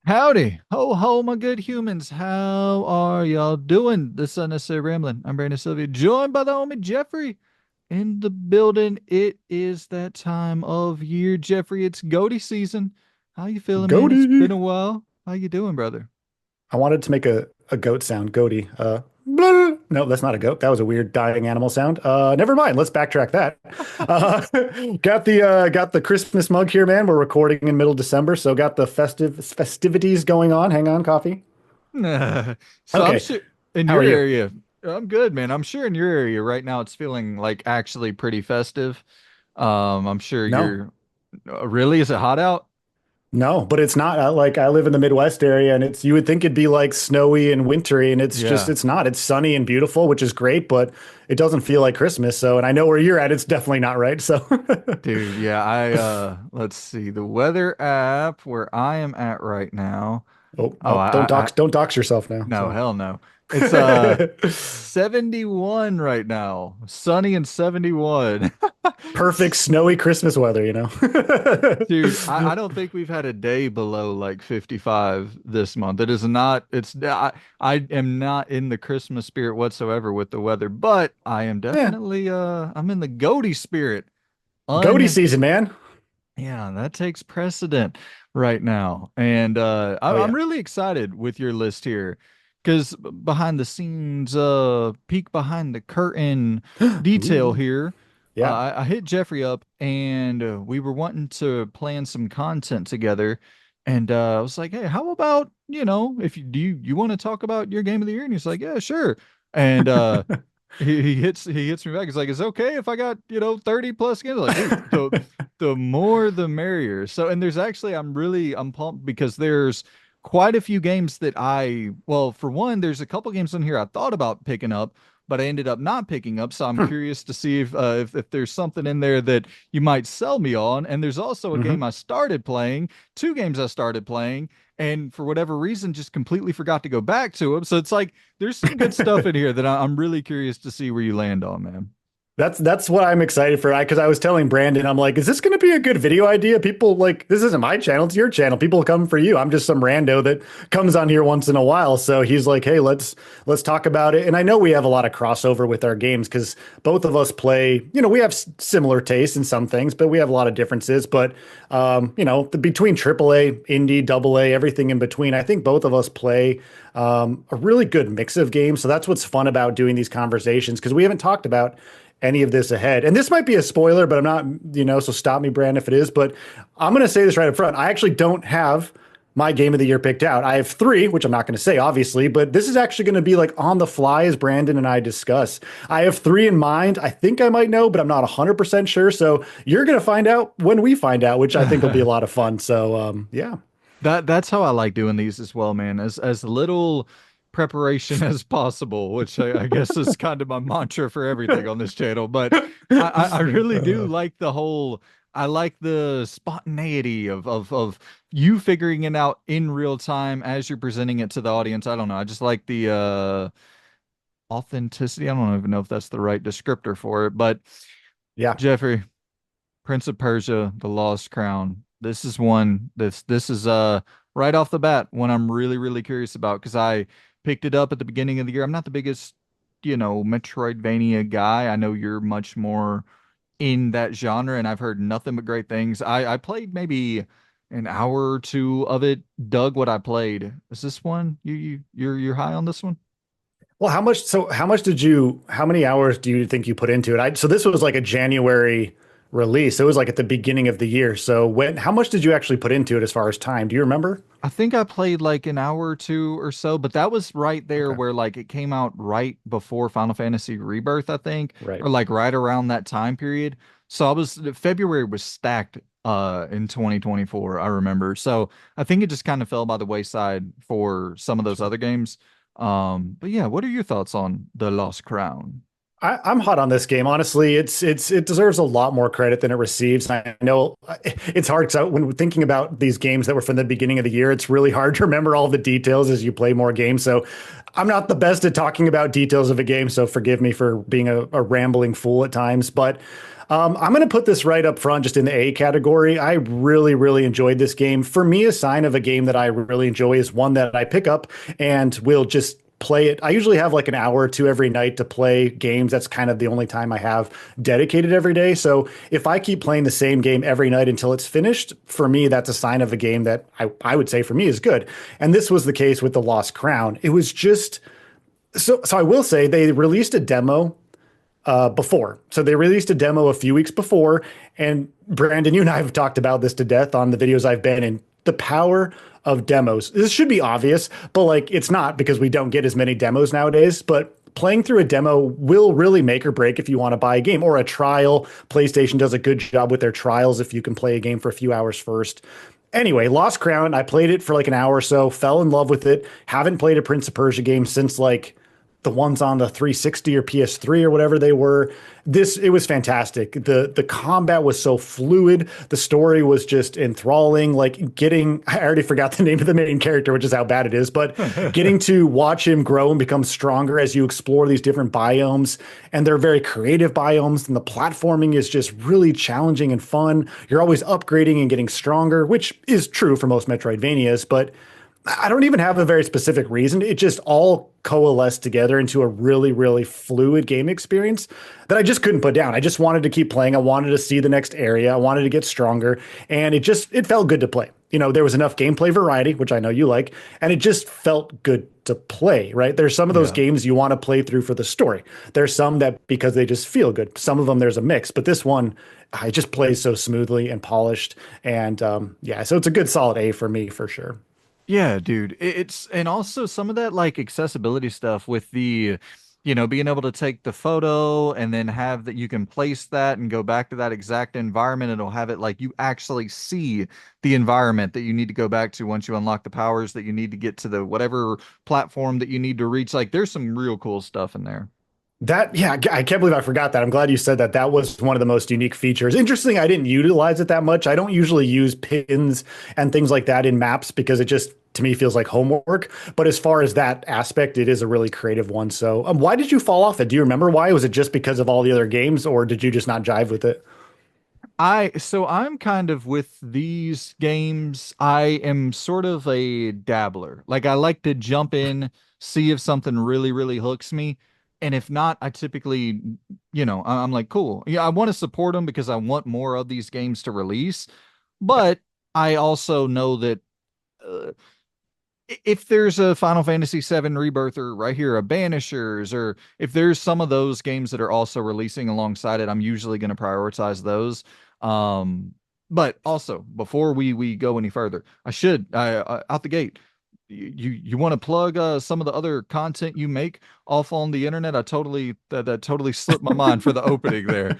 Howdy. Ho ho, my good humans. How are y'all doing? This is Unnecessary Rambling. I'm Brandon Sylvia, joined by the homie Geoffrey in the building. It is that time of year, Geoffrey. It's GOTY season. How you feeling, man? It's Goaty. been a while. How you doing, brother? I wanted to make a goat sound. Goaty. Blah. No, that's not a goat. That was a weird dying animal sound. Never mind. Let's backtrack that. Uh, got the Christmas mug here, man. We're recording in middle December, so got the festivities going on. Hang on, coffee. So I'm Okay. sure in How are your you? area, I'm good, man. I'm sure in your area right now it's feeling like actually pretty festive. I'm sure No. you're really, is it hot out? No, but it's not like I live in the Midwest area and it's you would think it'd be like snowy and wintry and Yeah. it's not. It's sunny and beautiful, which is great, but it doesn't feel like Christmas. So, and I know where you're at, it's definitely not right. So, Dude, yeah, let's see, the weather app where I am at right now. oh, Oh, no, don't dox yourself now. no, So, hell no. It's 71 right now. Sunny and 71. perfect snowy Christmas weather, you know? Dude, I don't think we've had a day below like 55 this month. It is not, I am not in the Christmas spirit whatsoever with the weather, but I am Yeah, definitely I'm in the GOTY spirit. goatee season, man. Yeah, that takes precedent right now. And Oh I'm yeah. really excited with your list here because behind the scenes, peek behind the curtain detail Ooh, here. yeah. I hit Jeffrey up and we were wanting to plan some content together. And I was like, hey, how about, if you want to talk about your game of the year? And he's like, yeah, sure. And he hits me back. He's like, "It's okay if I got 30 plus games." Like, dude, the more the merrier. So, and there's actually I'm pumped because there's quite a few games that well, for one, there's a couple games on here I thought about picking up, but I ended up not picking up. So I'm Hmm. curious to see if there's something in there that you might sell me on. And there's also a game Hmm. I started playing, two games I started playing, and for whatever reason just completely forgot to go back to them. So it's like there's some good stuff in here that I'm really curious to see where you land on, man. That's what I'm excited for. Because I was telling Brandon, I'm like, is this going to be a good video idea? People like this isn't my channel, it's your channel. People come for you. I'm just some rando that comes on here once in a while. So he's like, hey, let's talk about it. And I know we have a lot of crossover with our games because both of us play. We have similar tastes in some things, but we have a lot of differences. But between AAA, indie, AA, everything in between, I think both of us play a really good mix of games. So that's what's fun about doing these conversations because we haven't talked about any of this ahead. And this might be a spoiler, but I'm not, so stop me, Brand, if it is. But I'm going to say this right up front. I actually don't have my game of the year picked out. I have three, which I'm not going to say, obviously, but this is actually going to be like on the fly as Brandon and I discuss. I have three in mind. I think I might know, but I'm not 100% sure. So you're going to find out when we find out, which I think will be a lot of fun. So, yeah. That's how I like doing these as well, man. As little preparation as possible, which I guess is kind of my mantra for everything on this channel. But I really do Uh, like the whole. I like the spontaneity of you figuring it out in real time as you're presenting it to the audience. I don't know. I just like the authenticity. I don't even know if that's the right descriptor for it, but yeah. Jeffrey, Prince of Persia, The Lost Crown. This is one this is right off the bat one I'm really really curious about because I picked it up at the beginning of the year. I'm not the biggest, Metroidvania guy. I know you're much more in that genre and I've heard nothing but great things. I played maybe an hour or two of it. Dug what I played. Is this one you're high on this one? Well, how many hours do you think you put into it? So this was like a January release. It was like at the beginning of the year. So how much did you actually put into it as far as time? Do you remember? I think I played like an hour or two or so, but that was right there Okay. where like it came out right before Final Fantasy Rebirth, I think, Right. or like right around that time period. So February was stacked in 2024, I remember. So I think it just kind of fell by the wayside for some of those Sure. other games. But yeah, what are your thoughts on The Lost Crown? I'm hot on this game. Honestly, it deserves a lot more credit than it receives. I know it's hard because when thinking about these games that were from the beginning of the year, it's really hard to remember all the details as you play more games. So I'm not the best at talking about details of a game. So forgive me for being a rambling fool at times. But I'm going to put this right up front, just in the A category. I really, really enjoyed this game. For me, a sign of a game that I really enjoy is one that I pick up and will just play it. I usually have like an hour or two every night to play games. That's kind of the only time I have dedicated every day. So if I keep playing the same game every night until it's finished, for me, that's a sign of a game that I would say for me is good. And this was the case with The Lost Crown. It was just so I will say they released a demo before. So they released a demo a few weeks before. And Brandon, you and I have talked about this to death on the videos I've been in. The power of demos. This should be obvious, but like it's not because we don't get as many demos nowadays. But playing through a demo will really make or break if you want to buy a game or a trial. PlayStation does a good job with their trials if you can play a game for a few hours first. Anyway, Lost Crown, I played it for like an hour or so, fell in love with it. Haven't played a Prince of Persia game since like the ones on the 360 or PS3 or whatever they were. It was fantastic. The combat was so fluid. The story was just enthralling. Like getting, I already forgot the name of the main character, which is how bad it is, but getting to watch him grow and become stronger as you explore these different biomes. And they're very creative biomes. And the platforming is just really challenging and fun. You're always upgrading and getting stronger, which is true for most Metroidvanias, but I don't even have a very specific reason. It just all coalesced together into a really, really fluid game experience that I just couldn't put down. I just wanted to keep playing. I wanted to see the next area. I wanted to get stronger. And it felt good to play. You know, there was enough gameplay variety, which I know you like, and it just felt good to play, right? There's some of those Yeah. games you want to play through for the story. There's some that because they just feel good. Some of them there's a mix, but this one, it just plays so smoothly and polished. And yeah, so it's a good solid A for me for sure. Yeah, dude. It's and also some of that like accessibility stuff with the, being able to take the photo and then have that you can place that and go back to that exact environment. It'll have it like you actually see the environment that you need to go back to once you unlock the powers that you need to get to the whatever platform that you need to reach. Like there's some real cool stuff in there. Yeah, I can't believe I forgot that. I'm glad you said that. That was one of the most unique features. Interesting, I didn't utilize it that much. I don't usually use pins and things like that in maps because it just, to me, feels like homework. But as far as that aspect, it is a really creative one. So, why did you fall off it? Do you remember why? Was it just because of all the other games, or did you just not jive with it? I'm kind of with these games. I am sort of a dabbler. Like I like to jump in, see if something really, really hooks me. And if not, I typically, I'm like, cool. Yeah, I want to support them because I want more of these games to release. But I also know that uh, if there's a Final Fantasy VII Rebirth or right here, a Banishers, or if there's some of those games that are also releasing alongside it, I'm usually going to prioritize those. Um, but also before we go any further, I should out the gate. You want to plug some of the other content you make off on the internet? That totally slipped my mind for the opening there.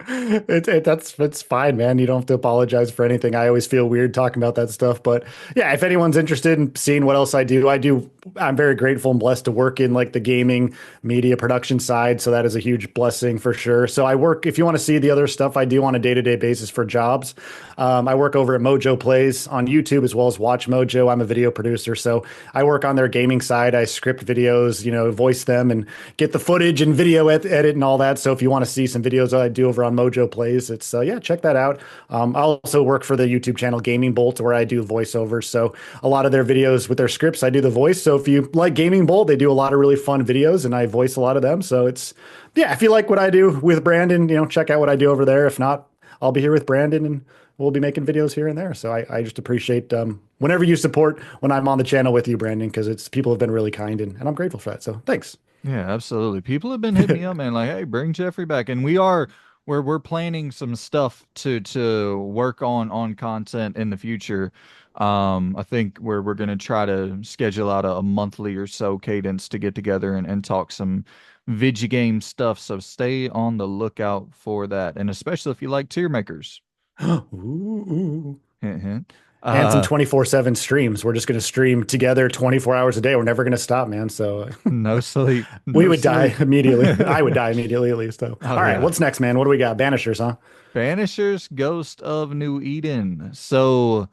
That's fine, man. You don't have to apologize for anything. I always feel weird talking about that stuff, but yeah, if anyone's interested in seeing what else I do, I'm very grateful and blessed to work in like the gaming media production side. So that is a huge blessing for sure. So I work, if you want to see the other stuff I do on a day-to-day basis for jobs, I work over at Mojo Plays on YouTube as well as Watch Mojo. I'm a video producer, so I work on their gaming side. I script videos, voice them and get the footage and video edit and all that. So if you want to see some videos that I do over on Mojo Plays, it's yeah, check that out. I also work for the YouTube channel Gaming Bolt, where I do voiceovers. So a lot of their videos with their scripts, I do the voice. So if you like Gaming Bolt, they do a lot of really fun videos, and I voice a lot of them. So it's yeah, if you like what I do with Brandon, check out what I do over there. If not, I'll be here with Brandon and we'll be making videos here and there. So I just appreciate whenever you support when I'm on the channel with you, Brandon, because it's people have been really kind and I'm grateful for that. So thanks. Yeah, absolutely. People have been hitting me up, man, like, hey, bring Geoffrey back. And we're planning some stuff to work on content in the future. I think we're gonna try to schedule out a monthly or so cadence to get together and talk some video game stuff. So stay on the lookout for that. And especially if you like tier makers. Ooh. Hint, hint. And some Uh 24/7 streams. We're just going to stream together 24 hours a day. We're never going to stop, man. So no sleep, we no would die sleep. immediately. I would die immediately at least. So, Oh all right, yeah. what's next, man? What do we got? Banishers, huh? Banishers Ghost of New Eden. So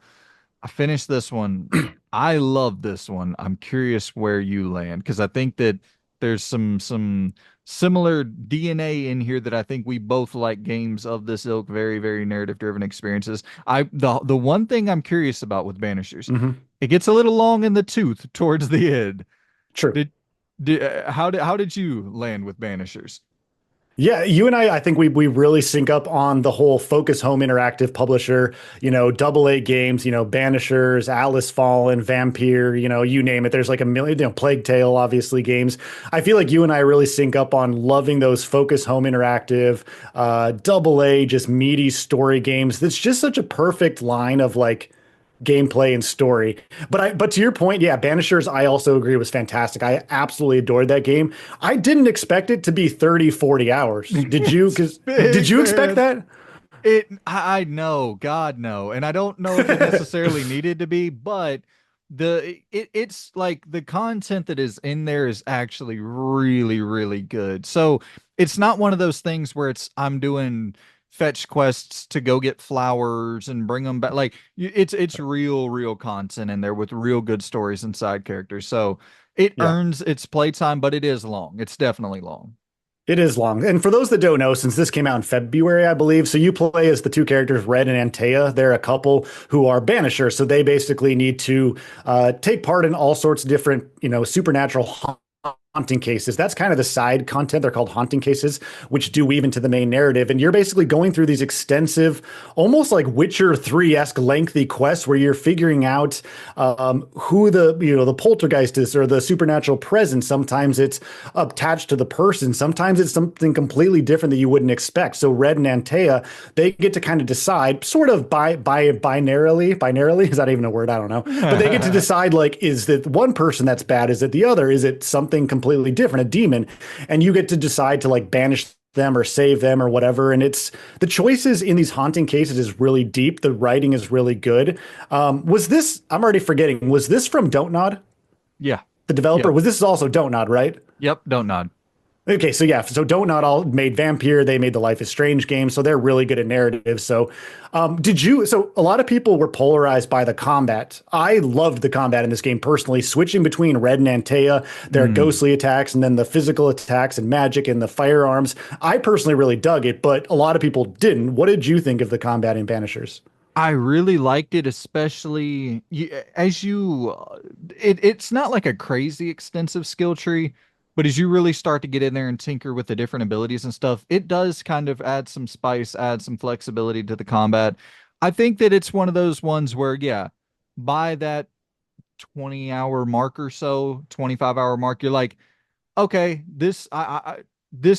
I finished this one. I love this one. I'm curious where you land because I think that there's some similar DNA in here that I think we both like games of this ilk, very, very narrative driven experiences. The one thing I'm curious about with Banishers, Hmm. it gets a little long in the tooth towards the end. True. Did how did you land with Banishers? Yeah, you and I think we really sync up on the whole Focus Home Interactive publisher, double A games, Banishers, Atlas Fallen, Vampire, you name it. There's like a million, Plague Tale, obviously games. I feel like you and I really sync up on loving those Focus Home Interactive, double A, just meaty story games. That's just such a perfect line of like gameplay and story. But to your point, yeah, Banishers I also agree was fantastic. I absolutely adored that game. I didn't expect it to be 30, 40 hours. Did you? It's Cuz did big, you expect man. that? I know, God no. And I don't know if it necessarily needed to be, but it's like the content that is in there is actually really, really good. So it's not one of those things where it's I'm doing fetch quests to go get flowers and bring them back. Like it's real, real content in there with real good stories and side characters. So it Yeah. earns its playtime, but it is long. It's definitely long. It is long. And for those that don't know, since this came out in February, I believe, so you play as the two characters, Red and Antea. They're a couple who are banishers. So they basically need to take part in all sorts of different, supernatural haunting cases. That's kind of the side content. They're called haunting cases, which do weave into the main narrative. And you're basically going through these extensive, almost like Witcher 3-esque lengthy quests where you're figuring out who the poltergeist is or the supernatural presence. Sometimes it's attached to the person. Sometimes it's something completely different that you wouldn't expect. So Red and Antea, they get to kind of decide sort of binarily, is that even a word? I don't know. But they get to decide like, is it one person that's bad? Is it the other? Is it something completely different, a demon? And you get to decide to like banish them or save them or whatever. And it's the choices in these haunting cases is really deep. The writing is really good. Was this, I'm already forgetting, was this from Don't Nod, Yeah. the developer? Yep. Was this also Don't Nod, right? Yep. Don't nod. Okay, so yeah, so Don't Not All made Vampire. They made the Life is Strange game, so they're really good at narrative. So, did you? So a lot of people were polarized by the combat. I loved the combat in this game personally. Switching between Red and Antea, their Mm. ghostly attacks, and then the physical attacks and magic and the firearms. I personally really dug it, but a lot of people didn't. What did you think of the combat in Banishers? I really liked it, especially as it's not like a crazy extensive skill tree, but as you really start to get in there and tinker with the different abilities and stuff, it does kind of add some spice, add some flexibility to the combat. I think that it's one of those ones where, yeah, by that 20-hour mark or so, 25-hour mark, you're like, okay, this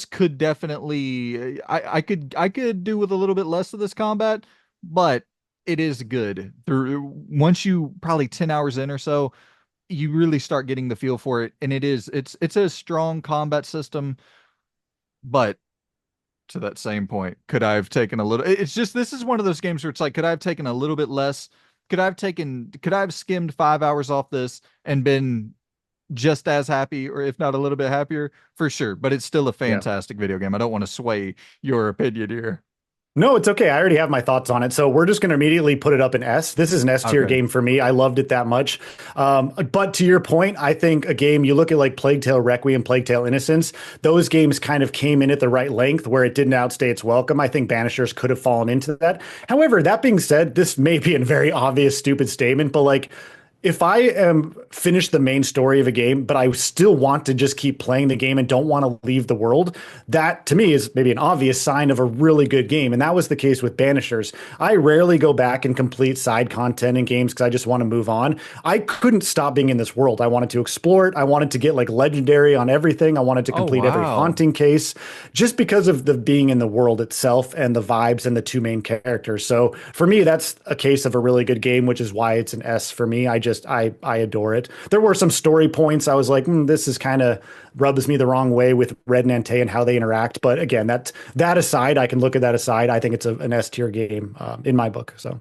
could definitely I could do with a little bit less of this combat, but it is good. Once you probably 10 hours in or so, you really start getting the feel for it, and it's a strong combat system, but to that same point, could I have taken a little it's just this is one of those games where it's like, could I have taken a little bit less? Could I have skimmed 5 hours off this and been just as happy, or if not a little bit happier, for sure. But it's still a Yeah. fantastic video game. I don't want to sway your opinion here. No, it's okay. I already have my thoughts on it. So we're just going to immediately put it up in S. This is an S tier Okay. game for me. I loved it that much. But to your point, I think a game you look at like Plague Tale Requiem, Plague Tale Innocence, those games kind of came in at the right length where it didn't outstay its welcome. I think Banishers could have fallen into that. However, that being said, this may be a very obvious, stupid statement, but like, if I am finished the main story of a game, but I still want to just keep playing the game and don't want to leave the world, that to me is maybe an obvious sign of a really good game. And that was the case with Banishers. I rarely go back and complete side content in games because I just want to move on. I couldn't stop being in this world. I wanted to explore it. I wanted to get like legendary on everything. I wanted to Oh complete every wow. haunting case just because of the being in the world itself and the vibes and the two main characters. So for me, that's a case of a really good game, which is why it's an S for me. I adore it. There were some story points I was like, this is kind of rubs me the wrong way with Red and Ante and how they interact. But again, that aside, I can look at that aside. I think it's an S tier game in my book. So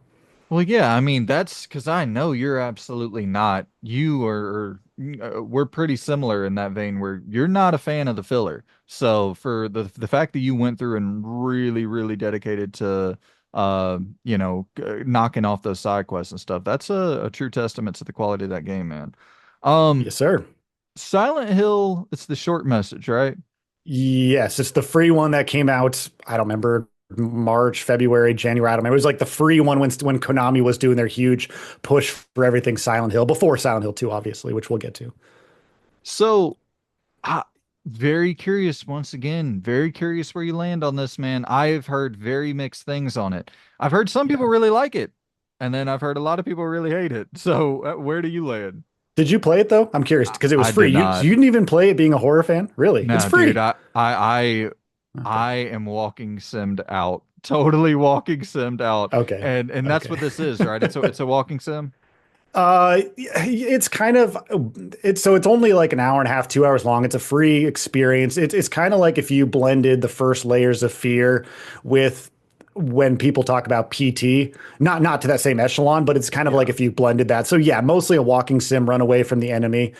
Well, yeah, I mean, that's because I know you're absolutely not. We're pretty similar in that vein where you're not a fan of the filler. So for the fact that you went through and really, really dedicated to, knocking off those side quests and stuff, that's a true testament to the quality of that game, man. Um, yes, sir. Silent Hill, it's the short message, right? Yes, it's the free one that came out. I don't remember March, February, January. I don't remember. It was like the free one when Konami was doing their huge push for everything Silent Hill before Silent Hill 2, obviously, which we'll get to. So, I, very curious once again, very curious where you land on this, man. I've heard very mixed things on it. I've heard some people Yeah. really like it, and then I've heard a lot of people really hate it. So, where do you land? Did you play it though? I'm curious I, because it was I free. did You not. didn't even play it being a horror fan? Really? It's No, dude, free. Okay. I am walking simmed out. Totally walking simmed out. Okay. And that's Okay. what this is, right? It's a walking sim. It's kind of it's only like an hour and a half, 2 hours long. It's a free experience. It's kind of like if you blended the first layers of fear with when people talk about PT, not to that same echelon, but it's kind of like Yeah. if you blended that. So yeah, mostly a walking sim, run away from the enemy.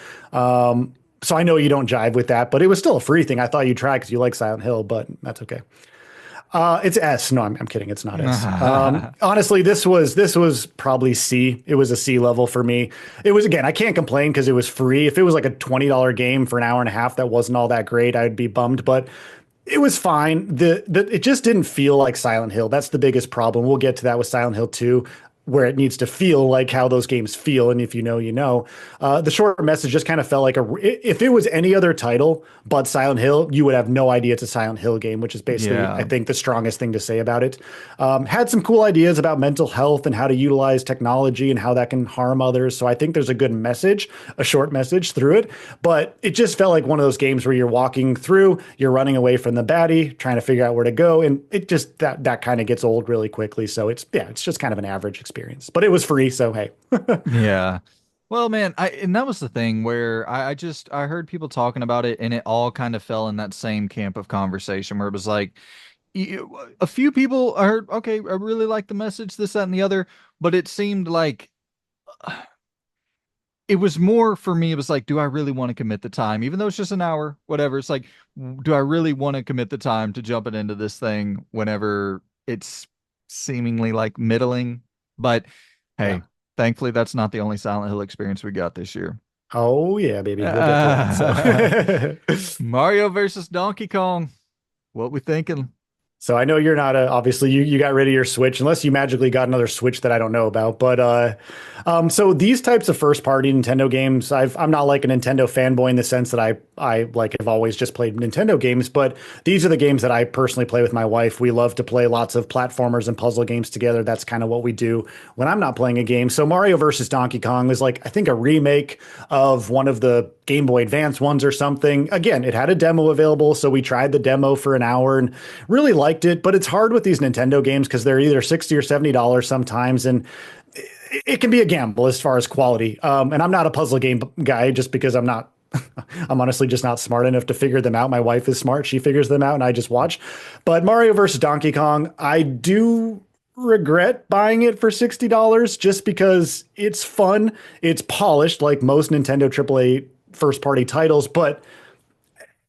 So I know you don't jive with that, but it was still a free thing. I thought you'd try because you like Silent Hill, but that's okay. It's S. No, I'm kidding. It's not S. Honestly, this was probably C. It was a C level for me. It was again. I can't complain because it was free. If it was like a $20 game for an hour and a half, that wasn't all that great. I'd be bummed, but it was fine. The it just didn't feel like Silent Hill. That's the biggest problem. We'll get to that with Silent Hill 2, where it needs to feel like how those games feel. And if you know, you know. The short message just kind of felt like if it was any other title but Silent Hill, you would have no idea it's a Silent Hill game, which is basically, I Yeah. think, the strongest thing to say about it. Had some cool ideas about mental health and how to utilize technology and how that can harm others. So I think there's a good message, a short message through it. But it just felt like one of those games where you're walking through, you're running away from the baddie, trying to figure out where to go, and it just that kind of gets old really quickly. So it's just kind of an average experience. But it was free, so hey. Yeah. Well, man, and that was the thing where I heard people talking about it and it all kind of fell in that same camp of conversation where it was like a few people I heard, okay, I really like the message, this, that, and the other, but it seemed like it was more for me, it was like, do I really want to commit the time? Even though it's just an hour, whatever. It's like, do I really want to commit the time to jumping into this thing whenever it's seemingly like middling? But Yeah. hey, thankfully that's not the only Silent Hill experience we got this year. Oh yeah, baby. We'll get to that. So Mario versus Donkey Kong. What we thinking? So I know you're not obviously you got rid of your Switch unless you magically got another Switch that I don't know about. But so these types of first party Nintendo games, I'm not like a Nintendo fanboy in the sense that I like have always just played Nintendo games, but these are the games that I personally play with my wife. We love to play lots of platformers and puzzle games together. That's kind of what we do when I'm not playing a game. So Mario versus Donkey Kong was like I think a remake of one of the Game Boy Advance ones or something. Again, it had a demo available, so we tried the demo for an hour and really liked it. But it's hard with these Nintendo games because they're either $60 or $70 sometimes, and it can be a gamble as far as quality. And I'm not a puzzle game guy just because I'm not. I'm honestly just not smart enough to figure them out. My wife is smart; she figures them out, and I just watch. But Mario versus Donkey Kong, I do regret buying it for $60 just because it's fun. It's polished like most Nintendo AAA first party titles, but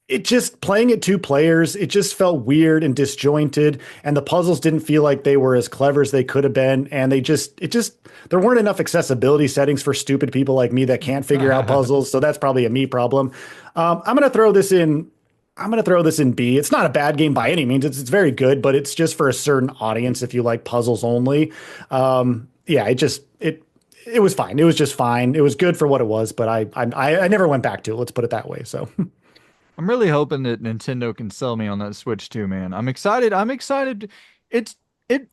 it just playing it two players, it just felt weird and disjointed, and the puzzles didn't feel like they were as clever as they could have been, and there weren't enough accessibility settings for stupid people like me that can't figure out puzzles. So that's probably a me problem. I'm gonna throw this in. I'm gonna throw this in B. It's not a bad game by any means. It's very good, but it's just for a certain audience if you like puzzles only. Yeah, it was fine. It was just fine. It was good for what it was, but I never went back to it. Let's put it that way. So. I'm really hoping that Nintendo can sell me on that Switch too, man. I'm excited. I'm excited. It's it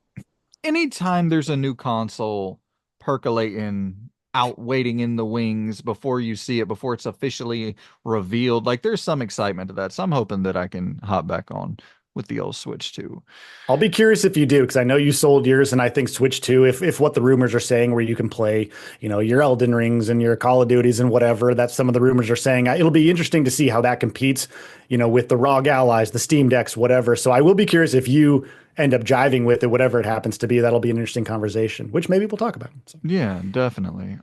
anytime there's a new console percolating out waiting in the wings before you see it, before it's officially revealed, like there's some excitement to that. So I'm hoping that I can hop back on with the old Switch too. I'll be curious if you do, because I know you sold yours, and I think Switch 2, if what the rumors are saying, where you can play, your Elden Rings and your Call of Duties and whatever, that's some of the rumors are saying. It'll be interesting to see how that competes, with the ROG Allies, the Steam Decks, whatever. So I will be curious if you end up jiving with it, whatever it happens to be. That'll be an interesting conversation, which maybe we'll talk about. So. Yeah, definitely.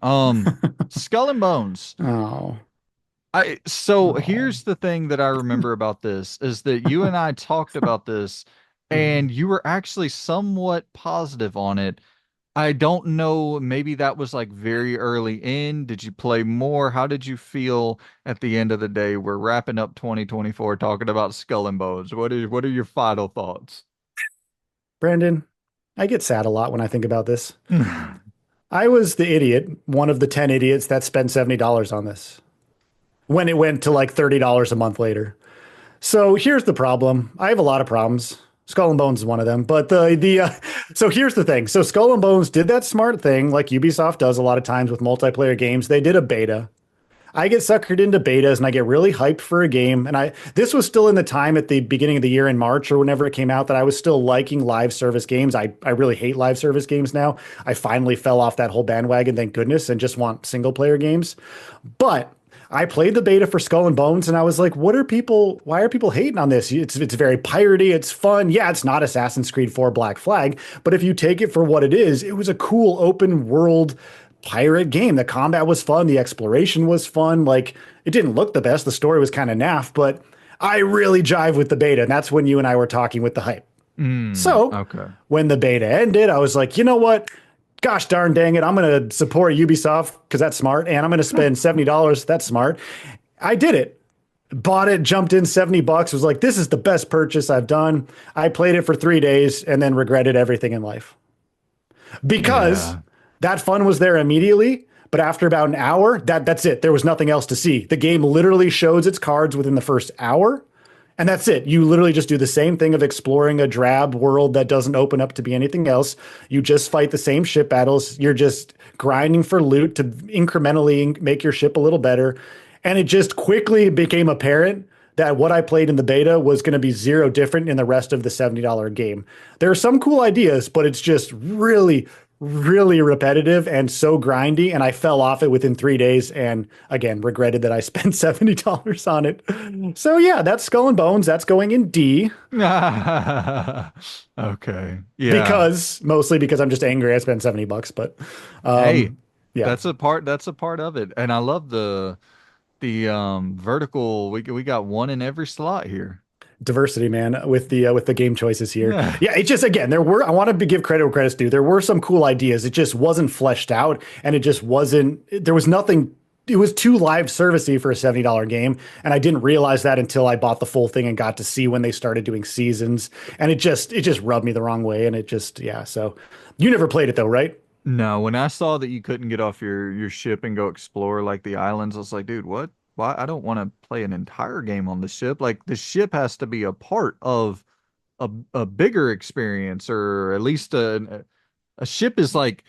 Skull and Bones. Oh, So oh. here's the thing that I remember about this is that you and I talked about this and you were actually somewhat positive on it. I don't know. Maybe that was like very early in. Did you play more? How did you feel at the end of the day? We're wrapping up 2024 talking about Skull and Bones. What are your final thoughts? Brandon, I get sad a lot when I think about this. I was the idiot, one of the 10 idiots that spent $70 on this when it went to like $30 a month later. So here's the problem. I have a lot of problems. Skull and Bones is one of them. But so here's the thing. So Skull and Bones did that smart thing like Ubisoft does a lot of times with multiplayer games. They did a beta. I get suckered into betas and I get really hyped for a game. And this was still in the time at the beginning of the year in March or whenever it came out that I was still liking live service games. I really hate live service games now. I finally fell off that whole bandwagon, thank goodness, and just want single player games. But I played the beta for Skull and Bones and I was like, why are people hating on this? It's very piratey, it's fun. Yeah, it's not Assassin's Creed 4 Black Flag, but if you take it for what it is, it was a cool open world pirate game. The combat was fun, the exploration was fun. Like it didn't look the best, the story was kind of naff, but I really jive with the beta, and that's when you and I were talking with the hype. So Okay. when the beta ended, I was like, you know what? Gosh darn dang it, I'm going to support Ubisoft because that's smart, and I'm going to spend $70. That's smart. I did it. Bought it, jumped in $70, was like, this is the best purchase I've done. I played it for 3 days and then regretted everything in life because Yeah. that fun was there immediately. But after about an hour, that's it. There was nothing else to see. The game literally shows its cards within the first hour, and that's it. You literally just do the same thing of exploring a drab world that doesn't open up to be anything else. You just fight the same ship battles. You're just grinding for loot to incrementally make your ship a little better. And it just quickly became apparent that what I played in the beta was going to be zero different in the rest of the $70 game. There are some cool ideas, but it's just really, really repetitive and so grindy. And I fell off it within 3 days and again, regretted that I spent $70 on it. So yeah, that's Skull and Bones. That's going in D Okay. Yeah. because mostly because I'm just angry I spent $70, but Hey, um, yeah. that's a part of it. And I love the vertical. We got one in every slot here. Diversity, man, with the game choices here. Yeah, it just again there were I want to give credit where credit's due. There were some cool ideas. It just wasn't fleshed out, and it just wasn't. There was nothing. It was too live servicey for a $70 game, and I didn't realize that until I bought the full thing and got to see when they started doing seasons, and it just rubbed me the wrong way, and it just yeah. So you never played it though, right? No, when I saw that you couldn't get off your ship and go explore like the islands, I was like, dude, what? Why? I don't want to play an entire game on the ship. Like the ship has to be a part of a bigger experience, or at least a ship is like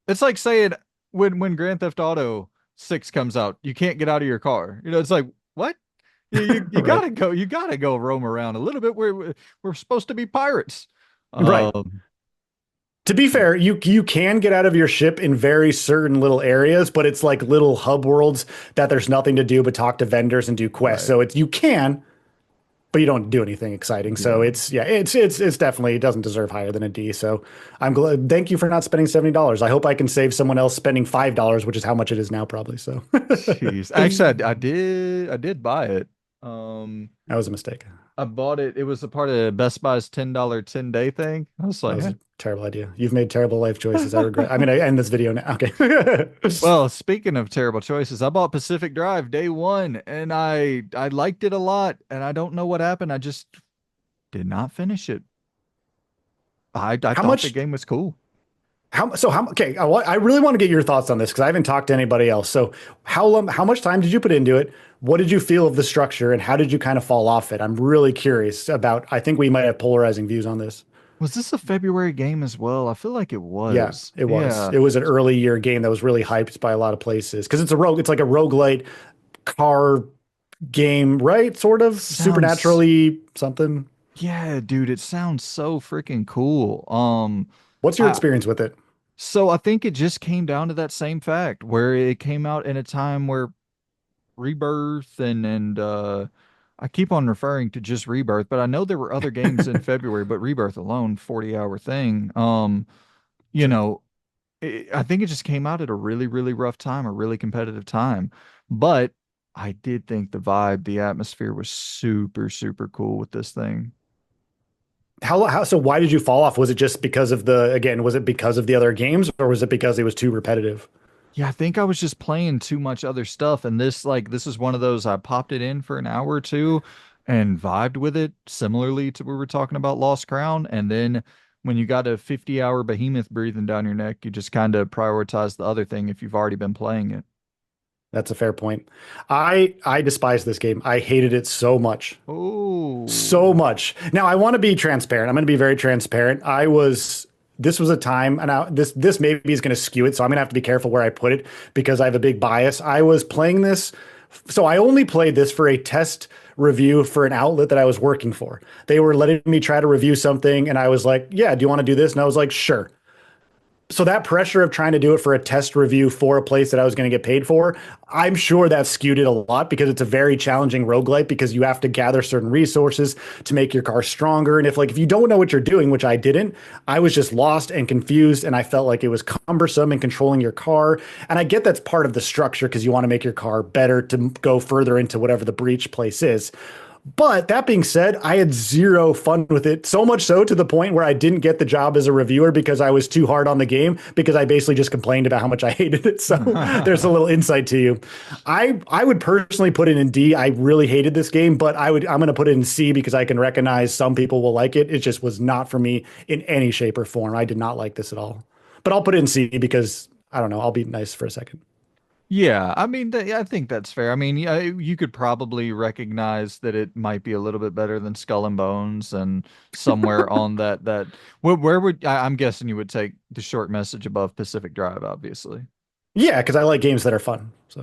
it's like saying when Grand Theft Auto 6 comes out, you can't get out of your car. It's like, what? You Right, gotta go roam around a little bit. We're supposed to be pirates. right. Um, To be fair, you can get out of your ship in very certain little areas, but it's like little hub worlds that there's nothing to do but talk to vendors and do quests. right. So it's you can, but you don't do anything exciting. So Yeah. it's yeah, it's definitely it doesn't deserve higher than a D. So I'm glad. Thank you for not spending $70. I hope I can save someone else spending $5, which is how much it is now, probably. So Jeez. Actually, I did buy it. Um, that was a mistake. I bought it. It was a part of Best Buy's $10 10-day thing. I was That like, was eh. a terrible idea. You've made terrible life choices. I regret. I mean, I end this video now. Okay. Well, speaking of terrible choices, I bought Pacific Drive day one and I liked it a lot and I don't know what happened. I just did not finish it. I How thought the much game was cool. okay, I really want to get your thoughts on this because I haven't talked to anybody else. So how much time did you put into it? What did you feel of the structure and how did you kind of fall off it? I'm really curious about, I think we might have polarizing views on this. Was this a February game as well? I feel like it Yeah, was. it was. Yeah. It was an early year game that was really hyped by a lot of places because it's like a roguelite car game, right? Sort of Sounds supernaturally something. Yeah, dude, it sounds so freaking cool. What's your I experience with it? so I think it just came down to that same fact where it came out in a time where Rebirth and I keep on referring to just Rebirth, but I know there were other games in February, but Rebirth alone, 40-hour thing. You Sure. know, I think it just came out at a really, really rough time, a really competitive time. But I did think the vibe, the atmosphere was super, super cool with this thing. How so why did you fall off? Was it just because of the again, was it because of the other games or was it because it was too repetitive? Yeah, I think I was just playing too much other stuff, and this is one of those I popped it in for an hour or two and vibed with it, similarly to we were talking about Lost Crown. And then when you got a 50-hour behemoth breathing down your neck, you just kind of prioritize the other thing if you've already been playing it. That's a fair point. I despise this game. I hated it so much. So Oh. much. Now I want to be transparent. I'm going to be very transparent. This was a time, and this maybe is going to skew it, so I'm going to have to be careful where I put it because I have a big bias. I was playing this, so I only played this for a test review for an outlet that I was working for. They were letting me try to review something, and I was like, "Yeah, do you want to do this?" And I was like, "Sure." So that pressure of trying to do it for a test review for a place that I was going to get paid for, I'm sure that skewed it a lot because it's a very challenging roguelite because you have to gather certain resources to make your car stronger. And if you don't know what you're doing, which I didn't, I was just lost and confused and I felt like it was cumbersome in controlling your car. And I get that's part of the structure because you want to make your car better to go further into whatever the breach place is. But that being said, I had zero fun with it. So much so to the point where I didn't get the job as a reviewer because I was too hard on the game because I basically just complained about how much I hated it. So there's a little insight to you. I would personally put it in D. I really hated this game, but I'm going to put it in C because I can recognize some people will like it. It just was not for me in any shape or form. I did not like this at all. But I'll put it in C because I don't know. I'll be nice for a second. Yeah, I mean, I think that's fair. I mean, yeah, you could probably recognize that it might be a little bit better than Skull and Bones, and somewhere on that where would I'm guessing you would take the short message above Pacific Drive, obviously. Yeah, because I like games that are fun. So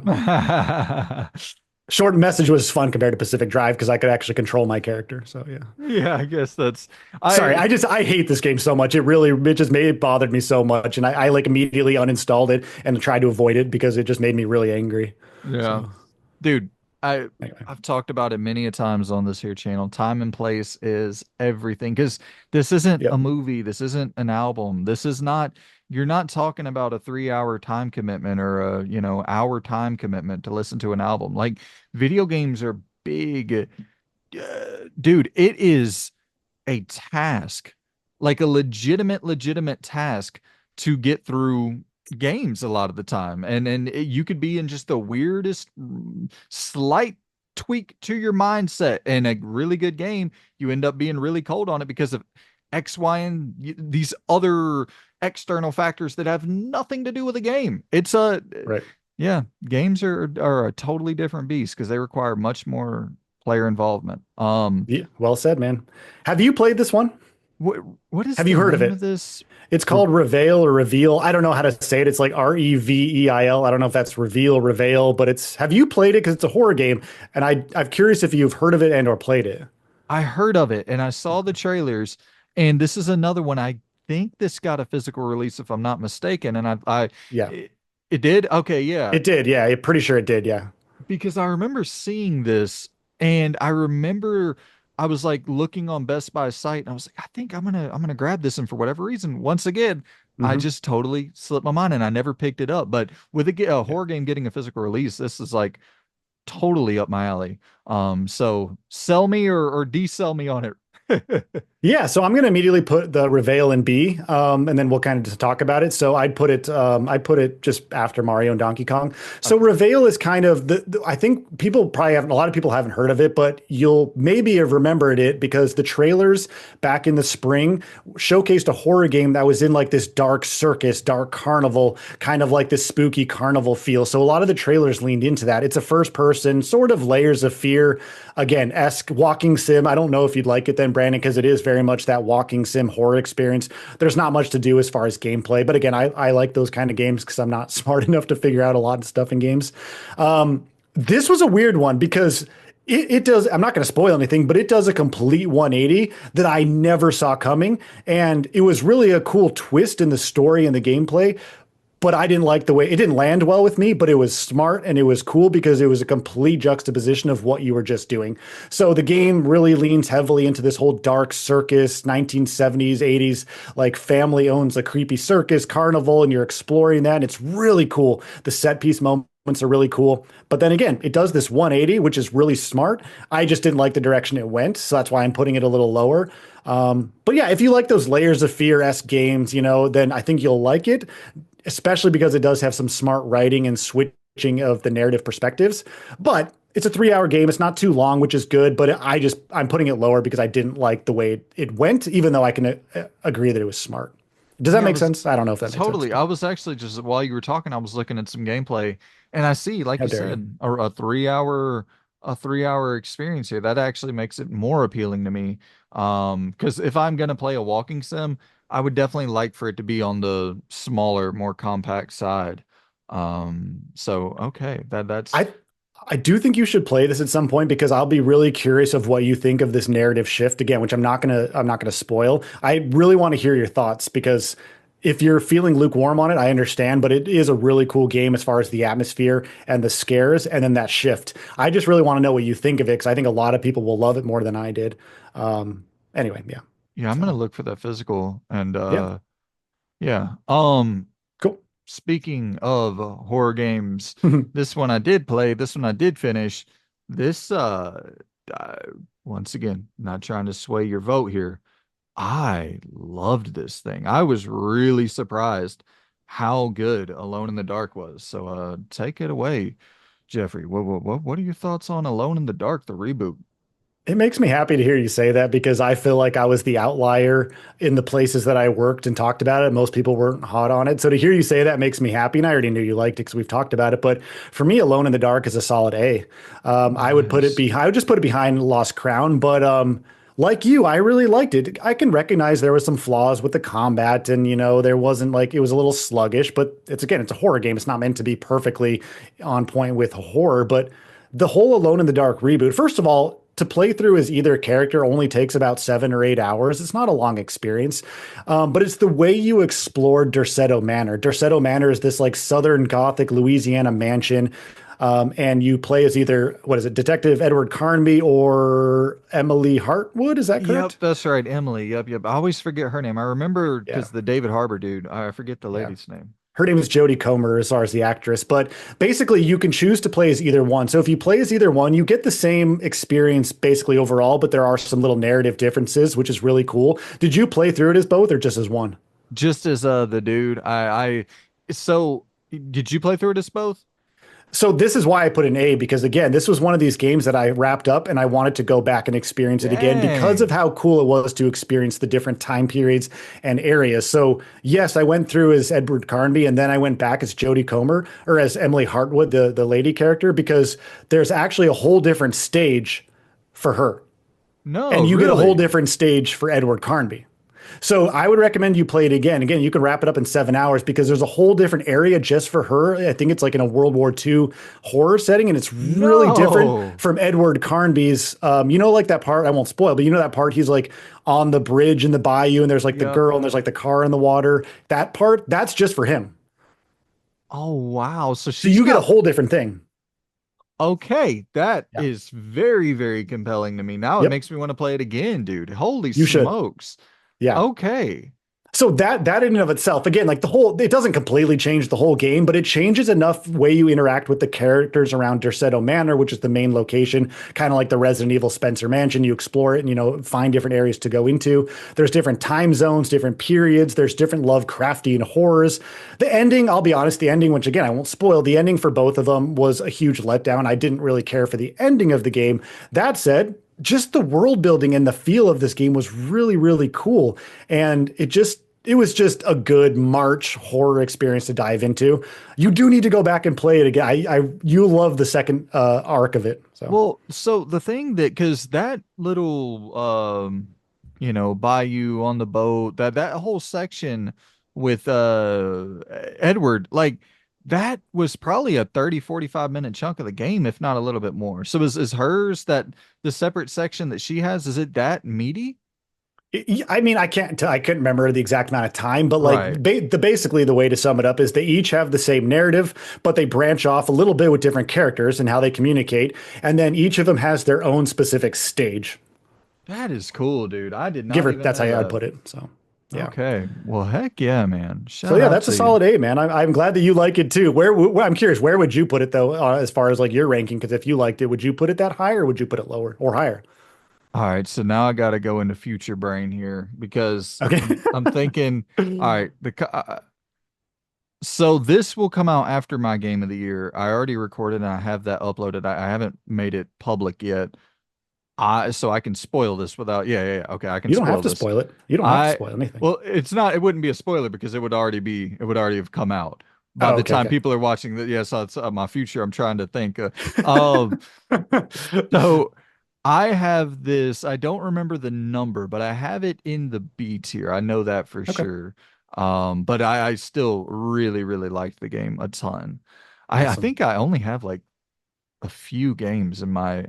short message was fun compared to Pacific Drive because I could actually control my character. So yeah. Yeah, I guess that's Sorry, I I hate this game so much. It just made it bothered me so much, and I like immediately uninstalled it and tried to avoid it because it just made me really angry. yeah. So Dude, I anyway, I've talked about it many a times on this here channel. Time and place is everything because this isn't a yep, movie. This isn't an album. This is not, you're not talking about a 3 hour time commitment or a, hour time commitment to listen to an album. Like video games are big. Dude, it is a task, like a legitimate task to get through games a lot of the time. You could be in just the weirdest slight tweak to your mindset in a really good game. You end up being really cold on it because of X, Y, and these other external factors that have nothing to do with the game. It's a, right. yeah, games are a totally different beast because they require much more player involvement. Yeah, well said, man. Have you played this one? What what is Have the you heard of name of it? this? It's called Reveal or Reveal. I don't know how to say it. It's like Reveil. I don't know if that's Reveal, Reveal, but it's. Have you played it? Because it's a horror game, and I'm curious if you've heard of it and or played it. I heard of it and I saw the trailers, and this is another one. I think this got a physical release if I'm not mistaken. And Yeah, it, it did. Okay, yeah. it did. Yeah, I'm pretty sure it did. Yeah. Because I remember seeing this, and I remember I was like looking on Best Buy's site and I was like, I think I'm gonna grab this, and for whatever reason, once again, I Hmm. just totally slipped my mind and I never picked it up. But with a Yeah. horror game getting a physical release, this is like totally up my alley. So sell me or desell me on it. Yeah, so I'm going to immediately put the Reveal in B, and then we'll kind of just talk about it. So I'd put it just after Mario and Donkey Kong. So Okay. Reveal is kind of I think people probably haven't, a lot of people haven't heard of it, but you'll maybe have remembered it because the trailers back in the spring showcased a horror game that was in like this dark circus, dark carnival, kind of like this spooky carnival feel. So a lot of the trailers leaned into that. It's a first person, sort of layers of fear, again, esque walking sim. I don't know if you'd like it then, Brandon, because it is very much that walking sim horror experience. There's not much to do as far as gameplay, but again, I like those kind of games because I'm not smart enough to figure out a lot of stuff in games. This was a weird one because it does, I'm not going to spoil anything, but it does a complete 180 that I never saw coming. And it was really a cool twist in the story and the gameplay, but I didn't like the way it didn't land well with me, but it was smart and it was cool because it was a complete juxtaposition of what you were just doing. So the game really leans heavily into this whole dark circus, 1970s, 80s, like family owns a creepy circus carnival and you're exploring that. And it's really cool. The set piece moments are really cool. But then again, it does this 180, which is really smart. I just didn't like the direction it went, so that's why I'm putting it a little lower. But yeah, if you like those Layers of Fear-esque games, then I think you'll like it, especially because it does have some smart writing and switching of the narrative perspectives. But it's a 3 hour game. It's not too long, which is good. But I'm putting it lower because I didn't like the way it went, even though I can agree that it was smart. Does that Yeah, I make was sense? I don't know if that makes sense, totally. I but was actually just while you were talking, I was looking at some gameplay, and I see, like how you dare you? said, a 3 hour experience here. That actually makes it more appealing to me. Because if I'm gonna play a walking sim, I would definitely like for it to be on the smaller, more compact side. So okay, that's I I do think you should play this at some point because I'll be really curious of what you think of this narrative shift again, which I'm not gonna spoil. I really want to hear your thoughts because if you're feeling lukewarm on it, I understand, but it is a really cool game as far as the atmosphere and the scares and then that shift. I just really want to know what you think of it because I think a lot of people will love it more than I did. Anyway, yeah. yeah. I'm gonna So look for that physical, and yeah, yeah. cool. Speaking of horror games, this one I did play, this one I did finish. This uh once again, not trying to sway your vote here. I loved this thing. I was really surprised how good Alone in the Dark was. So take it away, Jeffrey. What are your thoughts on Alone in the Dark, the reboot? It makes me happy to hear you say that because I feel like I was the outlier in the places that I worked and talked about it. Most people weren't hot on it. So to hear you say that makes me happy. And I already knew you liked it because we've talked about it. But for me, Alone in the Dark is a solid A. Nice. I would just put it behind Lost Crown. But like you, I really liked it. I can recognize there was some flaws with the combat and, there wasn't like, it was a little sluggish, but it's a horror game. It's not meant to be perfectly on point with horror. But the whole Alone in the Dark reboot, first of all, to play through as either character only takes about 7 or 8 hours. It's not a long experience, but it's the way you explore Derceto Manor. Derceto Manor is this like Southern Gothic Louisiana mansion, and you play as either what is it, Detective Edward Carnby or Emily Hartwood? Is that Yep, correct? that's right, Emily. Yep. I always forget her name. I remember Yeah, because the David Harbour dude. I forget the yeah. lady's name. Her name is Jodie Comer as far as the actress, but basically you can choose to play as either one. So if you play as either one, you get the same experience basically overall, but there are some little narrative differences, which is really cool. Did you play through it as both or just as one? Just as the dude, so did you play through it as both? So this is why I put an A because again, this was one of these games that I wrapped up and I wanted to go back and experience it again because of Dang. how cool it was to experience the different time periods and areas. So yes, I went through as Edward Carnby and then I went back as Jodie Comer or as Emily Hartwood, the lady character, because there's actually a whole different stage for her. No, And you get a whole really? different stage for Edward Carnby. So I would recommend you play it again. Again, you can wrap it up in 7 hours because there's a whole different area just for her. I think it's like in a World War II horror setting, and it's really different No. from Edward Carnby's. Like that part, I won't spoil, but that part he's like on the bridge in the bayou, and there's like the Yep. girl, and there's like the car in the water. That part, that's just for him. Oh wow. So So she's you get a got whole different thing. okay. That Yeah. is very, very compelling to me. Now it Yep. makes me want to play it again, dude. Holy You should. smokes. Yeah. Okay. So that in and of itself, again, like it doesn't completely change the whole game, but it changes enough way you interact with the characters around Derceto Manor, which is the main location, kind of like the Resident Evil Spencer Mansion. You explore it and find different areas to go into. There's different time zones, different periods. There's different Lovecraftian horrors. The ending, I'll be honest, the ending, which again I won't spoil, the ending for both of them was a huge letdown. I didn't really care for the ending of the game. That said, just the world building and the feel of this game was really, really cool. And it was just a good March horror experience to dive into. You do need to go back and play it again. You love the second arc of it. So Well, so the thing that because that little bayou on the boat, that whole section with Edward, like that was probably a 30-45 minute chunk of the game, if not a little bit more. So is hers that the separate section that she has, is it that meaty? I mean, I couldn't remember the exact amount of time, but like Right. basically the way to sum it up is they each have the same narrative, but they branch off a little bit with different characters and how they communicate, and then each of them has their own specific stage. That is cool, dude. I did not even That's know how I'd that. put it. So. Yeah. Okay. Well, heck yeah, man. So Shout yeah, out that's a to you. solid A, man. I'm glad that you like it too. I'm curious, where would you put it though, as far as like your ranking? Because if you liked it, would you put it that high or would you put it lower or higher? All right, so now I got to go into future brain here because Okay. I'm thinking, all right, so this will come out after my game of the year. I already recorded and I have that uploaded. I haven't made it public yet. So I can spoil this without, yeah. Okay, I can You don't have spoil to this. spoil it. You don't have to I spoil anything. Well, it wouldn't be a spoiler because it would already have come out by Oh, the okay, time okay. people are watching that. Yeah, so it's my future. I'm trying to think. Um, so I have this, I don't remember the number, but I have it in the B tier. I know that for Okay, sure. But I still really, really liked the game a ton. I awesome. think I only have like a few games in my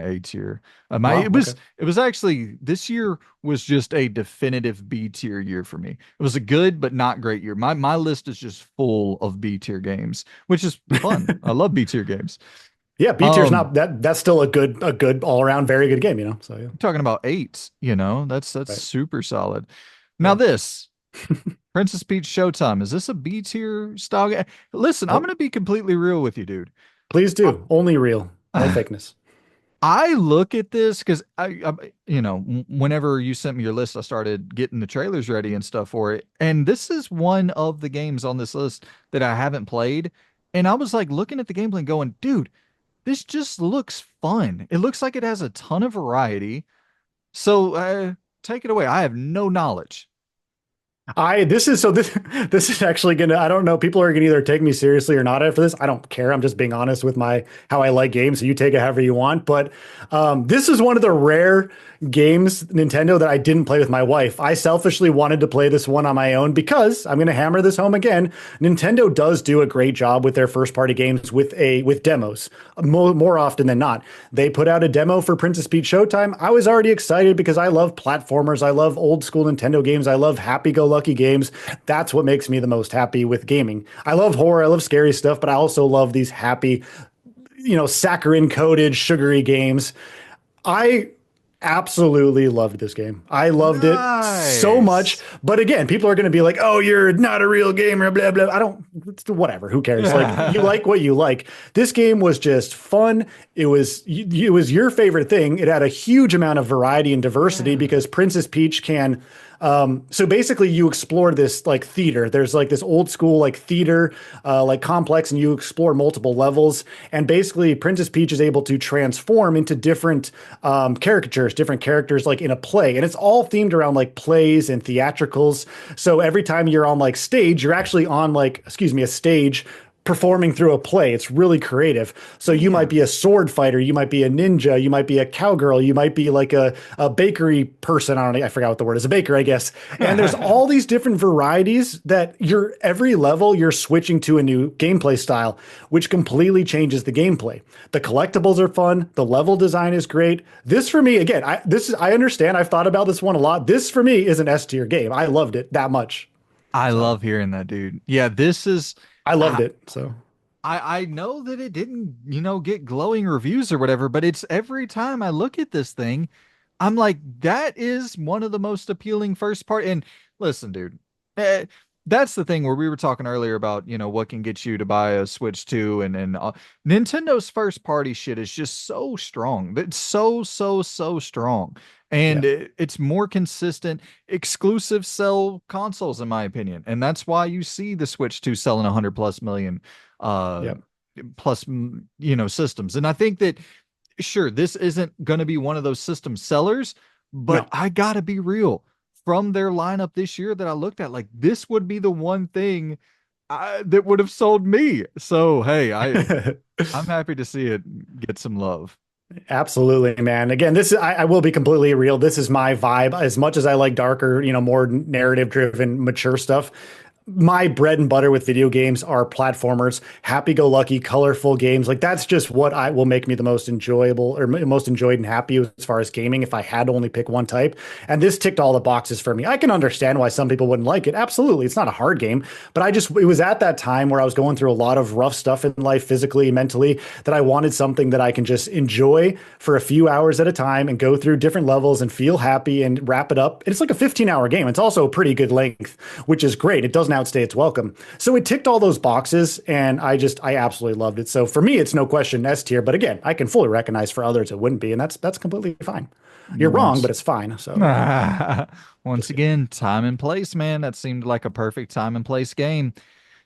A tier. My Wow, okay. it was actually this year was just a definitive B tier year for me. It was a good but not great year. My list is just full of B tier games, which is fun. I love B tier games. Yeah, B tier's Um, not that's still a good all around very good game, you know. So yeah, talking about eights, that's right. super solid. Now Yeah. this Princess Peach Showtime, is this a B tier style game? Listen, I'm Nope. gonna be completely real with you, dude. Please do. Only real. No fakeness. I look at this because whenever you sent me your list, I started getting the trailers ready and stuff for it. And this is one of the games on this list that I haven't played. And I was like looking at the gameplay and going, dude, this just looks fun. It looks like it has a ton of variety. So take it away. I have no knowledge. I this is so this this is actually gonna I don't know, people are gonna either take me seriously or not after this. I don't care. I'm just being honest with my how I like games. So you take it however you want. But this is one of the rare games Nintendo that I didn't play with my wife. I selfishly wanted to play this one on my own because I'm gonna hammer this home again. Nintendo does do a great job with their first party games with demos more often than not. They put out a demo for Princess Peach Showtime. I was already excited because I love platformers. I love old school Nintendo games. I love happy go lucky games. That's what makes me the most happy with gaming. I love horror. I love scary stuff, but I also love these happy, saccharine coated, sugary games. I absolutely loved this game. I loved it so much. Nice. But again, people are going to be like, "Oh, you're not a real gamer." Blah blah. I don't. Whatever. Who cares? Like you like what you like. This game was just fun. It was your favorite thing. It had a huge amount of variety and diversity Yeah. because Princess Peach can so basically you explore this like theater. There's like this old school like theater like complex and you explore multiple levels. And basically Princess Peach is able to transform into different caricatures, different characters like in a play. And it's all themed around like plays and theatricals. So every time you're on like stage, you're actually on like, excuse me, a stage performing through a play. It's really creative. So you might Man. be a sword fighter, you might be a ninja, you might be a cowgirl, you might be like a bakery person. I don't know, I forgot what the word is, a baker, I guess. And there's all these different varieties that you're every level you're switching to a new gameplay style, which completely changes the gameplay. The collectibles are fun, the level design is great. This for me, again, I understand, I've thought about this one a lot. This for me is an S tier game. I loved it that much. I So love hearing that, dude. Yeah, this is. I loved it. So I know that it didn't, get glowing reviews or whatever, but it's every time I look at this thing, I'm like, that is one of the most appealing first part. And listen, dude, eh, that's the thing where we were talking earlier about, what can get you to buy a Switch 2 and Nintendo's first party shit is just so strong. It's so strong. yeah, And it's more consistent, exclusive sell consoles, in my opinion. And that's why you see the Switch 2 selling 100 plus million uh yeah. plus systems. And I think that sure, this isn't going to be one of those system sellers, but No. I got to be real, from their lineup this year that I looked at, like this would be the one thing that would have sold me. So hey, I'm happy to see it get some love. Absolutely, man. Again, I will be completely real. This is my vibe. As much as I like darker, more narrative driven, mature stuff, my bread and butter with video games are platformers, happy-go-lucky, colorful games. Like that's just what I will make me the most enjoyable or most enjoyed and happy as far as gaming if I had to only pick one type. And this ticked all the boxes for me. I can understand why some people wouldn't like it. Absolutely. It's not a hard game, but it was at that time where I was going through a lot of rough stuff in life, physically, mentally, that I wanted something that I can just enjoy for a few hours at a time and go through different levels and feel happy and wrap it up. And it's like a 15-hour game. It's also a pretty good length, which is great. It doesn't outstay its welcome. So it ticked all those boxes, and I absolutely loved it. So for me, it's no question S tier. But again, I can fully recognize for others it wouldn't be, and that's completely fine. You're wrong, but Once it's fine. So yeah, once again, time and place, man. That seemed like a perfect time and place game.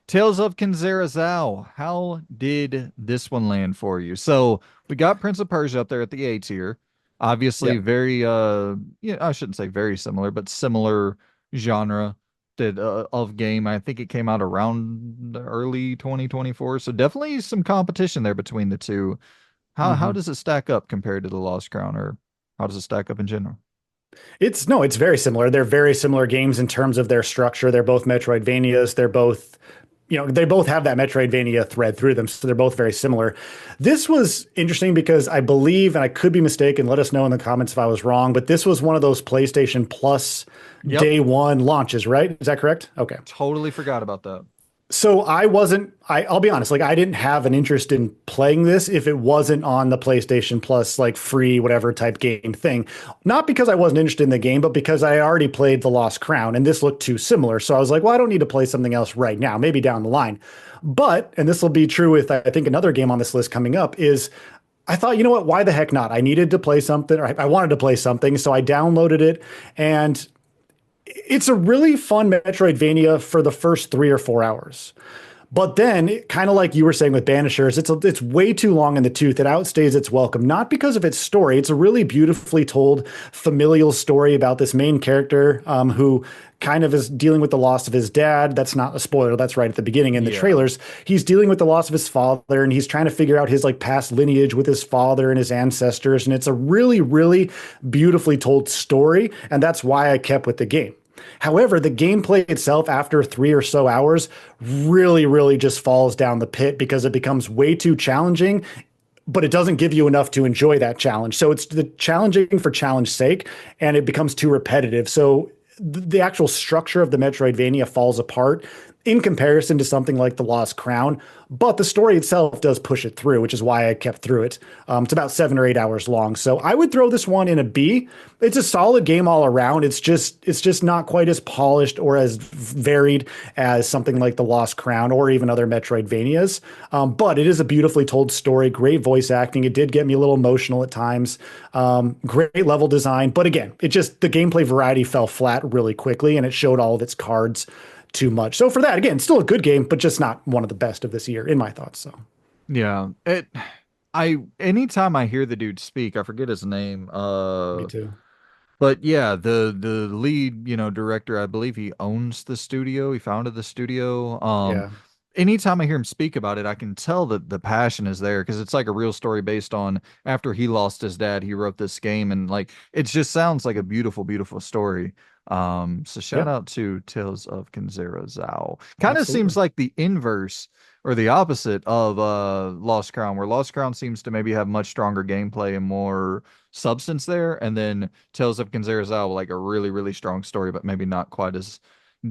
Tales of Kinzera, how did this one land for you? So we got Prince of Persia up there at the A tier. Obviously, yep. very yeah, I shouldn't say very similar, but similar genre of game. I think it came out around early 2024. So definitely some competition there between the two. How Mhm. does it stack up compared to the Lost Crown, or how does it stack up in general? It's no, it's very similar. They're very similar games in terms of their structure. They're both Metroidvanias. They're both, they both have that Metroidvania thread through them. So they're both very similar. This was interesting because I believe, and I could be mistaken, let us know in the comments if I was wrong, but this was one of those PlayStation Plus Yep, day one launches, right? Is that correct? Okay. totally forgot about that. So I'll be honest, like I didn't have an interest in playing this if it wasn't on the PlayStation Plus, like free, whatever type game thing. Not because I wasn't interested in the game, but because I already played The Lost Crown and this looked too similar. So I was like, well, I don't need to play something else right now, maybe down the line. But, and this will be true with, I think, another game on this list coming up is I thought, you know what, why the heck not? I needed to play something, or I wanted to play something. So I downloaded it, and it's a really fun Metroidvania for the first 3 or 4 hours. But then, kind of like you were saying with Banishers, it's way too long in the tooth. It outstays its welcome, not because of its story. It's a really beautifully told familial story about this main character who kind of is dealing with the loss of his dad. That's not a spoiler. That's right at the beginning in the Yeah. trailers. He's dealing with the loss of his father, and he's trying to figure out his like past lineage with his father and his ancestors. And it's a really, really beautifully told story, and that's why I kept with the game. However, the gameplay itself after 3 or so hours really, really just falls down the pit because it becomes way too challenging, but it doesn't give you enough to enjoy that challenge. So it's the challenging for challenge sake, and it becomes too repetitive. So the actual structure of the Metroidvania falls apart in comparison to something like The Lost Crown, but the story itself does push it through, which is why I kept through it. It's about 7 or 8 hours long, so I would throw this one in a B. It's a solid game all around. It's just not quite as polished or as varied as something like The Lost Crown or even other Metroidvanias. But it is a beautifully told story, great voice acting. It did get me a little emotional at times. Great level design, but again, the gameplay variety fell flat really quickly, and it showed all of its cards too much. So for that, again, still a good game, but just not one of the best of this year, in my thoughts. So Yeah. I anytime I hear the dude speak, I forget his name. me too. But yeah, the lead, director, I believe he owns the studio. He founded the studio. Yeah. Anytime I hear him speak about it, I can tell that the passion is there because it's like a real story based on after he lost his dad, he wrote this game, and like it just sounds like a beautiful, beautiful story. So shout Yep. out to Tales of Kinzera Zhao. Kind of seems Absolutely. like the inverse or the opposite of Lost Crown, where Lost Crown seems to maybe have much stronger gameplay and more substance there, and then Tales of Kinzera Zhao like a really, really strong story, but maybe not quite as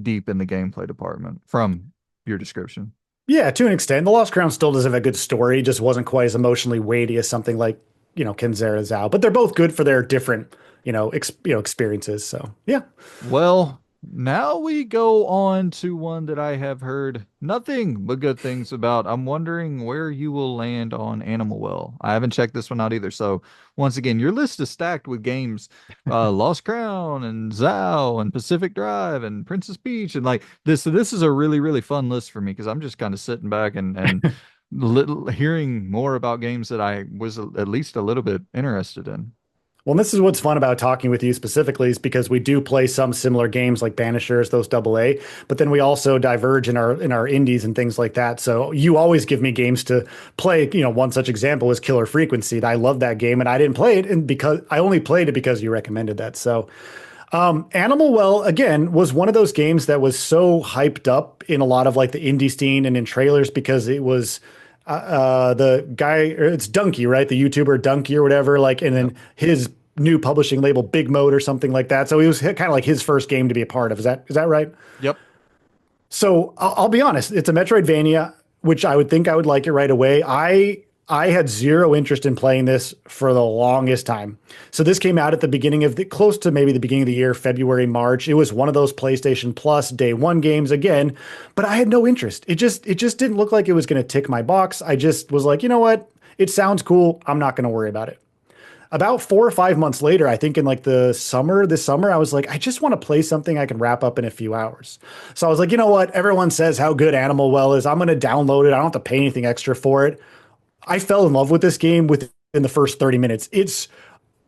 deep in the gameplay department from your description. Yeah, to an extent. The Lost Crown still does have a good story, just wasn't quite as emotionally weighty as something like, Kenzera Zhao. But they're both good for their different, experiences. So yeah. Well, now we go on to one that I have heard nothing but good things about. I'm wondering where you will land on Animal Well. I haven't checked this one out either. So once again, your list is stacked with games, Lost Crown and Zao and Pacific Drive and Princess Peach and like this. So this is a really, really fun list for me because I'm just kind of sitting back and little hearing more about games that I was at least a little bit interested in. Well, this is what's fun about talking with you specifically is because we do play some similar games like Banishers, those double A, but then we also diverge in our indies and things like that. So you always give me games to play. One such example was Killer Frequency. I love that game, and I didn't play it, and because I only played it because you recommended that. So Animal Well, again, was one of those games that was so hyped up in a lot of like the indie scene and in trailers because it was the guy, or it's Donkey, right? The YouTuber Donkey or whatever, like, and Yep. then his new publishing label, Big Mode or something like that. So it was kind of like his first game to be a part of. Is that right? Yep. So I'll be honest, it's a Metroidvania, which I would think I would like it right away. I had zero interest in playing this for the longest time. So this came out at the beginning of the close to maybe the beginning of the year, February, March. It was one of those PlayStation Plus day one games again, but I had no interest. It just didn't look like it was going to tick my box. I just was like, you know what? It sounds cool. I'm not going to worry about it. About 4 or 5 months later, I think in like this summer, I was like, I just want to play something I can wrap up in a few hours. So I was like, you know what? Everyone says how good Animal Well is. I'm going to download it. I don't have to pay anything extra for it. I fell in love with this game within the first 30 minutes. It's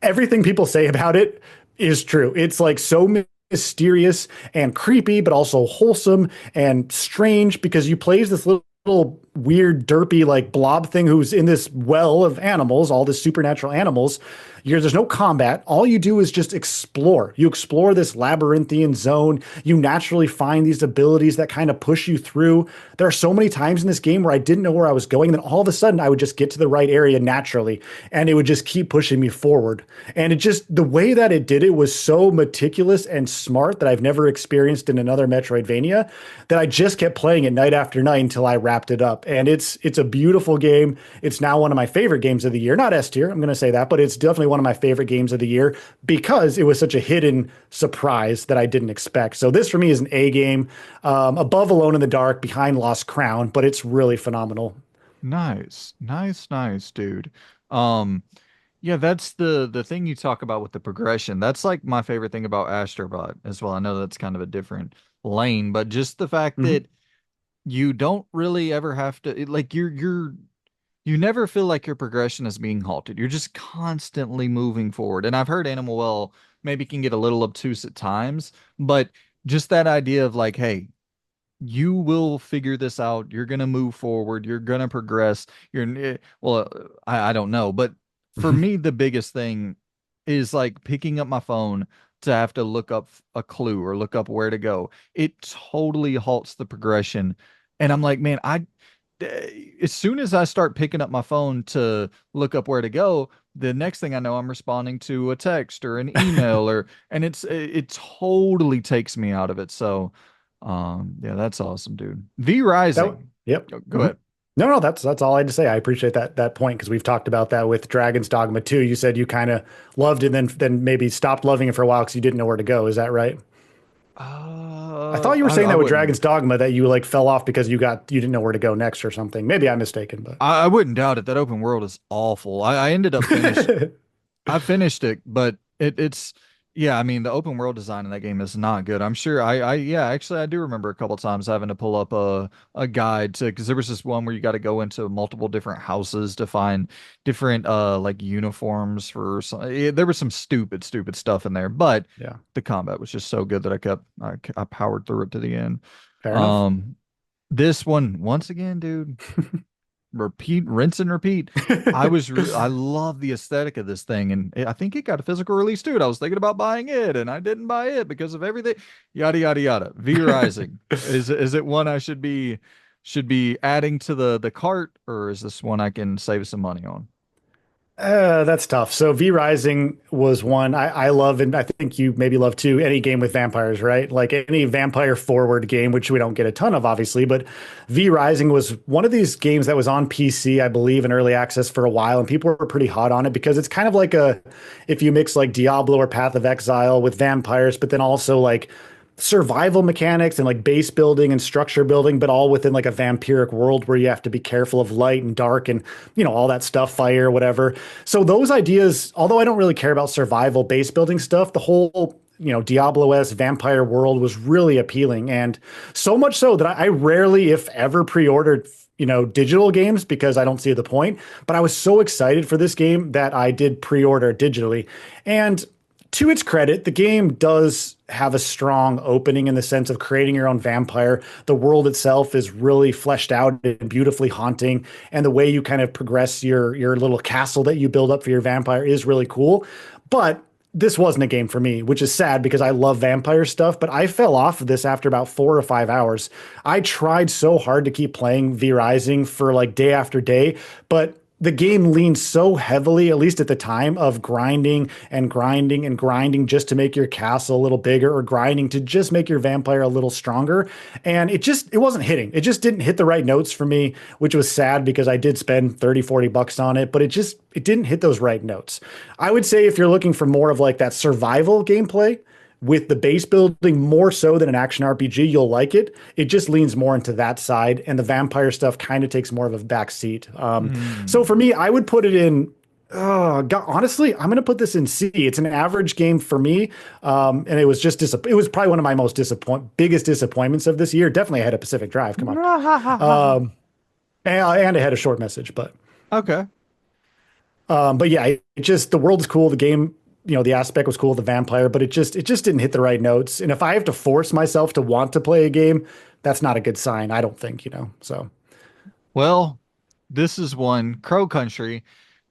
everything people say about it is true. It's like so mysterious and creepy, but also wholesome and strange because you play as this little weird, derpy, like blob thing who's in this well of animals, all this supernatural animals. There's no combat. All you do is just explore. You explore this labyrinthian zone. You naturally find these abilities that kind of push you through. There are so many times in this game where I didn't know where I was going. And then all of a sudden, I would just get to the right area naturally, and it would just keep pushing me forward. And it just, the way that it did it was so meticulous and smart that I've never experienced in another Metroidvania that I just kept playing it night after night until I wrapped it up. And it's a beautiful game. It's now one of my favorite games of the year. Not S tier, I'm going to say that, but it's definitely one of my favorite games of the year because it was such a hidden surprise that I didn't expect. So this for me is an A game, above Alone in the Dark, behind Lost Crown, but it's really phenomenal. Nice. Nice, nice, dude. Um, yeah, that's the thing you talk about with the progression. That's like my favorite thing about Astrobot as well. I know that's kind of a different lane, but just the fact Mhm. that you don't really ever have to like you never feel like your progression is being halted. You're just constantly moving forward. And I've heard Animal Well maybe can get a little obtuse at times, but just that idea of like, hey, you will figure this out. You're gonna move forward. You're gonna progress. Well, I don't know, but for me, the biggest thing is like picking up my phone to have to look up a clue or look up where to go. It totally halts the progression, and I'm like, man, as soon as I start picking up my phone to look up where to go, the next thing I know, I'm responding to a text or an email and it totally takes me out of it. So, yeah, that's awesome, dude. V That, Rising. yep. Go Mhm. ahead. No, no, that's all I had to say. I appreciate that point because we've talked about that with Dragon's Dogma 2. You said you kind of loved it, then maybe stopped loving it for a while because you didn't know where to go. Is that right? I thought you were saying I that with Dragon's wouldn't. Dogma that you like fell off because you didn't know where to go next or something. Maybe I'm mistaken, but I wouldn't doubt it. That open world is awful. I ended up finished I finished it, but it's yeah, I mean the open world design in that game is not good. I'm sure I yeah, actually I do remember a couple times having to pull up a guide to because there was this one where you got to go into multiple different houses to find different like uniforms for some there was some stupid stuff in there, but yeah, the combat was just so good that I powered through it to the end. fair enough. Um this one once again, dude, repeat, rinse and repeat. I love the aesthetic of this thing, and I think it got a physical release too. And I was thinking about buying it, and I didn't buy it because of everything. Yada yada yada. V Rising is it one I should be adding to the cart, or is this one I can save some money on? That's tough. So V Rising was one I love, and I think you maybe love too. Any game with vampires, right? Like any vampire forward game, which we don't get a ton of, obviously. But V Rising was one of these games that was on PC, I believe, in early access for a while, and people were pretty hot on it because it's kind of like if you mix like Diablo or Path of Exile with vampires, but then also like survival mechanics and like base building and structure building, but all within like a vampiric world where you have to be careful of light and dark and, all that stuff, fire, whatever. So those ideas, although I don't really care about survival base building stuff, the whole, Diablo-esque vampire world was really appealing. And so much so that I rarely, if ever, pre-ordered digital games because I don't see the point. But I was so excited for this game that I did pre-order digitally. And to its credit, the game does have a strong opening in the sense of creating your own vampire. The world itself is really fleshed out and beautifully haunting, and the way you kind of progress your little castle that you build up for your vampire is really cool. But this wasn't a game for me, which is sad because I love vampire stuff, but I fell off of this after about 4 or 5 hours. I tried so hard to keep playing V Rising for like day after day, but the game leans so heavily, at least at the time, of grinding and grinding and grinding just to make your castle a little bigger or grinding to just make your vampire a little stronger. And it wasn't hitting. It just didn't hit the right notes for me, which was sad because I did spend 30, 40 bucks on it, but it didn't hit those right notes. I would say if you're looking for more of like that survival gameplay, with the base building more so than an action RPG, you'll like it. It just leans more into that side, and the vampire stuff kind of takes more of a back seat. So for Hmm. me, I would put it in. God, honestly, I'm going to put this in C. It's an average game for me, and it was just it was probably one of my biggest disappointments of this year. Definitely ahead of Pacific Drive. Come on, and ahead of Short Message, Okay. but yeah, it just the world's cool. The game, the aspect was cool, the vampire, but it just didn't hit the right notes. And if I have to force myself to want to play a game, that's not a good sign, I don't think. So Well, this is one Crow Country.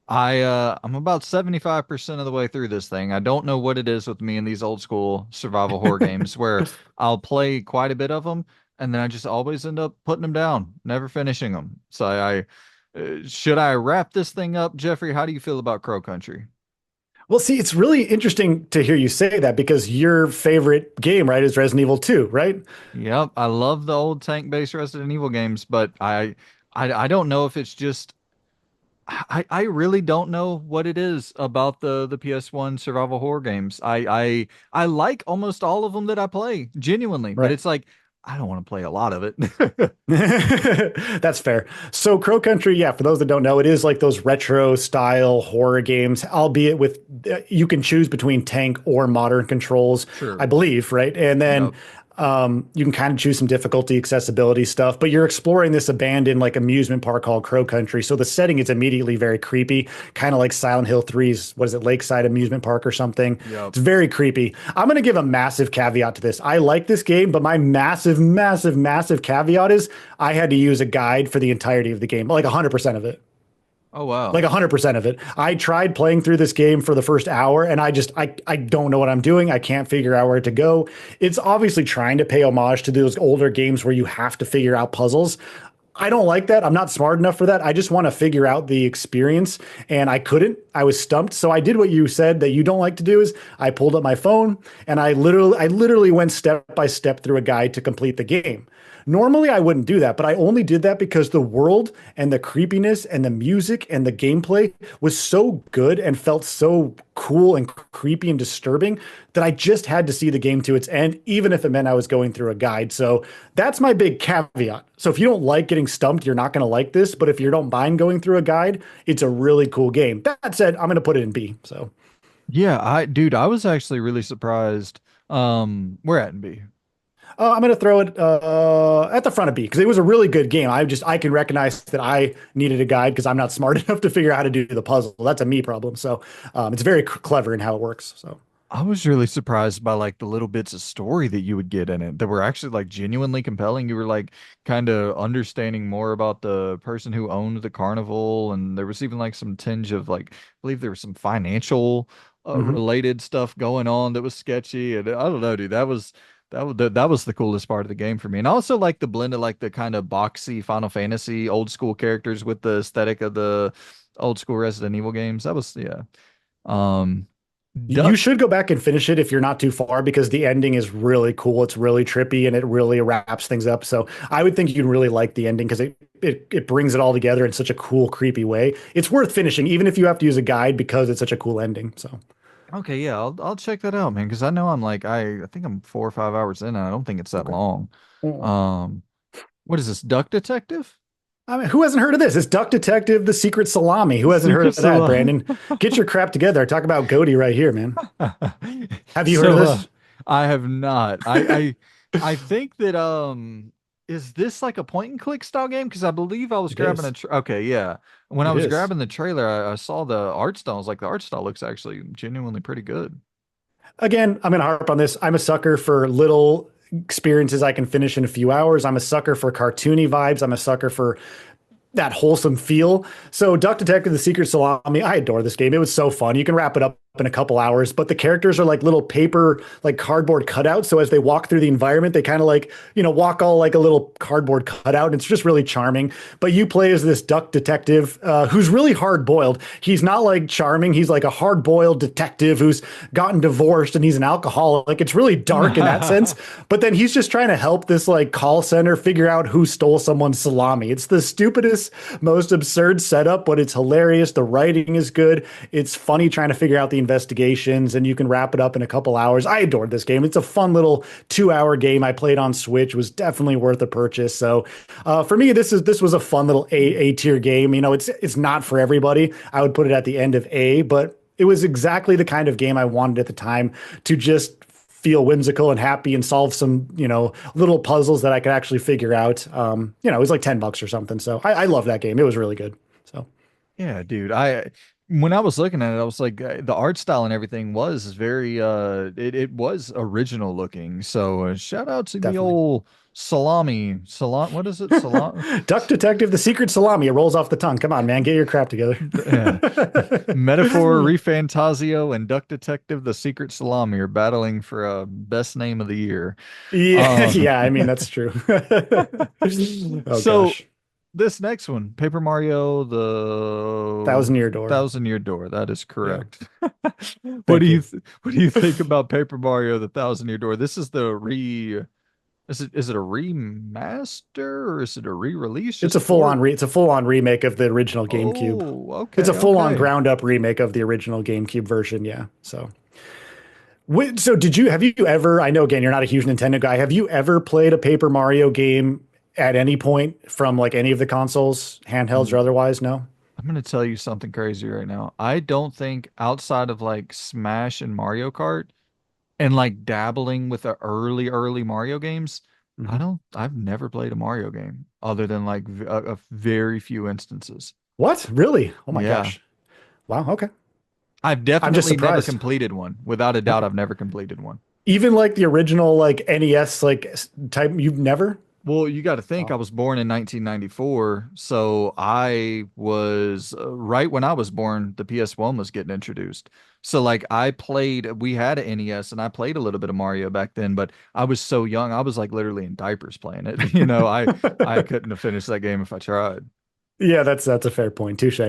I'm about 75% of the way through this thing. I don't know what it is with me in these old school survival horror games where I'll play quite a bit of them and then I just always end up putting them down, never finishing them. So should I wrap this thing up, Jeffrey? How do you feel about Crow Country? well, see, it's really interesting to hear you say that because your favorite game, right, is Resident Evil 2, right? Yep, I love the old tank-based Resident Evil games, but I don't know if it's just I really don't know what it is about the PS1 survival horror games. I like almost all of them that I play, genuinely, but Right. it's like I don't want to play a lot of it. That's fair. So Crow Country, yeah, for those that don't know, it is like those retro style horror games, albeit with you can choose between tank or modern controls, I Sure. believe, right? And then Yep. you can kind of choose some difficulty, accessibility stuff, but you're exploring this abandoned like amusement park called Crow Country. So the setting is immediately very creepy, kind of like Silent Hill 3's, what is it, Lakeside Amusement Park or something. Yep. It's very creepy. I'm going to give a massive caveat to this. I like this game, but my massive, massive, massive caveat is I had to use a guide for the entirety of the game, like 100% of it. Oh Like wow. 100% of it. I tried playing through this game for the first hour and I don't know what I'm doing. I can't figure out where to go. It's obviously trying to pay homage to those older games where you have to figure out puzzles. I don't like that. I'm not smart enough for that. I just want to figure out the experience and I couldn't. I was stumped. So I did what you said that you don't like to do is I pulled up my phone and I literally went step by step through a guide to complete the game. Normally I wouldn't do that, but I only did that because the world and the creepiness and the music and the gameplay was so good and felt so cool and creepy and disturbing that I just had to see the game to its end, even if it meant I was going through a guide. So that's my big caveat. So if you don't like getting stumped, you're not going to like this. But if you don't mind going through a guide, it's a really cool game. That said, I'm going to put it in B. So Yeah, dude, I was actually really surprised. We're at in B. I'm going to throw it at the front of B because it was a really good game. I can recognize that I needed a guide because I'm not smart enough to figure out how to do the puzzle. That's a me problem. So it's very clever in how it works. So. I was really surprised by like the little bits of story that you would get in it that were actually like genuinely compelling. You were like kind of understanding more about the person who owned the carnival, and there was even like some tinge of like, I believe there was some financial Mhm. related stuff going on that was sketchy, and I don't know, dude. That was the coolest part of the game for me, and I also like the blend of like the kind of boxy Final Fantasy old school characters with the aesthetic of the old school Resident Evil games. That was yeah. Um, You Duck. should go back and finish it if you're not too far because the ending is really cool. It's really trippy and it really wraps things up. So I would think you'd really like the ending because it brings it all together in such a cool, creepy way. It's worth finishing, even if you have to use a guide because it's such a cool ending. So Okay, yeah, I'll check that out, man, because I know I'm like I think I'm 4 or 5 hours in, and I don't think it's that okay. long. Mm. Um, what is this, Duck Detective? I mean, who hasn't heard of this? It's Duck Detective: The Secret Salami. Who hasn't heard Secret of that, Salon. Brandon? Get your crap together. Talk about GOTY right here, man. Have you heard of So this? I have not. I think that is this like a point and click style game? Because I believe I was It grabbing a is. okay, yeah. When I It was is. grabbing the trailer, I saw the art style. I was like, the art style looks actually genuinely pretty good. Again, I'm going to harp on this. I'm a sucker for little experiences I can finish in a few hours. I'm a sucker for cartoony vibes. I'm a sucker for that wholesome feel. So, Duck Detective: The Secret Salami, I adore this game. It was so fun. You can wrap it up in a couple hours, but the characters are like little paper, like cardboard cutouts. So as they walk through the environment, they kind of like, walk all like a little cardboard cutout. And it's just really charming. But you play as this duck detective who's really hard boiled. He's not like charming. He's like a hard boiled detective who's gotten divorced and he's an alcoholic. It's really dark in that sense. But then he's just trying to help this like call center figure out who stole someone's salami. It's the stupidest, most absurd setup, but it's hilarious. The writing is good. It's funny trying to figure out the investigations, and you can wrap it up in a couple hours. I adored this game. It's a fun little 2 hour game. I played on Switch. It was definitely worth a purchase. So for me, this was a fun little A tier game. It's not for everybody. I would put it at the end of A, but it was exactly the kind of game I wanted at the time to just feel whimsical and happy and solve some, little puzzles that I could actually figure out. It was like $10 or something. So I love that game. It was really good. So Yeah, dude. When I was looking at it, I was like, the art style and everything was very it was original looking. So shout out to the definitely. old salon. What is it? Salon. Duck Detective, the secret salami. It rolls off the tongue. Come on, man. Get your crap together. Yeah. Metaphor, Refantasio, and Duck Detective: The Secret Salami are battling for a best name of the year. Yeah, Um, yeah, I mean, that's true. Oh, so gosh. this next one, Paper Mario, the Thousand Year Door. Thousand Year Door. That is Yeah. correct. Thank you. What do you think about Paper Mario, the Thousand Year Door? This is the is it a remaster or is it a re-release? It's Just a a port? it's a full-on remake of the original GameCube. Oh, It's a okay, full-on okay. ground up remake of the original GameCube version, yeah. So so have you ever, I know again, you're not a huge Nintendo guy. Have you ever played a Paper Mario game at any point from like any of the consoles, handhelds or otherwise? No? I'm gonna tell you something crazy right now. I don't think outside of like Smash and Mario Kart and like dabbling with the early Mario games, Mhm. I've never played a Mario game other than like a very few instances. What? Really? Oh my Yeah. gosh. Wow, okay. I've I'm just definitely never surprised. completed one. Without a doubt, Okay. I've never completed one. Even like the original like NES like type, you've never? Well, you got to think I Wow. was born in 1994, so I was right when I was born, the PS1 was getting introduced. So like we had an NES and I played a little bit of Mario back then, but I was so young, I was like literally in diapers playing it. I couldn't have finished that game if I tried. Yeah, that's a fair point. Touche.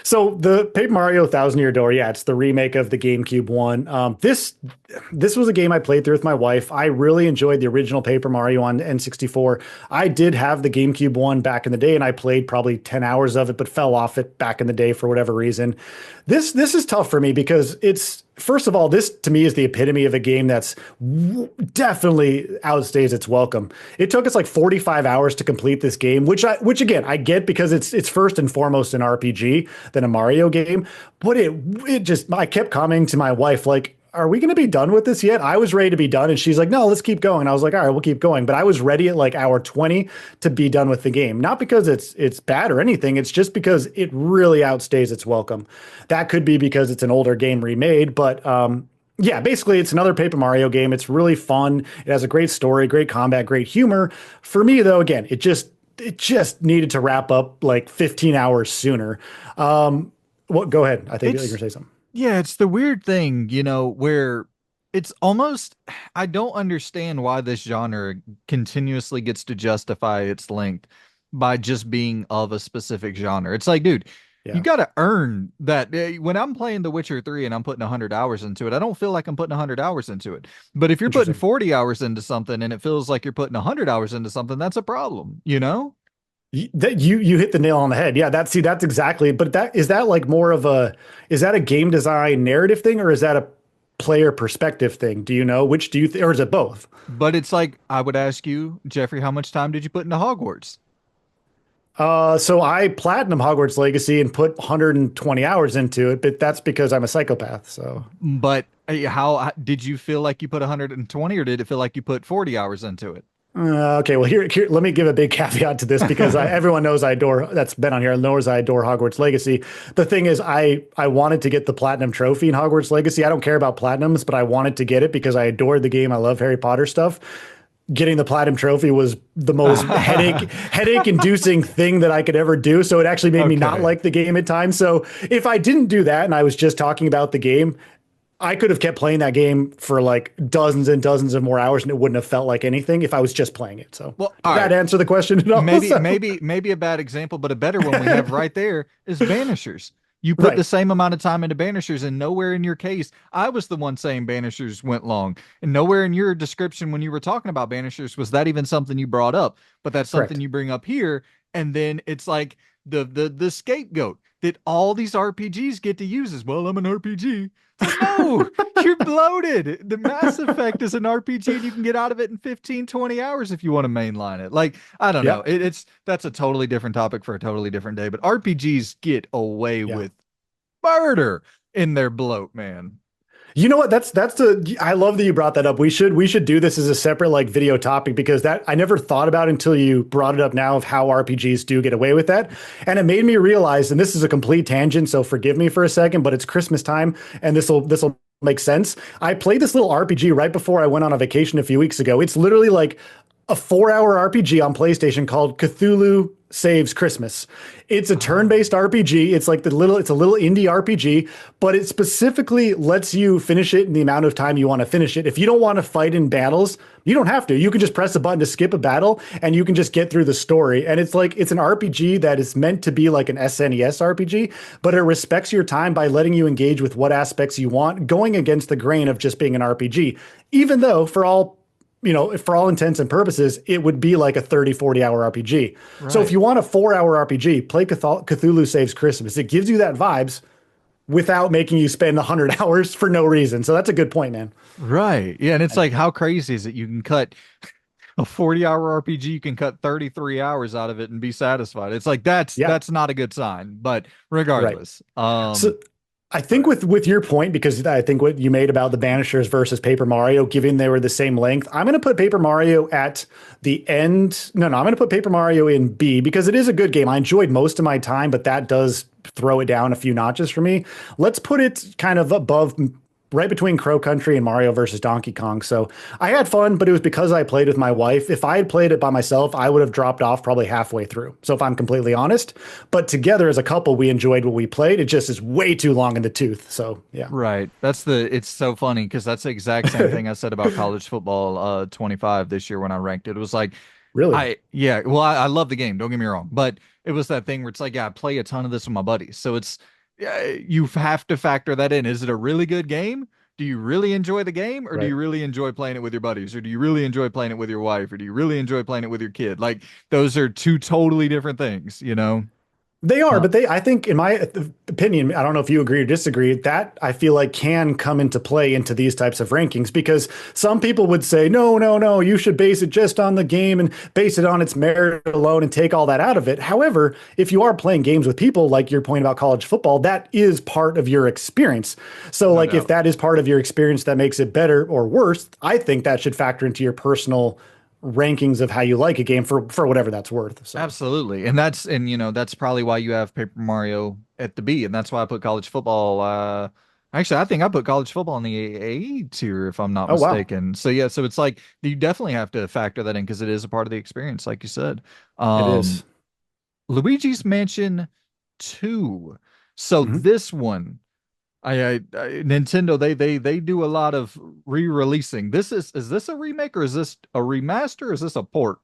So the Paper Mario Thousand Year Door, yeah, it's the remake of the GameCube one. This was a game I played through with my wife. I really enjoyed the original Paper Mario on N64. I did have the GameCube one back in the day, and I played probably 10 hours of it, but fell off it back in the day for whatever reason. This is tough for me because it's first of all, this to me is the epitome of a game that's definitely outstays its welcome. It took us like 45 hours to complete this game, which again I get because it's first and foremost an RPG than a Mario game. But it just I kept commenting to my wife like, are we going to be done with this yet? I was ready to be done. And she's like, no, let's keep going. I was like, all right, we'll keep going. But I was ready at like hour 20 to be done with the game. Not because it's bad or anything. It's just because it really outstays its welcome. That could be because it's an older game remade, but yeah, basically it's another Paper Mario game. It's really fun. It has a great story, great combat, great humor. For me though, again, it just needed to wrap up like 15 hours sooner. What go ahead. I think you're It's gonna say something. Yeah, it's the weird thing, where it's almost, I don't understand why this genre continuously gets to justify its length by just being of a specific genre. It's like, dude, you Yeah, got to earn that. When I'm playing The Witcher 3 and I'm putting 100 hours into it, I don't feel like I'm putting 100 hours into it. But if you're putting interesting. 40 hours into something and it feels like you're putting 100 hours into something, that's a problem, you know? You hit the nail on the head. Yeah, that's exactly. But that like more of a is that a game design narrative thing or is that a player perspective thing? Do you know which do you or is it both? But it's like, I would ask you, Jeffrey, how much time did you put into Hogwarts? So I platinum Hogwarts Legacy and put 120 hours into it, but that's because I'm a psychopath. So But how did you feel like you put 120 or did it feel like you put 40 hours into it? okay, well here let me give a big caveat to this because everyone knows I adore that's been on here knows I adore Hogwarts Legacy. The thing is, I wanted to get the platinum trophy in Hogwarts Legacy. I don't care about platinums, but I wanted to get it because I adored the game. I love Harry Potter stuff. Getting the platinum trophy was the most headache inducing thing that I could ever do. So it actually made me not Okay. like the game at times. So if I didn't do that and I was just talking about the game, I could have kept playing that game for like dozens and dozens of more hours and it wouldn't have felt like anything if I was just playing it. So Well, did all that right. answer the question at all? maybe So, maybe maybe a bad example, but a better one we have right there is banishers. You put the right. same amount of time into banishers, and nowhere in your case, I was the one saying banishers went long, and nowhere in your description when you were talking about banishers was that even something you brought up. But that's something Correct. you bring up here, and then it's like the scapegoat that all these RPGs get to use is, well, I'm an RPG. It's like, no, you're bloated. The Mass Effect is an RPG and you can get out of it in 15, 20 hours if you want to mainline it. Like, I don't know. Yep. It's that's a totally different topic for a totally different day, but RPGs get away Yeah. with murder in their bloat, man. You know what? That's the I love that you brought that up. We should do this as a separate like video topic because that I never thought about until you brought it up now of how RPGs do get away with that. And it made me realize, and this is a complete tangent, so forgive me for a second, but it's Christmas time and this will make sense. I played this little RPG right before I went on a vacation a few weeks ago. It's literally like a 4 hour RPG on PlayStation called Cthulhu Saves Christmas. It's a Oh, turn-based RPG. It's a little indie RPG, but it specifically lets you finish it in the amount of time you want to finish it. If you don't want to fight in battles, you don't have to. You can just press a button to skip a battle and you can just get through the story. And it's like it's an RPG that is meant to be like an SNES RPG, but it respects your time by letting you engage with what aspects you want, going against the grain of just being an RPG. Even though for all intents and purposes, it would be like a 30, 40 hour RPG. So if right. you want a 4 hour RPG, play Cthulhu Saves Christmas. It gives you that vibes without making you spend 100 hours for no reason. So that's a good point, man. Right. Yeah, and it's like how crazy is it you can cut a 40-hour RPG, you can cut 33 hours out of it and be satisfied. It's like Yeah, that's not a good sign, but right. regardless. So I Go think ahead. with your point, because I think what you made about the Banishers versus Paper Mario, given they were the same length, I'm going to put Paper Mario at the end. No, I'm going to put Paper Mario in B because it is a good game. I enjoyed most of my time, but that does throw it down a few notches for me. Let's put it kind of above, right between Crow Country and Mario versus Donkey Kong. So I had fun, but it was because I played with my wife. If I had played it by myself, I would have dropped off probably halfway through. So if I'm completely honest, but together as a couple, we enjoyed what we played. It just is way too long in the tooth. So yeah. Right. It's so funny because that's the exact same thing I said about college football 25 this year when I ranked it. It was like Really? yeah, well, I love the game, don't get me wrong, but it was that thing where it's like, yeah, I play a ton of this with my buddies. So it's yeah, you have to factor that in. Is it a really good game? Do you really enjoy the game, or do Right. you really enjoy playing it with your buddies, or do you really enjoy playing it with your wife, or do you really enjoy playing it with your kid? Like those are two totally different things, you know? They are, Uh, but I think, in my opinion, I don't know if you agree or disagree, that I feel like can come into play into these types of rankings because some people would say, no, no, no, you should base it just on the game and base it on its merit alone and take all that out of it. However, if you are playing games with people, like your point about college football, that is part of your experience. So, no like, if doubt. that is part of your experience that makes it better or worse, I think that should factor into your personal rankings of how you like a game for whatever that's worth. So, Absolutely. And you know, that's probably why you have Paper Mario at the B, and that's why I put college football actually I think I put college football in the A tier if I'm not oh wow, mistaken. So yeah, so it's like you definitely have to factor that in because it is a part of the experience, like you said. it is. Um Luigi's Mansion 2. So Mhm. this one Nintendo they do a lot of re-releasing. Is this a remake or is this a remaster or is this a port?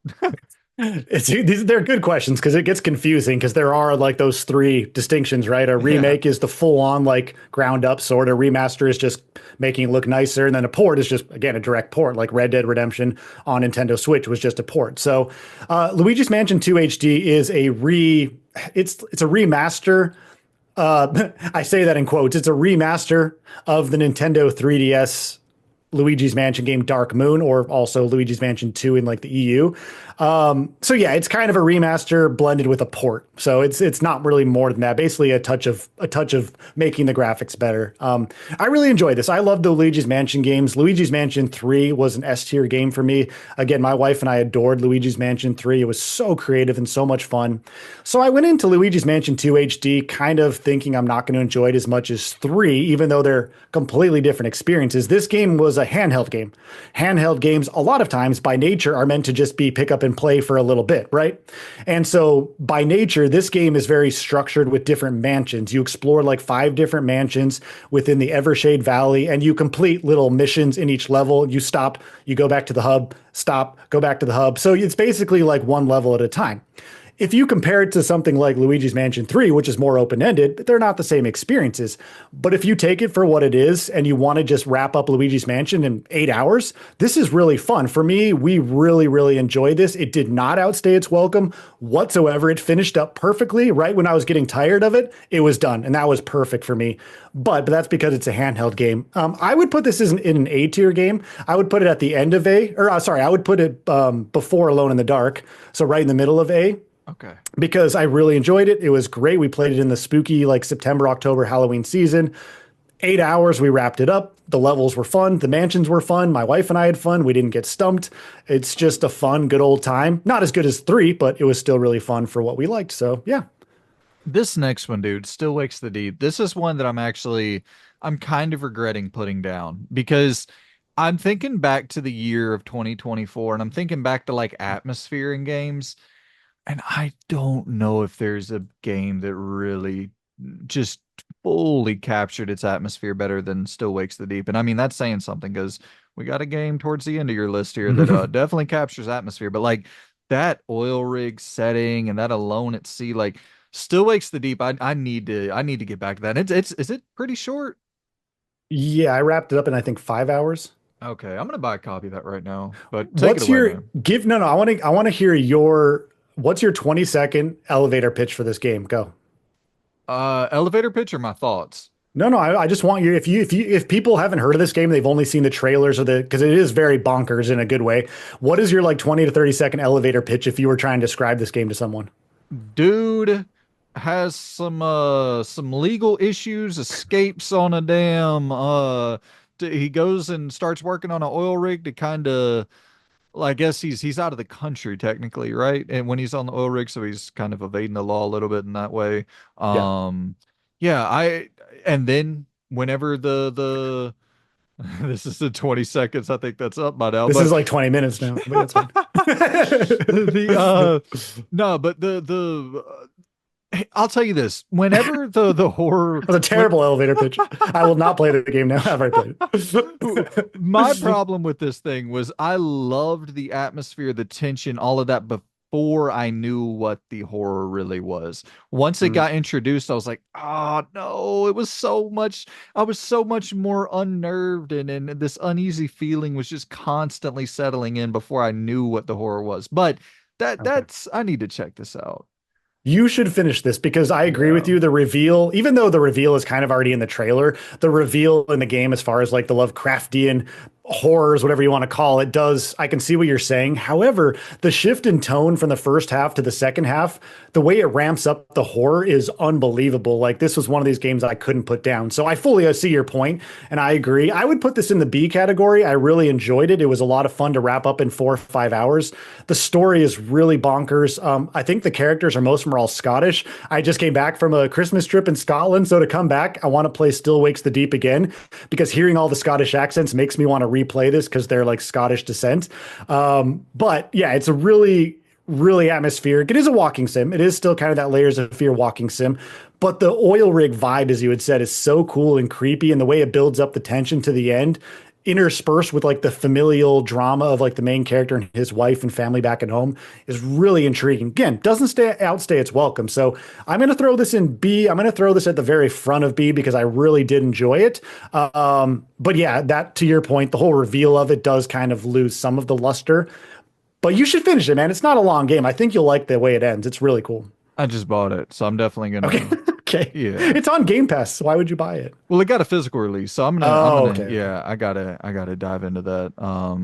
They're good questions because it gets confusing because there are like those three distinctions, right? A Yeah. remake is the full on like ground up sort. A remaster is just making it look nicer, and then a port is just again a direct port, like Red Dead Redemption on Nintendo Switch was just a port. So, Luigi's Mansion 2 HD is it's a remaster. I say that in quotes. It's a remaster of the Nintendo 3DS Luigi's Mansion game Dark Moon, or also Luigi's Mansion 2 in like the EU. So yeah, it's kind of a remaster blended with a port. So it's not really more than that. Basically a touch of making the graphics better. I really enjoy this. I love the Luigi's Mansion games. Luigi's Mansion 3 was an S tier game for me. Again, my wife and I adored Luigi's Mansion 3. It was so creative and so much fun. So I went into Luigi's Mansion 2 HD kind of thinking I'm not going to enjoy it as much as 3, even though they're completely different experiences. This game was, a handheld game. Handheld games, a lot of times by nature, are meant to just be pick up and play for a little bit, right? And so by nature, this game is very structured with different mansions. You explore like 5 different mansions within the Evershade Valley, and you complete little missions in each level. You stop, you go back to the hub, stop, go back to the hub. So it's basically like one level at a time. If you compare it to something like Luigi's Mansion 3, which is more open-ended, they're not the same experiences. But if you take it for what it is and you want to just wrap up Luigi's Mansion in 8 hours, this is really fun. For me, we really, really enjoyed this. It did not outstay its welcome whatsoever. It finished up perfectly. Right when I was getting tired of it, it was done. And that was perfect for me. But that's because it's a handheld game. I would put this in an A tier game. I would put it at the end of A, or sorry, I would put it before Alone in the Dark. So right in the middle of A, Okay. because I really enjoyed it. It was great. We played it in the spooky, like September, October, Halloween season. 8 hours, we wrapped it up. The levels were fun. The mansions were fun. My wife and I had fun. We didn't get stumped. It's just a fun, good old time. Not as good as 3, but it was still really fun for what we liked. So, yeah. This next one, dude, Still Wakes the Deep. This is one that I'm kind of regretting putting down because I'm thinking back to the year of 2024 and I'm thinking back to like atmosphere in games. And I don't know if there's a game that really just fully captured its atmosphere better than Still Wakes the Deep. And I mean, that's saying something because we got a game towards the end of your list here that definitely captures atmosphere. But like that oil rig setting and that alone at sea, like Still Wakes the Deep. I need to get back to that. Is it pretty short? Yeah, I wrapped it up in, I think, 5 hours. Okay, I'm gonna buy a copy of that right now. But take it What's away, your man. give? No, no, I want to hear what's your 20-second elevator pitch for this game? Go. Elevator pitch or my thoughts? No, no, I just want you if people haven't heard of this game, they've only seen the trailers or because it is very bonkers in a good way. What is your like 20 to 30-second elevator pitch if you were trying to describe this game to someone? Dude has some legal issues, escapes on a damn he goes and starts working on an oil rig to kind of well, I guess he's out of the country technically, right? And when he's on the oil rig, so he's kind of evading the law a little bit in that way. Yeah. Um yeah, I and then whenever the this is the 20 seconds, I think that's up by now, This is but like 20 minutes now, but that's fine. the no, but I'll tell you this. Whenever the horror That's a when terrible elevator pitch. I will not play the game now. I've already my played it. problem with this thing was I loved the atmosphere, the tension, all of that before I knew what the horror really was. Once it Mm, got introduced, I was like, oh no, it was so much, I was so much more unnerved and this uneasy feeling was just constantly settling in before I knew what the horror was. But okay. that's I need to check this out. You should finish this because I agree with Yeah. you. The reveal, even though the reveal is kind of already in the trailer, the reveal in the game, as far as like the Lovecraftian horrors, whatever you want to call it, does, I can see what you're saying. However, the shift in tone from the first half to the second half, the way it ramps up the horror is unbelievable. Like this was one of these games I couldn't put down. So I fully see your point and I agree. I would put this in the B category. I really enjoyed it. It was a lot of fun to wrap up in 4 or 5 hours. The story is really bonkers. I think the characters are most of them are all Scottish. I just came back from a Christmas trip in Scotland, so to come back, I want to play Still Wakes the Deep again because hearing all the Scottish accents makes me want to replay this because they're like Scottish descent. But yeah, it's a really really atmospheric. It is a walking sim. It is still kind of that layers of fear walking sim. But the oil rig vibe, as you had said, is so cool and creepy, and the way it builds up the tension to the end interspersed with like the familial drama of like the main character and his wife and family back at home is really intriguing. Again, doesn't outstay its welcome. So I'm going to throw this in B. I'm going to throw this at the very front of B because I really did enjoy it. But yeah, that to your point, the whole reveal of it does kind of lose some of the luster. But you should finish it, man. It's not a long game. I think you'll like the way it ends. It's really cool. I just bought it, so I'm definitely Okay. gonna Okay. yeah. It's on Game Pass. So why would you buy it? Well, it got a physical release, so I'm Oh, gonna okay. Okay. yeah, I gotta dive into that. I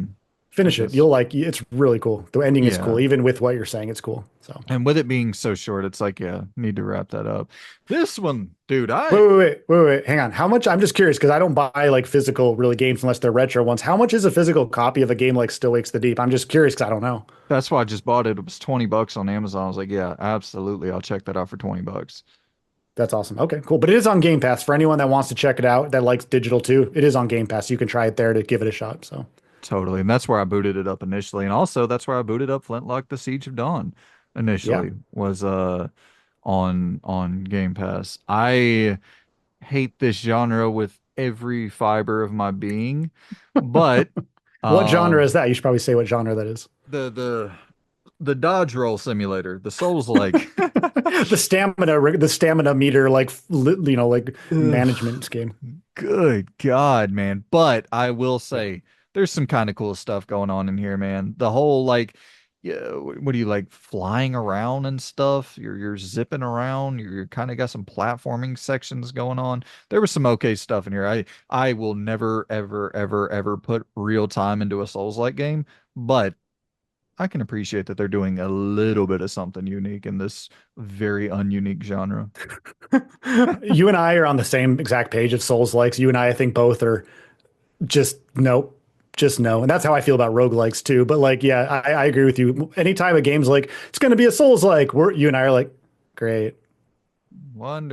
Finish it. guess You'll like it's really cool. The ending is yeah. cool, even with what you're saying. It's cool. So And with it being so short, it's like, yeah, need to wrap that up. This one, dude, Hang on. How much? I'm just curious because I don't buy like physical really games unless they're retro ones. How much is a physical copy of a game like Still Wakes the Deep? I'm just curious because I don't know. that's why I just bought it. It was $20 on Amazon. I was like, yeah, absolutely. I'll check that out for $20. That's awesome. Okay, cool. But it is on Game Pass for anyone that wants to check it out that likes digital too. It is on Game Pass. You can try it there to give it a shot. So Totally. And that's where I booted it up initially. And also that's where I booted up Flintlock The Siege of Dawn yeah. initially was on Game Pass. I hate this genre with every fiber of my being, but What genre um is that? You should probably say what genre that is. the the the dodge roll simulator, the Souls like. The stamina meter, like like management game. Good God, man. But I will Yeah. say there's some kind of cool stuff going on in here, man. The whole like yeah, what do you like flying around and stuff? You're zipping around. You're kind of got some platforming sections going on. There was some okay stuff in here. I will never ever ever ever put real time into a Souls-like game, but I can appreciate that they're doing a little bit of something unique in this very ununique genre. You and I are on the same exact page of Souls likes. You and I think both are just nope. Just no. And that's how I feel about roguelikes too. But like, yeah, I agree with you. Anytime a game's like, it's gonna be a Souls like, you and I are like, great.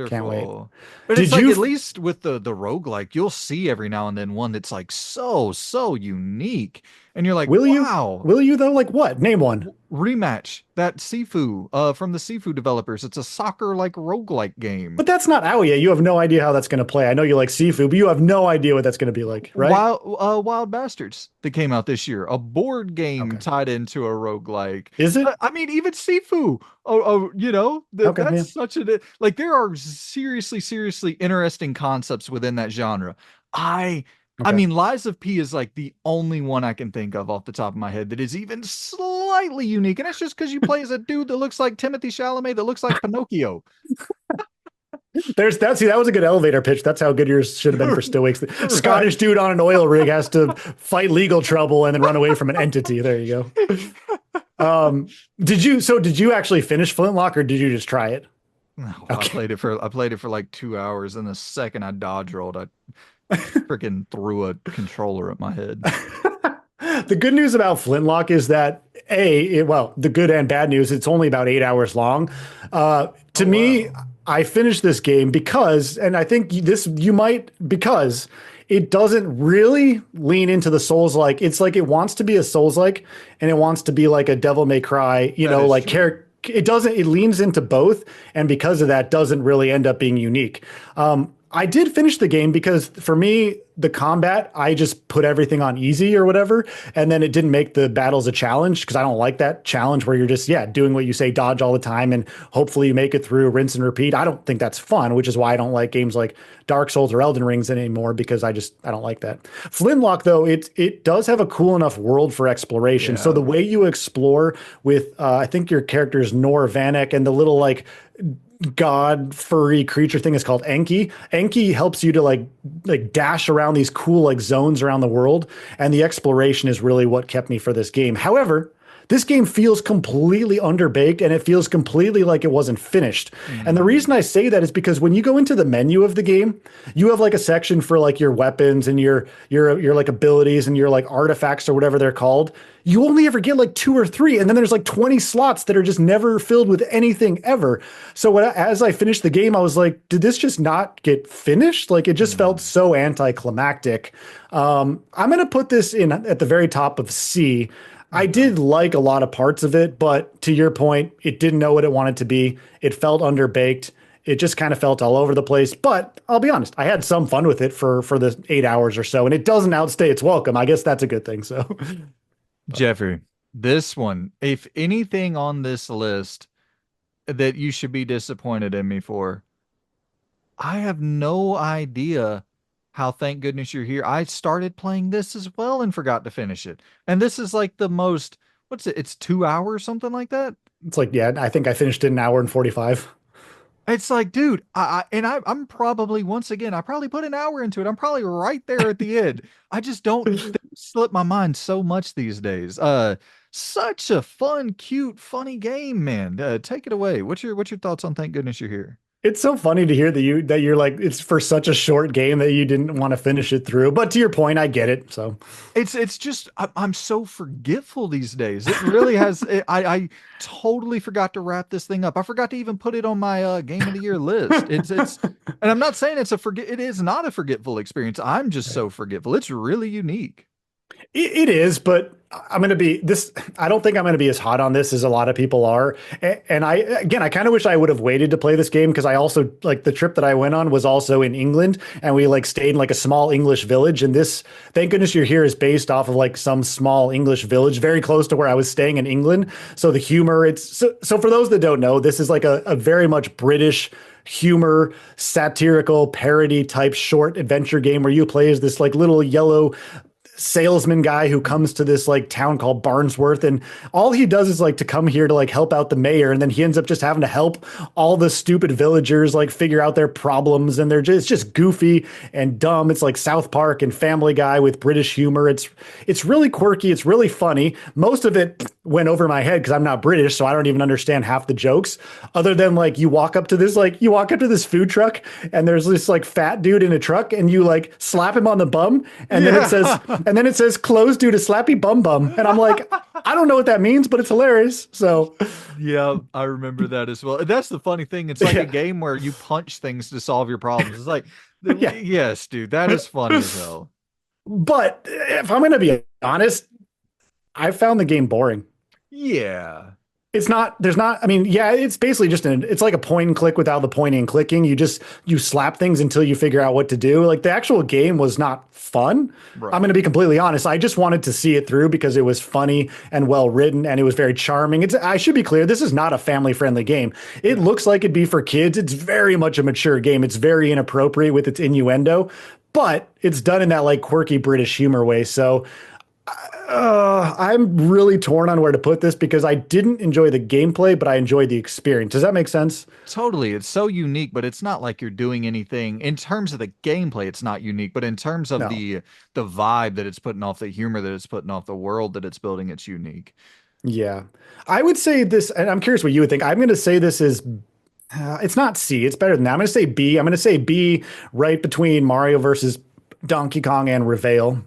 Can't wait. Wonderful. But it's Did like you at least with the roguelike, you'll see every now and then one that's like so unique. And you're like, will you? wow, Will you though? Like what? Name one. rematch that Sifu from the Sifu developers. It's a soccer like roguelike game. But that's not out yet. You have no idea how that's gonna play. I know you like seafood, but you have no idea what that's gonna be like, right? Wild Bastards that came out this year, a board game Okay. tied into a roguelike. Is it? I mean, even Sifu. Okay, that's yeah. such a like there are seriously interesting concepts within that genre. I I Okay. mean, Lies of P is like the only one I can think of off the top of my head that is even slightly unique, and that's just because you play as a dude that looks like Timothy Chalamet, that looks like Pinocchio. There's that. See, that was a good elevator pitch. That's how good yours should have been for Stoics. Right? Scottish dude on an oil rig has to fight legal trouble and then run away from an entity. There you go. Did you actually finish Flintlock or did you just try it? No, Okay. I played it for like 2 hours, and the second I dodge rolled, I freaking threw a controller at my head. The good news about Flintlock is that well, the good and bad news, it's only about 8 hours long. To Oh me, wow. I finished this game because, and I think this you might because it doesn't really lean into the Souls like. It's like it wants to be a Souls like, and it wants to be like a Devil May Cry, That is like true. character. It doesn't. It leans into both, and because of that, doesn't really end up being unique. I did finish the game because for me, the combat, I just put everything on easy or whatever. And then it didn't make the battles a challenge because I don't like that challenge where you're just, yeah, doing what you say, dodge all the time. And hopefully you make it through, rinse and repeat. I don't think that's fun, which is why I don't like games like Dark Souls or Elden Rings anymore because I don't like that. Flintlock, though, it does have a cool enough world for exploration. So Yeah. the way you explore with, I think your character is Nor Vanek and the little like god furry creature thing is called Enki. Enki helps you to like dash around these cool like zones around the world, and the exploration is really what kept me for this game. However, this game feels completely underbaked and it feels completely like it wasn't finished. And the reason Mm. I say that is because when you go into the menu of the game, you have like a section for like your weapons and your like abilities and your like artifacts or whatever they're called. You only ever get like two or three, and then there's like 20 slots that are just never filled with anything ever. So as I finished the game, I was like, did this just not get finished? Like it just felt Mm. so anticlimactic. I'm gonna put this in at the very top of C. I Okay. did like a lot of parts of it, but to your point, it didn't know what it wanted to be. It felt underbaked. It just kind of felt all over the place. But I'll be honest, I had some fun with it for the 8 hours or so, and it doesn't outstay its welcome. I guess that's a good thing. So, Jeffrey, this one, if anything on this list that you should be disappointed in me for, I have no idea how thank goodness you're here. I started playing this as well and forgot to finish it. And this is like the most, what's it? It's 2 hours, something like that. it's like, yeah, I think I finished it in an hour and 45. It's like, dude, I'm probably once again, I probably put an hour into it. I'm probably right there at the end. I just don't slip my mind so much these days. Such a fun, cute, funny game, man. Take it away. What's your thoughts on Thank Goodness You're Here? It's so funny to hear that you're like it's for such a short game that you didn't want to finish it through. But to your point, I get it. So It's just I'm so forgetful these days. It really has. I totally forgot to wrap this thing up. I forgot to even put it on my game of the year list. And I'm not saying it's a forget. It is not a forgetful experience. I'm just so forgetful. It's really unique. it is, but I'm going to be this. I don't think I'm going to be as hot on this as a lot of people are. And I kind of wish I would have waited to play this game because I also like the trip that I went on was also in England and we like stayed in like a small English village. And this, thank goodness you're here is based off of like some small English village very close to where I was staying in England. So the humor, so for those that don't know, this is like a very much British humor, satirical parody type short adventure game where you play as this like little yellow salesman guy who comes to this like town called Barnsworth, and all he does is like to come here to like help out the mayor, and then he ends up just having to help all the stupid villagers like figure out their problems, and it's just goofy and dumb. It's like South Park and Family Guy with British humor. It's really quirky, it's really funny. Most of it went over my head because I'm not British, so I don't even understand half the jokes other than like you walk up to this food truck and there's this like fat dude in a truck and you like slap him on the bum and then it says Yeah. closed due to slappy bum bum. And I'm like, I don't know what that means, but it's hilarious. So Yeah, I remember that as well. That's the funny thing. It's like a yeah, game where you punch things to solve your problems. It's like, yeah. yes, dude, that is funny as hell. But if I'm going to be honest, I found the game boring. Yeah. It's not, there's not, I mean, yeah, it's basically it's like a point and click without the pointing and clicking. You slap things until you figure out what to do. Like the actual game was not fun. I'm going Right. to be completely honest. I just wanted to see it through because it was funny and well written and it was very charming. I should be clear. This is not a family friendly game. It No. looks like it'd be for kids. It's very much a mature game. It's very inappropriate with its innuendo, but it's done in that like quirky British humor way. So I'm really torn on where to put this because I didn't enjoy the gameplay, but I enjoyed the experience. Does that make sense? Totally. It's so unique, but it's not like you're doing anything in terms of the gameplay, it's not unique, but in terms of No. the vibe that it's putting off, the humor that it's putting off, the world that it's building, it's unique. Yeah. I would say this, and I'm curious what you would think. I'm going to say this is, it's not C, it's better than that. I'm going to say B. I'm going to say B right between Mario versus Donkey Kong and Reveal.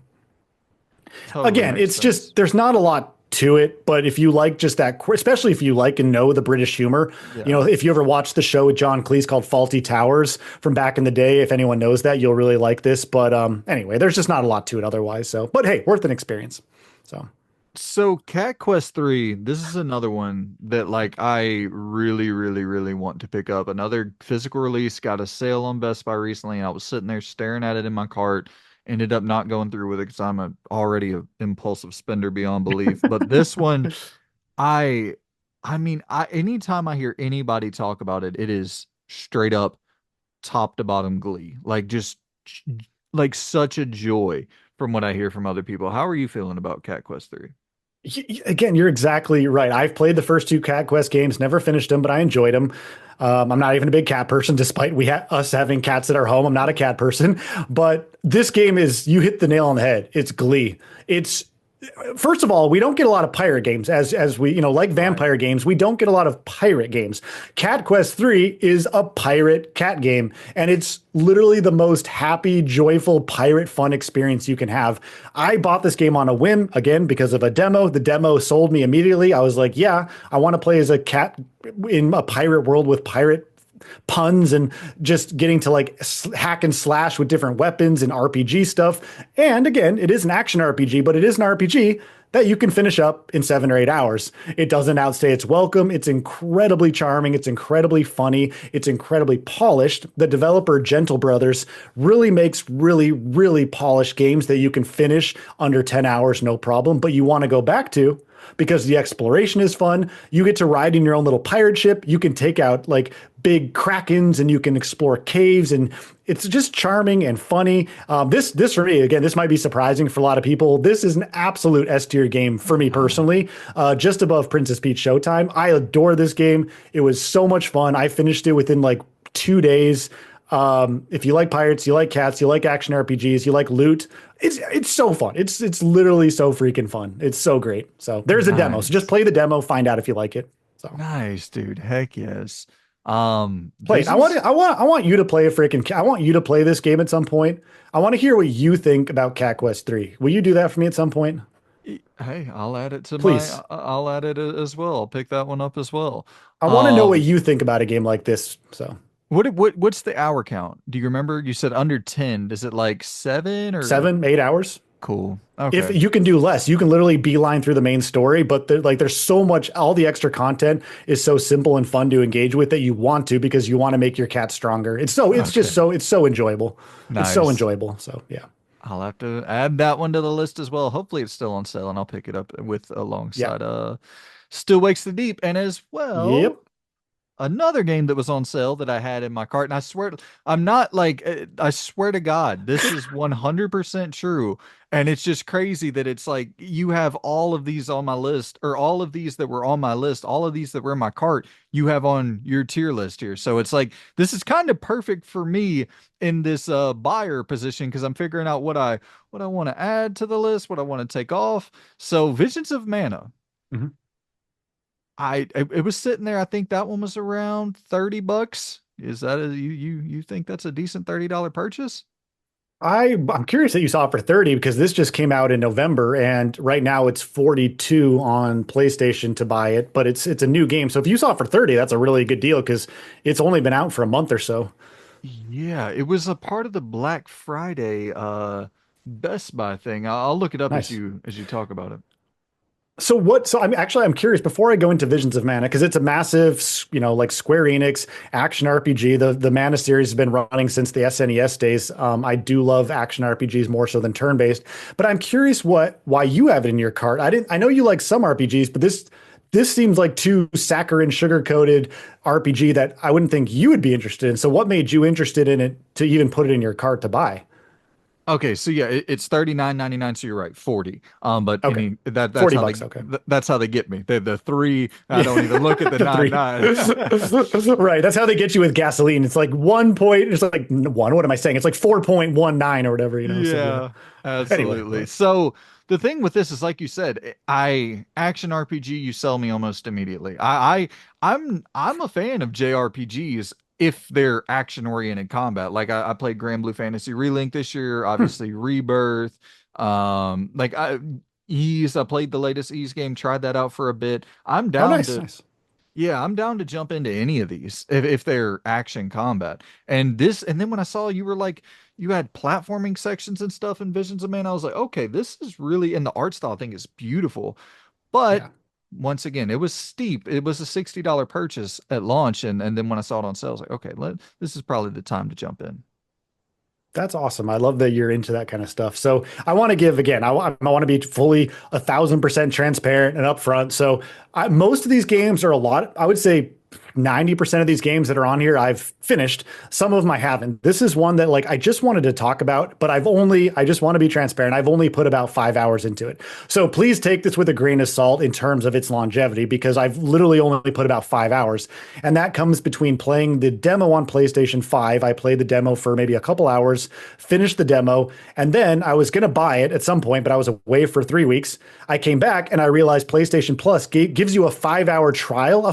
Totally Again, makes it's just, sense. there's not a lot to it, but if you like just that, especially if you like and know the British humor, you Yeah. know, if you ever watched the show with John Cleese called Faulty Towers from back in the day, if anyone knows that, you'll really like this. But anyway, there's just not a lot to it otherwise. So, but hey, worth an experience. So, So Cat Quest 3, this is another one that like I really, really, really want to pick up. Another physical release, got a sale on Best Buy recently, and I was sitting there staring at it in my cart, ended up not going through with it because already a impulsive spender beyond belief. But this one, I I mean, anytime I hear anybody talk about it, it is straight up top to bottom glee. Like just like such a joy from what I hear from other people. How are you feeling about Cat Quest 3? again, you're exactly right. I've played the first two Cat Quest games, never finished them, but I enjoyed them. I'm not even a big cat person, despite us having cats at our home. I'm not a cat person, but this game is you hit the nail on the head. It's Glee. It's First of all, we don't get a lot of pirate games as we, like Right. vampire games, we don't get a lot of pirate games. Cat Quest 3 is a pirate cat game, and it's literally the most happy, joyful pirate fun experience you can have. I bought this game on a whim, again, because of a demo. The demo sold me immediately. I was like, yeah, I want to play as a cat in a pirate world with pirate puns and just getting to like hack and slash with different weapons and RPG stuff. And again, it is an action RPG, but it is an RPG that you can finish up in 7 or 8 hours. It doesn't outstay its welcome. It's incredibly charming. It's incredibly funny. It's incredibly polished. The developer Gentle Brothers really makes really, really polished games that you can finish under 10 hours, no problem, but you want to go back to because the exploration is fun. You get to ride in your own little pirate ship. You can take out like big krakens and you can explore caves, and it's just charming and funny. This for me, again, this might be surprising for a lot of people. This is an absolute S tier game for me Oh, personally, just above Princess Peach Showtime. I adore this game. It was so much fun. I finished it within like 2 days. If you like pirates, you like cats, you like action RPGs, you like loot, it's so fun. It's literally so freaking fun. It's so great. So there's a demo. So just nice. play the demo, find out if you like it. So Nice, dude. Heck yes. Wait, Visions. I want you to play a freaking, I want you to play this game at some point. I want to hear what you think about Cat Quest 3. Will you do that for me at some point? Hey, I'll add it to my. Please. I'll add it as well. I'll pick that one up as well. I want to know what Um, you think about a game like this. So, what's the hour count? Do you remember? You said under 10. Is it like 7 or 7, 8 hours. cool? If Okay. you can do less, you can literally beeline through the main story, but there's so much, all the extra content is so simple and fun to engage with that you want to because you want to make your cat stronger. Okay. It's so enjoyable. It's so Nice. enjoyable. So yeah. I'll have to add that one to the list as well. Hopefully it's still on sale and I'll pick it up with Yeah. alongside Still Wakes the Deep and as well Yep. another game that was on sale that I had in my cart, and I swear, I'm not like, I swear to God, this is 100% true. And it's just crazy that it's like you have all of these on my list, or all of these that were on my list, all of these that were in my cart, you have on your tier list here. So it's like this is kind of perfect for me in this buyer position because I'm figuring out what I want to add to the list, what I want to take off. So Visions of Mana. Mhm. It was sitting there. I think that one was around $30. Is that you think that's a decent $30 purchase? I'm curious that you saw it for 30 because this just came out in November and right now it's 42 on PlayStation to buy it, but it's a new game. So if you saw it for 30, that's a really good deal because it's only been out for a month or so. Yeah, it was a part of the Black Friday Best Buy thing. I'll look it up Nice. as you talk about it. So I'm curious before I go into Visions of Mana because it's a massive, like Square Enix action RPG. The Mana series has been running since the SNES days. I do love action RPGs more so than turn-based, but I'm curious why you have it in your cart. I know you like some RPGs, but this seems like too saccharine, sugar-coated RPG that I wouldn't think you would be interested in. So what made you interested in it to even put it in your cart to buy? Okay, so yeah, it's 39.99. So you're right, 40. But Okay. that's 40 how bucks, okay. that's how they get me. The three. I Yeah, don't even look at the the nine three. nine. Right. That's how they get you with gasoline. It's like it's like one. What am I saying? It's like 4.19 or whatever, So yeah. Yeah, Anyway, absolutely. but So the thing with this is, like you said, I action RPG, you sell me almost immediately. I'm a fan of JRPGs if they're action oriented combat. Like I played Grand Blue Fantasy Relink this year, hmm. obviously Rebirth. Like I played the latest Ease game, tried that out for a bit. I'm Oh, down nice, to nice. Yeah, I'm down to jump into any of these if they're action combat. And then when I saw you were like, you had platforming sections and stuff in Visions of Man, I was like, okay, this is really, and the art style thing is beautiful. But Yeah. once again, it was steep. It was a $60 purchase at launch. And then when I saw it on sale, I was like, okay, this is probably the time to jump in. That's awesome. I love that you're into that kind of stuff. So I want to give again. I want to be fully 1,000% transparent and upfront. So most of these games are a lot. I would say 90% of these games that are on here I've finished. Some of them I haven't. This is one that like I just wanted to talk about, but I just want to be transparent. I've only put about 5 hours into it. So please take this with a grain of salt in terms of its longevity because I've literally only put about 5 hours. And that comes between playing the demo on PlayStation 5. I played the demo for maybe a couple hours, finished the demo, and then I was going to buy it at some point, but I was away for 3 weeks. I came back and I realized PlayStation Plus gives you a 5 hour trial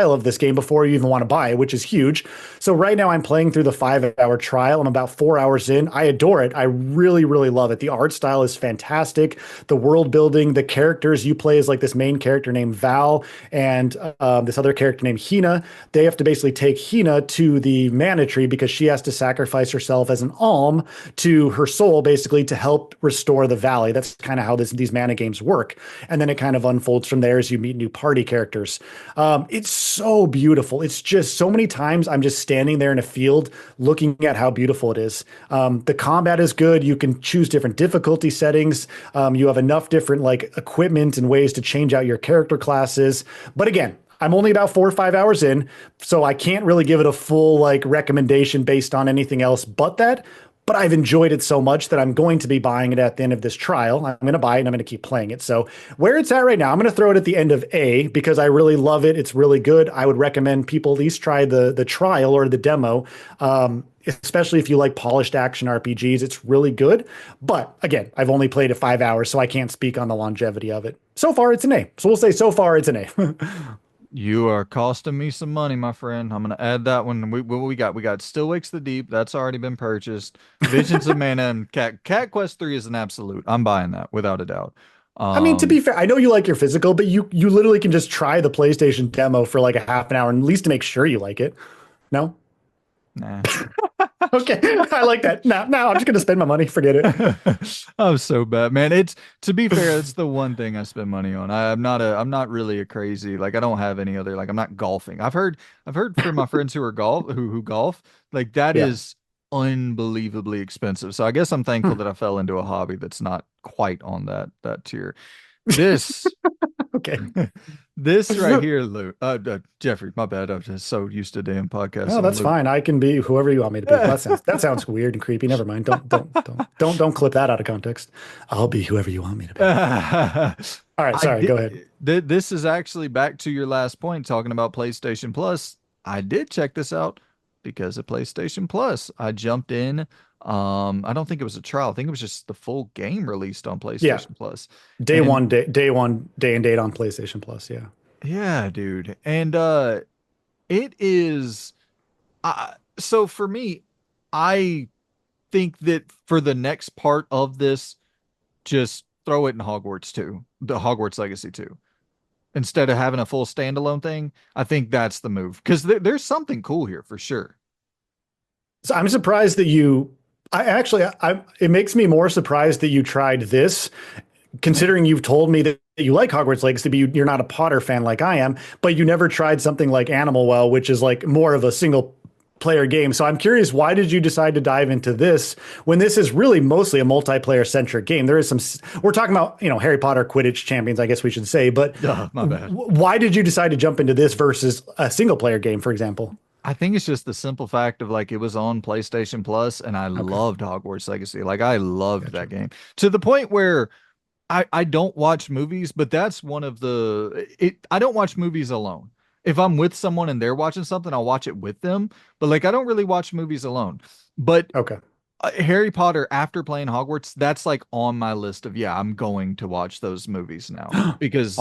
of this game before you even want to buy it, which is huge. So right now I'm playing through the 5 hour trial. I'm about 4 hours in. I adore it. I really, really love it. The art style is fantastic. The world building, the characters you play is like this main character named Val and this other character named Hina. They have to basically take Hina to the mana tree because she has to sacrifice herself as an alm to her soul, basically to help restore the valley. That's kind of how these mana games work. And then it kind of unfolds from there as you meet new party characters. It's so beautiful. It's just so many times I'm just standing there in a field looking at how beautiful it is. The combat is good. You can choose different difficulty settings. You have enough different like equipment and ways to change out your character classes. But again, I'm only about 4 or 5 hours in, so I can't really give it a full like recommendation based on anything else but that. But I've enjoyed it so much that I'm going to be buying it at the end of this trial. I'm going to buy it and I'm going to keep playing it. So where it's at right now, I'm going to throw it at the end of A because I really love it. It's really good. I would recommend people at least try the trial or the demo. Especially if you like polished action RPGs, it's really good. But again, I've only played it 5 hours, so I can't speak on the longevity of it. So far, it's an A. So we'll say so far it's an A. You are costing me some money, my friend. I'm gonna add that one. What we got? We got Still Wakes the Deep. That's already been purchased. Visions of Mana and Cat Quest 3 is an absolute. I'm buying that without a doubt. I mean, to be Um, fair, I know you like your physical, but you literally can just try the PlayStation demo for like a half an hour, and at least to make sure you like it. No? nah. Okay, I like that. Now I'm just gonna spend my money. Forget it. I'm so bad, man. It's to be fair, it's the one thing I spend money on. I'm not really a crazy like I don't have any other like I'm not golfing. I've heard from my friends who are who golf like that Yeah. is unbelievably expensive. So I guess I'm thankful Hmm. that I fell into a hobby that's not quite on that tier. This Okay. this right here, Lou. Jeffrey, my bad. I'm just so used to damn No, podcasting. that's Lou. fine. I can be whoever you want me to be. Well, that sounds weird and creepy. Never mind. Don't clip that out of context. I'll be whoever you want me to be. I All right, sorry, go ahead. did. This is actually back to your last point talking about PlayStation Plus. I did check this out because of PlayStation Plus. I jumped in. I don't think it was a trial. I think it was just the full game released on Yeah, PlayStation Plus. day And one, day one, day and date on PlayStation Plus. Yeah. yeah, dude. And it is so for me, I think that for the next part of this, just throw it in Hogwarts 2, the Hogwarts Legacy 2. Instead of having a full standalone thing, I think that's the move because there's something cool here for sure. So I'm surprised that you. I actually, it makes me more surprised that you tried this, considering you've told me that you like Hogwarts Legacy, but you're not a Potter fan like I am. But you never tried something like Animal Well, which is like more of a single player game. So I'm curious, why did you decide to dive into this when this is really mostly a multiplayer centric game? There is some, we're talking about, Harry Potter Quidditch champions, I guess we should say, but My bad. why did you decide to jump into this versus a single player game, for example? I think it's just the simple fact of like it was on PlayStation Plus and I Okay, loved Hogwarts Legacy. Like I loved gotcha. that game to the point where I don't watch movies, but that's one of I don't watch movies alone. If I'm with someone and they're watching something, I'll watch it with them. But like I don't really watch movies alone. But Okay. Harry Potter after playing Hogwarts, that's like on my list of yeah, I'm going to watch those movies now because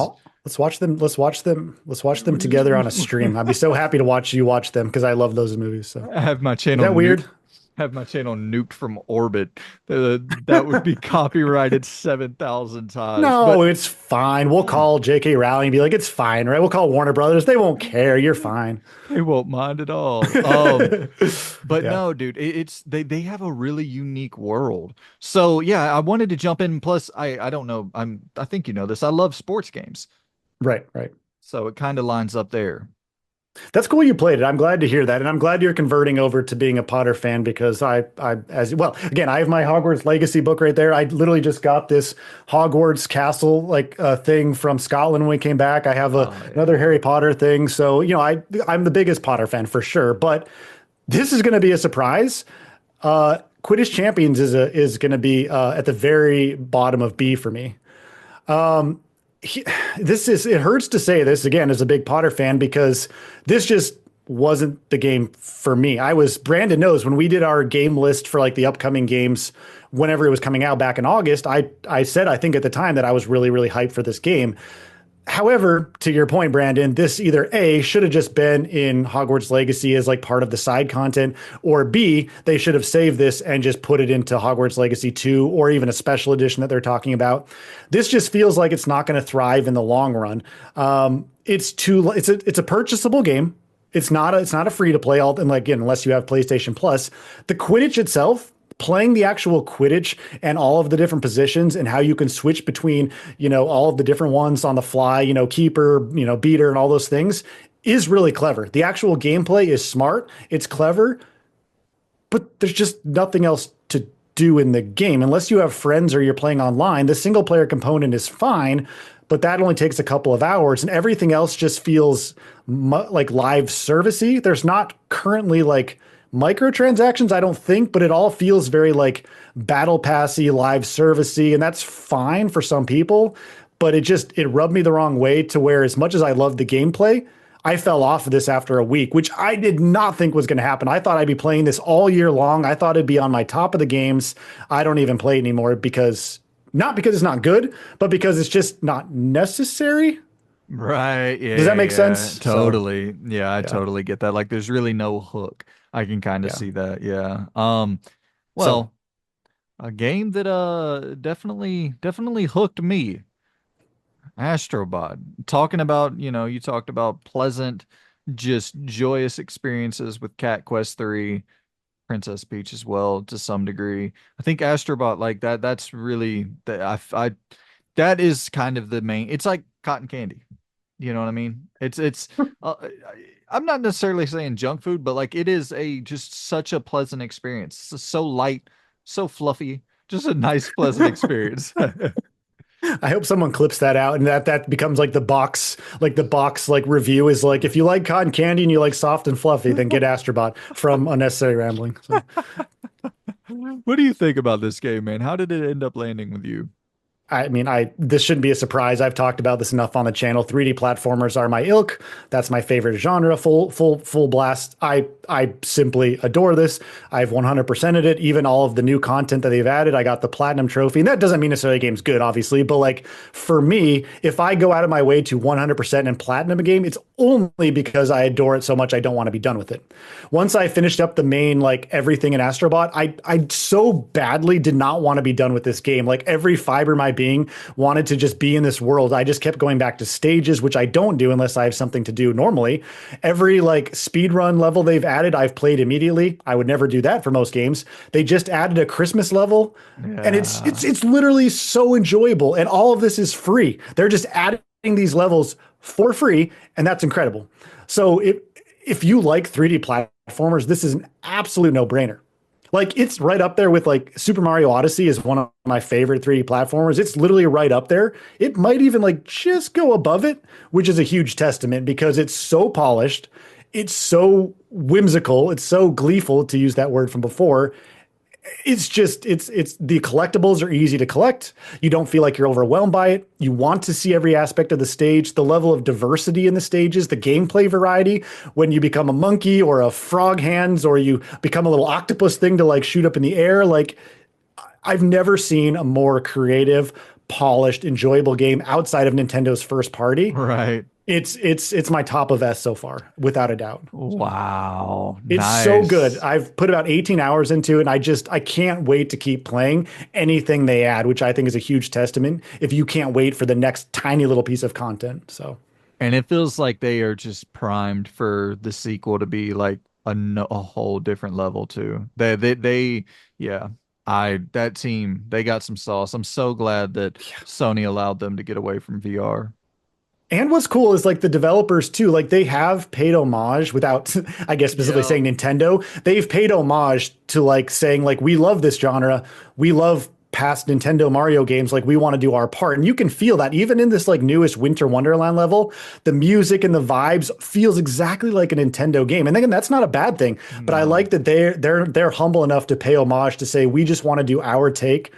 Let's watch them. Let's watch them. Let's watch them together on a stream. I'd be so happy to watch you watch them because I love those movies. So I have my is channel that nuked weird? have my channel nuked from orbit. That would be copyrighted 7,000 times. No, But it's fine. We'll call J.K. Rowling and be like, it's fine, right? We'll call Warner Brothers. They won't care. You're fine. they won't mind at all. But Yeah. no, dude, it's they have a really unique world. So yeah, I wanted to jump in. Plus, I don't know. I think you know this. I love sports games, Right. Right. so it kind of lines up there. That's cool you played it. I'm glad to hear that. And I'm glad you're converting over to being a Potter fan because as well, again, I have my Hogwarts Legacy book right there. I literally just got this Hogwarts Castle thing from Scotland when we came back. I have Oh yeah. another Harry Potter thing. So, I'm the biggest Potter fan for sure, but this is going to be a surprise. Quidditch Champions is going to be at the very bottom of B for me. he, it hurts to say this again as a big Potter fan because this just wasn't the game for me. Brandon knows when we did our game list for like the upcoming games whenever it was coming out back in August, I said I think at the time that I was really really hyped for this game. However, to your point, Brandon, this either A should have just been in Hogwarts Legacy as like part of the side content, or B, they should have saved this and just put it into Hogwarts Legacy 2 or even a special edition that they're talking about. This just feels like it's not going to thrive in the long run. It's a purchasable game. It's not a free to play all and like again, unless you have PlayStation Plus. The Quidditch itself, playing the actual Quidditch and all of the different positions and how you can switch between, all of the different ones on the fly, keeper, beater and all those things is really clever. The actual gameplay is smart, it's clever, but there's just nothing else to do in the game unless you have friends or you're playing online. The single player component is fine, but that only takes a couple of hours and everything else just feels like live servicey. There's not currently like microtransactions, I don't think, but it all feels very like battle passy, live servicey, and that's fine for some people. But it rubbed me the wrong way to where as much as I love the gameplay, I fell off of this after a week, which I did not think was going to happen. I thought I'd be playing this all year long. I thought it'd be on my top of the games. I don't even play it anymore because not because it's not good, but because it's just not necessary. Right. Does Yeah, that make yeah. sense? So Totally. Yeah, I yeah, totally get that. Like there's really no hook. I can kind of yeah. see that. Yeah. So Well, a game that definitely hooked me. Astrobot. Talking about, you talked about pleasant, just joyous experiences with Cat Quest 3, Princess Peach as well to some degree. I think Astrobot like that's really that that is kind of the main. It's like cotton candy. You know what I mean? It's I'm not necessarily saying junk food, but like it is a just such a pleasant experience. It's so light, so fluffy, just a nice pleasant experience. I hope someone clips that out and that becomes like the box like review is like if you like cotton candy and you like soft and fluffy, then get Astrobot from Unnecessary Rambling. So What do you think about this game, man? How did it end up landing with you? I mean, I this shouldn't be a surprise. I've talked about this enough on the channel. 3D platformers are my ilk. That's my favorite genre. Full blast. I simply adore this. I've 100%ed it. Even all of the new content that they've added. I got the platinum trophy, and that doesn't mean necessarily the game's good, obviously. But like for me, if I go out of my way to 100% and platinum a game, it's only because I adore it so much. I don't want to be done with it. Once I finished up the main like everything in Astrobot, I so badly did not want to be done with this game. Like every fiber of my being wanted to just be in this world. I just kept going back to stages, which I don't do unless I have something to do normally. Every like speed run level they've added, I've played immediately. I would never do that for most games. They just added a Christmas level, and Yeah. it's literally so enjoyable. And all of this is free. They're just adding these levels for free, and that's incredible. So if you like 3D platformers, this is an absolute no-brainer. Like it's right up there with like Super Mario Odyssey is one of my favorite 3D platformers. It's literally right up there. It might even like just go above it, which is a huge testament because it's so polished, it's so whimsical, it's so gleeful to use that word from before, it's just it's the collectibles are easy to collect. You don't feel like you're overwhelmed by it. You want to see every aspect of the stage, the level of diversity in the stages, the gameplay variety. When you become a monkey or a frog hands, or you become a little octopus thing to like shoot up in the air, like I've never seen a more creative, polished, enjoyable game outside of Nintendo's first party. Right. It's my top of S so far, without a doubt. So. Wow. It's so good. Nice. I've put about 18 hours into it, and I can't wait to keep playing anything they add, which I think is a huge testament if you can't wait for the next tiny little piece of content. So And it feels like they are just primed for the sequel to be like a whole different level too. Yeah. That team, they got some sauce. I'm so glad that Sony allowed them to get away from VR. and what's cool is like the developers too, like they have paid homage without, I guess, specifically Yep. saying Nintendo. They've paid homage to like saying like we love this genre, we love past Nintendo Mario games, like we want to do our part, and you can feel that even in this like newest Winter Wonderland level, the music and the vibes feels exactly like a Nintendo game. And again, that's not a bad thing, but I No. like that they're humble enough to pay homage to say we just want to do our take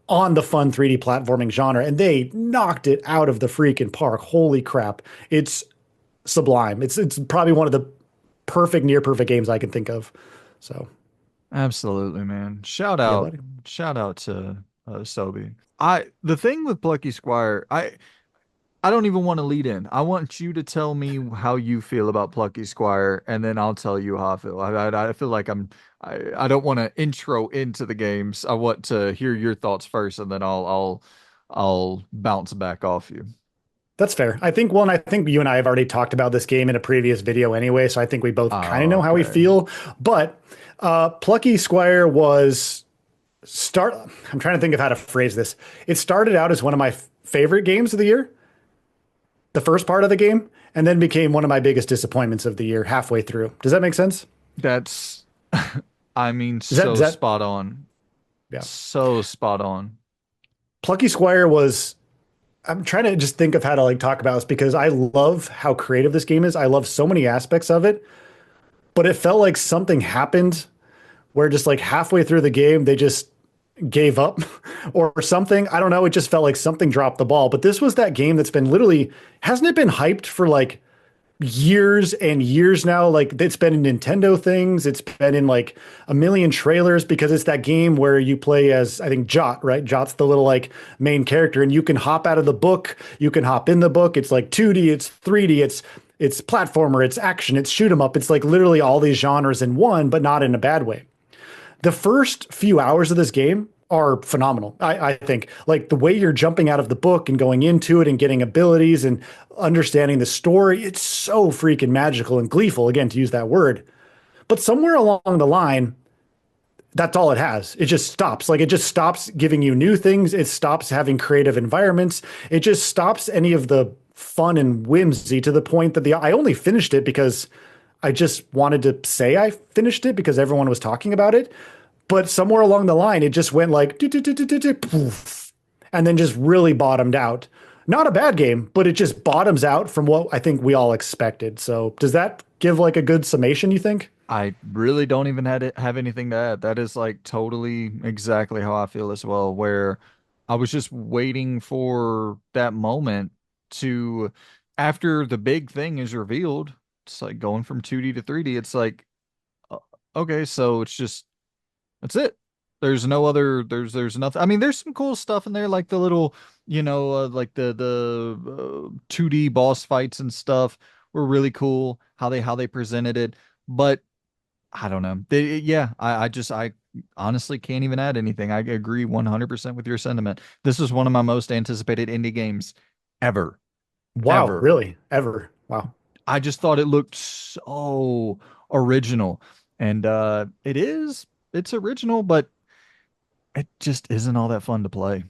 on the fun 3D platforming genre, and they knocked it out of the freaking park. Holy crap. It's sublime. It's probably one of the near perfect games I can think of. So Absolutely, man. yeah, buddy. Shout out to Sobe. The thing with Plucky Squire, I don't even want to lead in. I want you to tell me how you feel about Plucky Squire, and then I'll tell you how I feel. I feel like I don't want to intro into the games. I want to hear your thoughts first, and then I'll bounce back off you. That's fair. I think one, I think you and I have already talked about this game in a previous video anyway, so I think we both kind of know how we Okay. feel. But Plucky Squire was start I'm trying to think of how to phrase this. It started out as one of my favorite games of the year, the first part of the game, and then became one of my biggest disappointments of the year halfway through. Does that make sense? That's, I mean, Does so that spot on. yeah. So spot on. Plucky Squire was I'm trying to just think of how to like talk about this because I love how creative this game is. I love so many aspects of it, but it felt like something happened where just like halfway through the game they just gave up or something. I don't know. It just felt like something dropped the ball. But this was that game that's been literally hasn't it been hyped for like years and years now. Like it's been in Nintendo things, it's been in like a million trailers because it's that game where you play as I think Jot, right? Jot's the little like main character, and you can hop out of the book, you can hop in the book. It's like 2D, it's 3D, it's platformer, it's action, it's shoot 'em up. It's like literally all these genres in one, but not in a bad way. The first few hours of this game are phenomenal. I think like the way you're jumping out of the book and going into it and getting abilities and understanding the story, it's so freaking magical and gleeful, again, to use that word. But somewhere along the line, that's all it has. It just stops. Like it just stops giving you new things. It stops having creative environments. It just stops any of the fun and whimsy to the point that I only finished it because I just wanted to say I finished it because everyone was talking about it. But somewhere along the line, it just went like poof, and then just really bottomed out. Not a bad game, but it just bottoms out from what I think we all expected. So does that give like a good summation, you think? I really don't even have anything to add. That is like totally exactly how I feel as well, where I was just waiting for that moment to, after the big thing is revealed, it's like going from 2D to 3D. It's like, uh, okay, so it's just, that's it. There's no other, there's nothing. I mean, there's some cool stuff in there, like the little, like the 2D boss fights and stuff were really cool, how they presented it. But I don't know. Yeah, I honestly can't even add anything. I agree 100% with your sentiment. This is one of my most anticipated indie games ever, Wow, ever. really? Ever? Wow. I just thought it looked so original. And it's original, but it just isn't all that fun to play.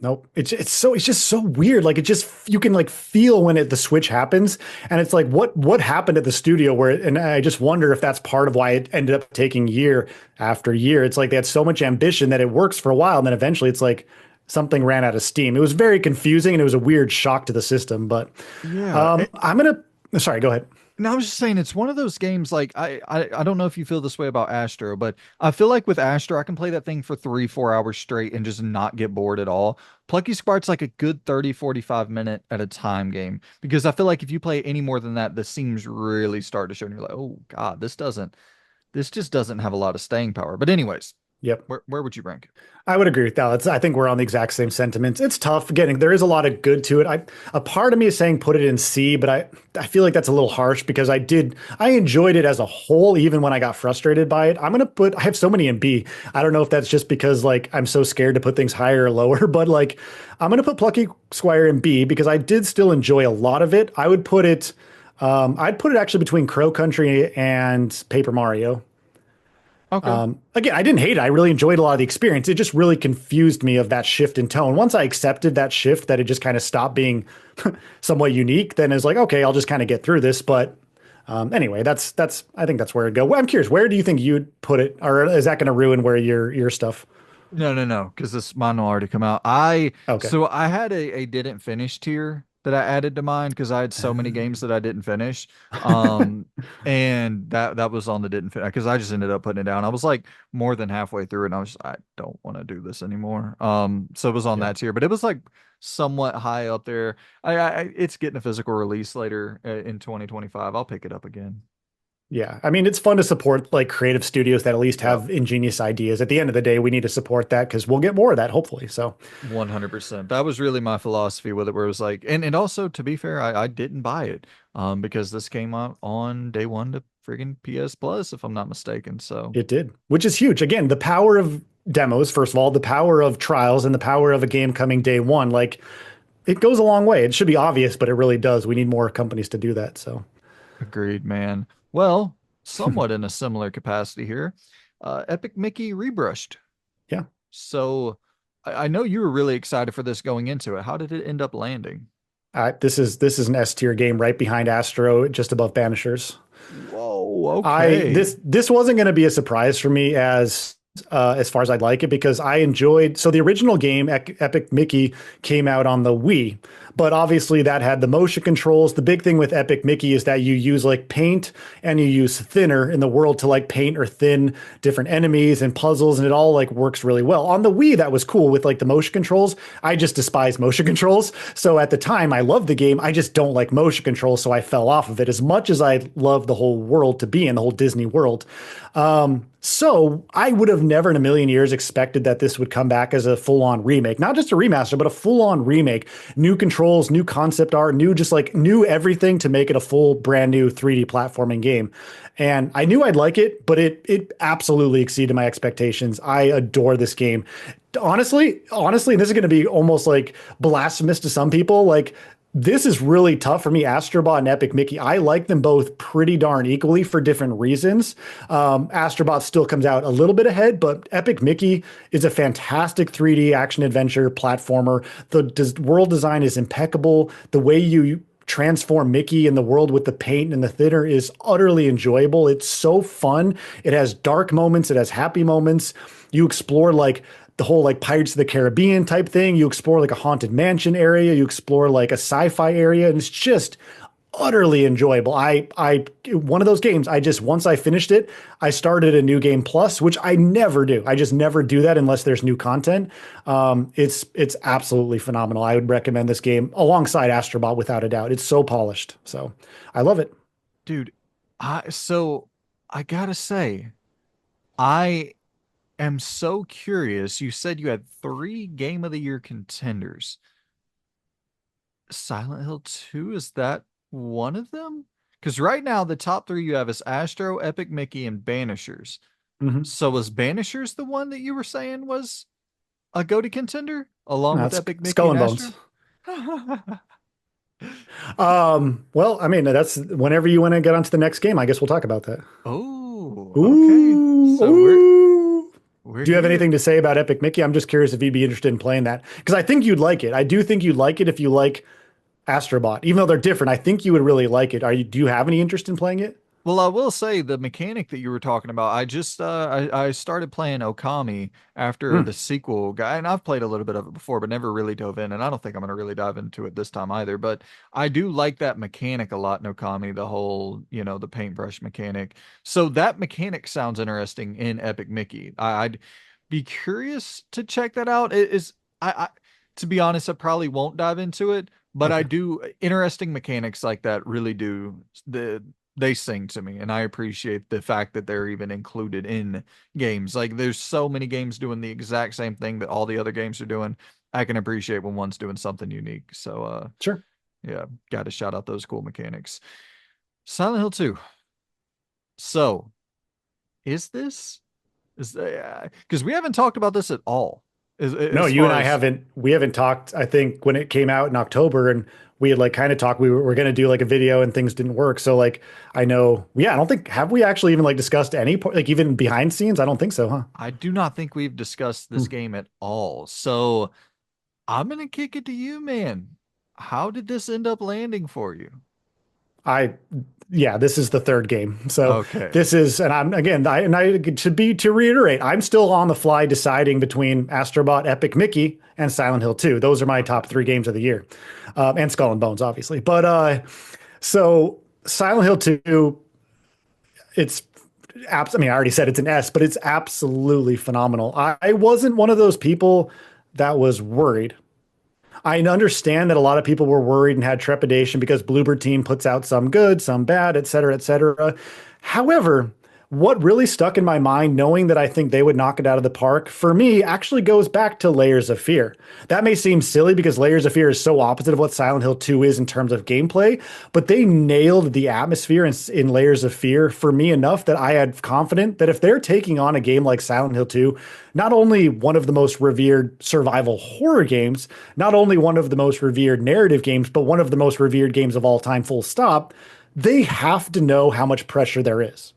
Nope. It's just so weird. Like it just you can like feel when the switch happens, and it's like what happened at the studio where and I just wonder if that's part of why it ended up taking year after year. It's like they had so much ambition that it works for a while, and then eventually it's like something ran out of steam. It was very confusing and it was a weird shock to the system. But Yeah. I'm gonna sorry, go ahead. No, I was just saying it's one of those games like I don't know if you feel this way about Astro, but I feel like with Astro I can play that thing for 3, 4 hours straight and just not get bored at all. Plucky Spark's like a good 30, 45 minute at a time game because I feel like if you play any more than that, the seams really start to show and you're like, oh God, this just doesn't have a lot of staying power. But anyways, Yep. where would you rank it? I would agree with that. I think we're on the exact same sentiments. It's tough getting. There is a lot of good to it. A part of me is saying put it in C, but I feel like that's a little harsh because I enjoyed it as a whole, even when I got frustrated by it. I have so many in B. I don't know if that's just because like I'm so scared to put things higher or lower, but like I'm gonna put Plucky Squire in B because I did still enjoy a lot of it. I'd put it actually between Crow Country and Paper Mario. Okay. Again, I didn't hate it. I really enjoyed a lot of the experience. It just really confused me of that shift in tone. Once I accepted that shift, that it just kind of stopped being somewhat unique, then it's like, okay, I'll just kind of get through this. But anyway, that's I think that's where it go. Well, I'm curious, where do you think you'd put it, or is that going to ruin where your stuff? No, no, no, because this mine will already come out. I Okay. so I had a didn't finish tier that I added to mine because I had so many games that I didn't finish. Um, and that was on the didn't finish because I just ended up putting it down. I was like more than halfway through, and I was just, I don't want to do this anymore. So it was on Yeah. that tier, but it was like somewhat high up there. It's getting a physical release later in 2025. I'll pick it up again. Yeah. I mean, it's fun to support like creative studios that at least Yep. have ingenious ideas. At the end of the day, we need to support that because we'll get more of that, hopefully. So 100%. That was really my philosophy with it, where it was like, and also to be fair, I didn't buy it, because this came out on day one to friggin' PS Plus, if I'm not mistaken. So it did, which is huge. Again, the power of demos, first of all, the power of trials and the power of a game coming day one, like it goes a long way. It should be obvious, but it really does. We need more companies to do that. So agreed, man. Well, somewhat in a similar capacity here, Epic Mickey rebrushed. yeah, So I know you were really excited for this going into it. How did it end up landing? this is an S tier game right behind Astro, just above Banishers. Whoa, I okay. this wasn't going to be a surprise for me as far as I'd like it because I enjoyed. So the original game, Epic Mickey, came out on the Wii, but obviously that had the motion controls. The big thing with Epic Mickey is that you use like paint and you use thinner in the world to like paint or thin different enemies and puzzles, and it all like works really well. On the Wii, that was cool with like the motion controls. I just despise motion controls. So at the time, I loved the game. I just don't like motion controls, so I fell off of it as much as I love the whole world to be in, the whole Disney world. So I would have never in a million years expected that this would come back as a full-on remake, not just a remaster, but a full-on remake, new controls, new concept art, new just like new everything to make it a full brand new 3D platforming game. And I knew I'd like it, but it absolutely exceeded my expectations. I adore this game. Honestly, this is going to be almost like blasphemous to some people. Like this is really tough for me. Astrobot and Epic Mickey, I like them both pretty darn equally for different reasons. Astrobot still comes out a little bit ahead, but Epic Mickey is a fantastic 3D action adventure platformer. The world design is impeccable. The way you transform Mickey in the world with the paint and the thinner is utterly enjoyable. It's so fun. It has dark moments, it has happy moments. You explore like the whole like Pirates of the Caribbean type thing. You explore like a haunted mansion area. You explore like a sci-fi area, and it's just utterly enjoyable. One of those games. I just once I finished it, I started a new game plus, which I never do. I just never do that unless there's new content. It's absolutely phenomenal. I would recommend this game alongside Astrobot without a doubt. It's so polished, so I love it. Dude, I gotta say, I am so curious. You said you had three Game of the Year contenders. Silent Hill 2, is that one of them? Because right now the top three you have is Astro, Epic Mickey, and Banishers. Mhm. So was Banishers the one that you were saying was a GOTY contender along with That's Epic Mickey Skull and and Astro? Bones. Well, I mean, that's whenever you want to get on to the next game, I guess we'll talk about that. Oh, okay. Ooh, So we're do you have anything here. to say about Epic Mickey? I'm just curious if you'd be interested in playing that because I think you'd like it. I do think you'd like it if you like Astrobot, even though they're different. I think you would really like it. Do you have any interest in playing it? Well, I will say the mechanic that you were talking about, I started playing Okami after the Hmm. sequel guy, and I've played a little bit of it before, but never really dove in, and I don't think I'm gonna really dive into it this time either. But I do like that mechanic a lot in Okami, the whole, the paintbrush mechanic. So that mechanic sounds interesting in Epic Mickey. I'd be curious to check that out. It is I to be honest, I probably won't dive into it, but I Okay, do interesting mechanics like that really do they sing to me, and I appreciate the fact that they're even included in games. Like there's so many games doing the exact same thing that all the other games are doing. I can appreciate when one's doing something unique. So sure. yeah, got to shout out those cool mechanics. Silent Hill 2. So, is this is because we haven't talked about this at all No, as you and far I as haven't. We haven't talked. I think when it came out in October, and we had like kind of talked. We were going to do like a video, and things didn't work. So like I know. Yeah, I don't think have we actually even like discussed any like even behind scenes. I don't think so, huh? I do not think we've discussed Hmm. this game at all. So, I'm gonna kick it to you, man. How did this end up landing for you? I yeah, this is the third game. So Okay. this is, and I'm again, I to reiterate, I'm still on the fly deciding between Astrobot, Epic Mickey, and Silent Hill 2. Those are my Okay. top three games of the year, and Skull and Bones, obviously. But so Silent Hill 2, it's I mean, I already said it's an S, but it's absolutely phenomenal. I wasn't one of those people that was worried. I understand that a lot of people were worried and had trepidation because Bloober Team puts out some good, some bad, et cetera, et cetera. However, what really stuck in my mind, knowing that I think they would knock it out of the park, for me, actually goes back to Layers of Fear. That may seem silly because Layers of Fear is so opposite of what Silent Hill 2 is in terms of gameplay, but they nailed the atmosphere in Layers of Fear for me enough that I had confident that if they're taking on a game like Silent Hill 2, not only one of the most revered survival horror games, not only one of the most revered narrative games, but one of the most revered games of all time, full stop, they have to know how much pressure there is.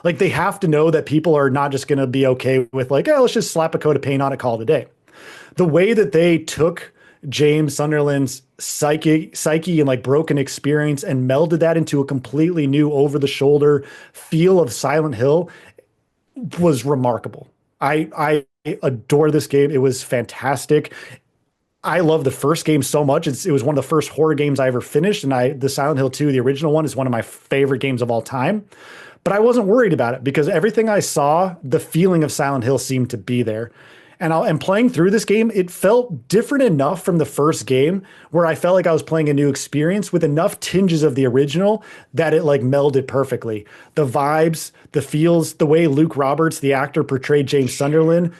Like they have to know that people are not just going to be okay with like, oh, let's just slap a coat of paint on it, call it a day. The way that they took James Sunderland's psyche and like broken experience and melded that into a completely new over the shoulder feel of Silent Hill was remarkable. I adore this game. It was fantastic. I love the first game so much. It was one of the first horror games I ever finished, and the Silent Hill 2, the original one, is one of my favorite games of all time. But I wasn't worried about it because everything I saw, the feeling of Silent Hill seemed to be there. And playing through this game, it felt different enough from the first game where I felt like I was playing a new experience with enough tinges of the original that it like melded perfectly. The vibes, the feels, the way Luke Roberts, the actor, portrayed James Sunderland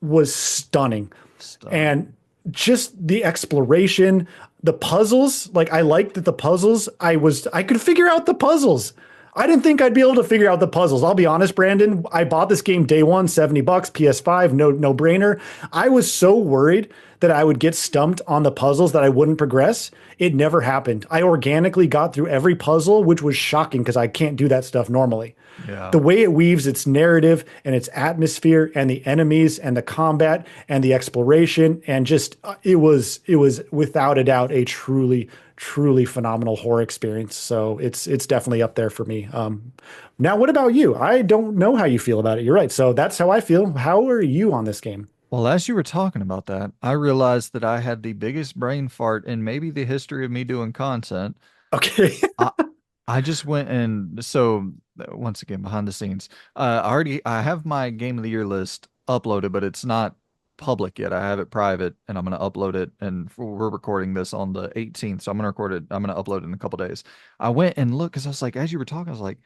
was stunning. Stunning. And just the exploration, the puzzles, like I liked that the puzzles, I could figure out the puzzles. I didn't think I'd be able to figure out the puzzles. I'll be honest, Brandon. I bought this game day one, 70 bucks, PS5, no brainer. I was so worried that I would get stumped on the puzzles that I wouldn't progress. It never happened. I organically got through every puzzle, which was shocking because I can't do that stuff normally. Yeah. The way it weaves its narrative and its atmosphere and the enemies and the combat and the exploration and just it was without a doubt a truly phenomenal horror experience. So it's definitely up there for me. Now, what about you? I don't know how you feel about it. You're right. So that's how I feel. How are you on this game? Well, as you were talking about that, I realized that I had the biggest brain fart in maybe the history of me doing content. Okay. I I just went and so once again behind the scenes, I have my game of the year list uploaded, but it's not public yet. I have it private, and I'm gonna upload it. And we're recording this on the 18th, so I'm gonna record it. I'm gonna upload it in a couple days. I went and looked because I was like, as you were talking, I was like,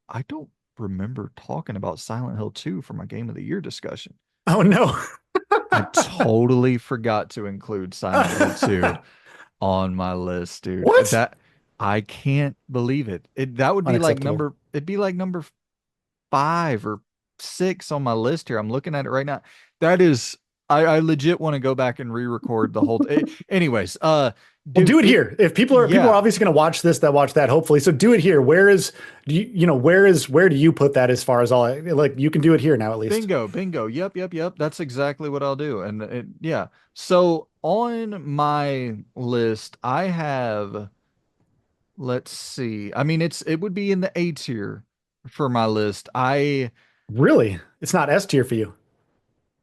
I don't remember talking about Silent Hill 2 for my game of the year discussion. Oh no. I totally forgot to include Silent Hill 2 on my list, dude. What? That I can't believe it. That would be like Unacceptable. it'd be like number 5 or 6 on my list here. I'm looking at it right now. That is I legit want to go back and re-record the whole anyways, Well, do dude, it here. If people are yeah. obviously going to watch this, that watch that, hopefully. So do it here. Where is do you know where do you put that as far as all like you can do it here now at least. Bingo, bingo. Yep. That's exactly what I'll do. And yeah. So on my list, I have let's see. I mean, it would be in the A tier for my list. Really? It's not S tier for you.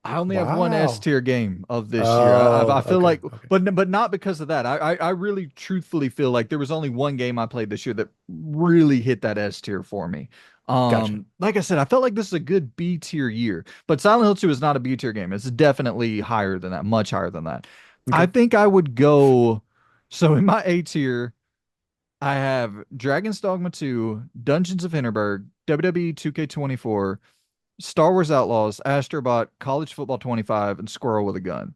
I only have one S Wow. tier game of this year. I Oh, feel okay. like, Okay. but not because of that. I really truthfully feel like there was only one game I played this year that really hit that S tier for me. Gotcha. Like I said, I felt like this is a good B tier year, but Silent Hill 2 is not a B tier game. It's definitely higher than that, much higher than that. I Okay. think I would go. So in my A tier, I have Dragon's Dogma 2, Dungeons of Hinterberg, WWE 2K24, Star Wars Outlaws, Astrobot, College Football 25, and Squirrel with a Gun.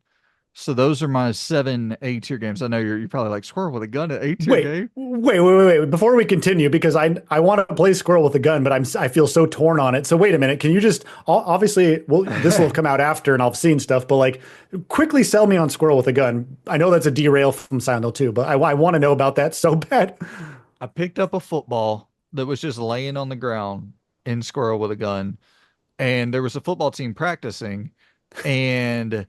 So those are my 7 A tier games. I know you're probably like Squirrel with a Gun, an A tier game. Wait. Before we continue, because I want to play Squirrel with a Gun, but I feel so torn on it. So wait a minute. Can you just obviously, well, this will have come out after and I've seen stuff, but like quickly sell me on Squirrel with a Gun. I know that's a derail from Silent Hill 2, but I want to know about that so bad. I picked up a football that was just laying on the ground in Squirrel with a Gun, and there was a football team practicing, and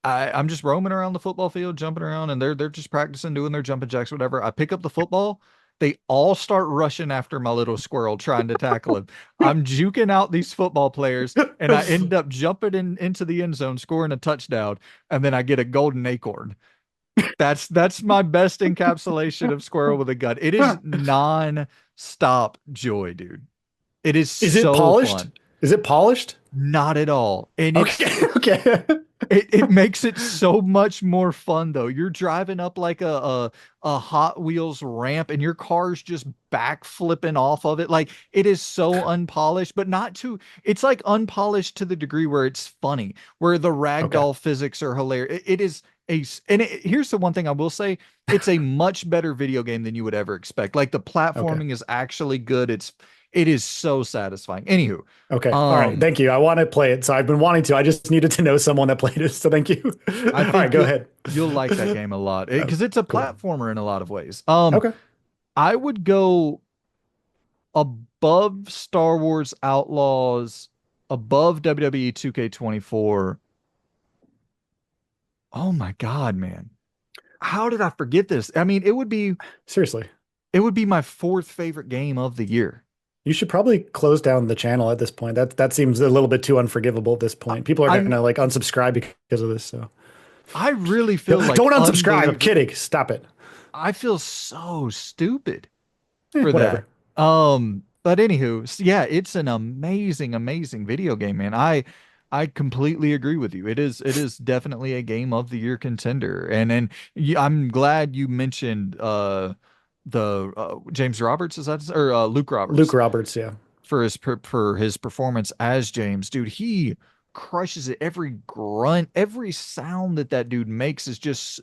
I'm just roaming around the football field, jumping around, and they're just practicing, doing their jumping jacks, whatever. I pick up the football. They all start rushing after my little squirrel, trying to tackle him. I'm juking out these football players, and I end up jumping into the end zone, scoring a touchdown, and then I get a golden acorn. That's my best encapsulation of Squirrel with a Gun. It is non-stop joy, dude. It is Is it so polished? fun. Is it polished? Not at all. And Okay. Okay. it makes it so much more fun though. You're driving up like a Hot Wheels ramp and your car's just back flipping off of it. Like it is so unpolished, but not too it's like unpolished to the degree where it's funny, where the Okay. ragdoll physics are hilarious. It is here's the one thing I will say, it's a much better video game than you would ever expect. Like the Okay. platforming is actually good. It is so satisfying. Anywho, Okay. All right. um Thank you. I want to play it. So I've been wanting to. I just needed to know someone that played it. So thank you. I All right. think Go ahead. you'll like that game a lot Oh, because it's a cool. platformer in a lot of ways. Okay. I would go above Star Wars Outlaws, above WWE 2K24. Oh my God, man. How did I forget this? I mean, Seriously. it would be my fourth favorite game of the year. You should probably close down the channel at this point. That seems a little bit too unforgivable at this I, point. People are I gonna like unsubscribe because of this. So I really feel like Don't unsubscribe. I'm unbelievable. kidding. Stop it. I feel so stupid for that. Whatever. But anywho, yeah, it's an amazing, amazing video game, man. I completely agree with you. It is definitely a game of the year contender. And I'm glad you mentioned the James Roberts, is that or Luke Luke Roberts Roberts. Yeah, for his performance as James. Dude, he crushes it. Every grunt, every sound that that dude makes is just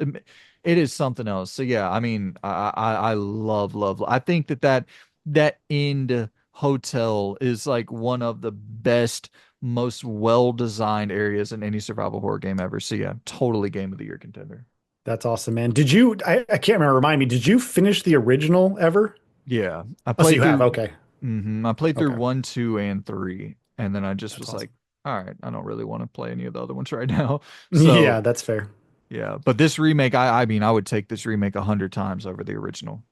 it is something else. So yeah, I mean, I love. I think that end hotel is like one of the best, most well-designed areas in any survival horror game ever. So yeah, totally game of the year contender. that's awesome, man. Did you? I can't remember. Remind me. Did you finish the original ever? Yeah, I Oh, so played you have. through. Okay. I played through Okay. one, two, and three, and then I just That's was awesome. like, all right, I don't really want to play any of the other ones right now. Yeah, So that's fair. yeah, but this remake, I mean, I would take this remake 100 times over the original.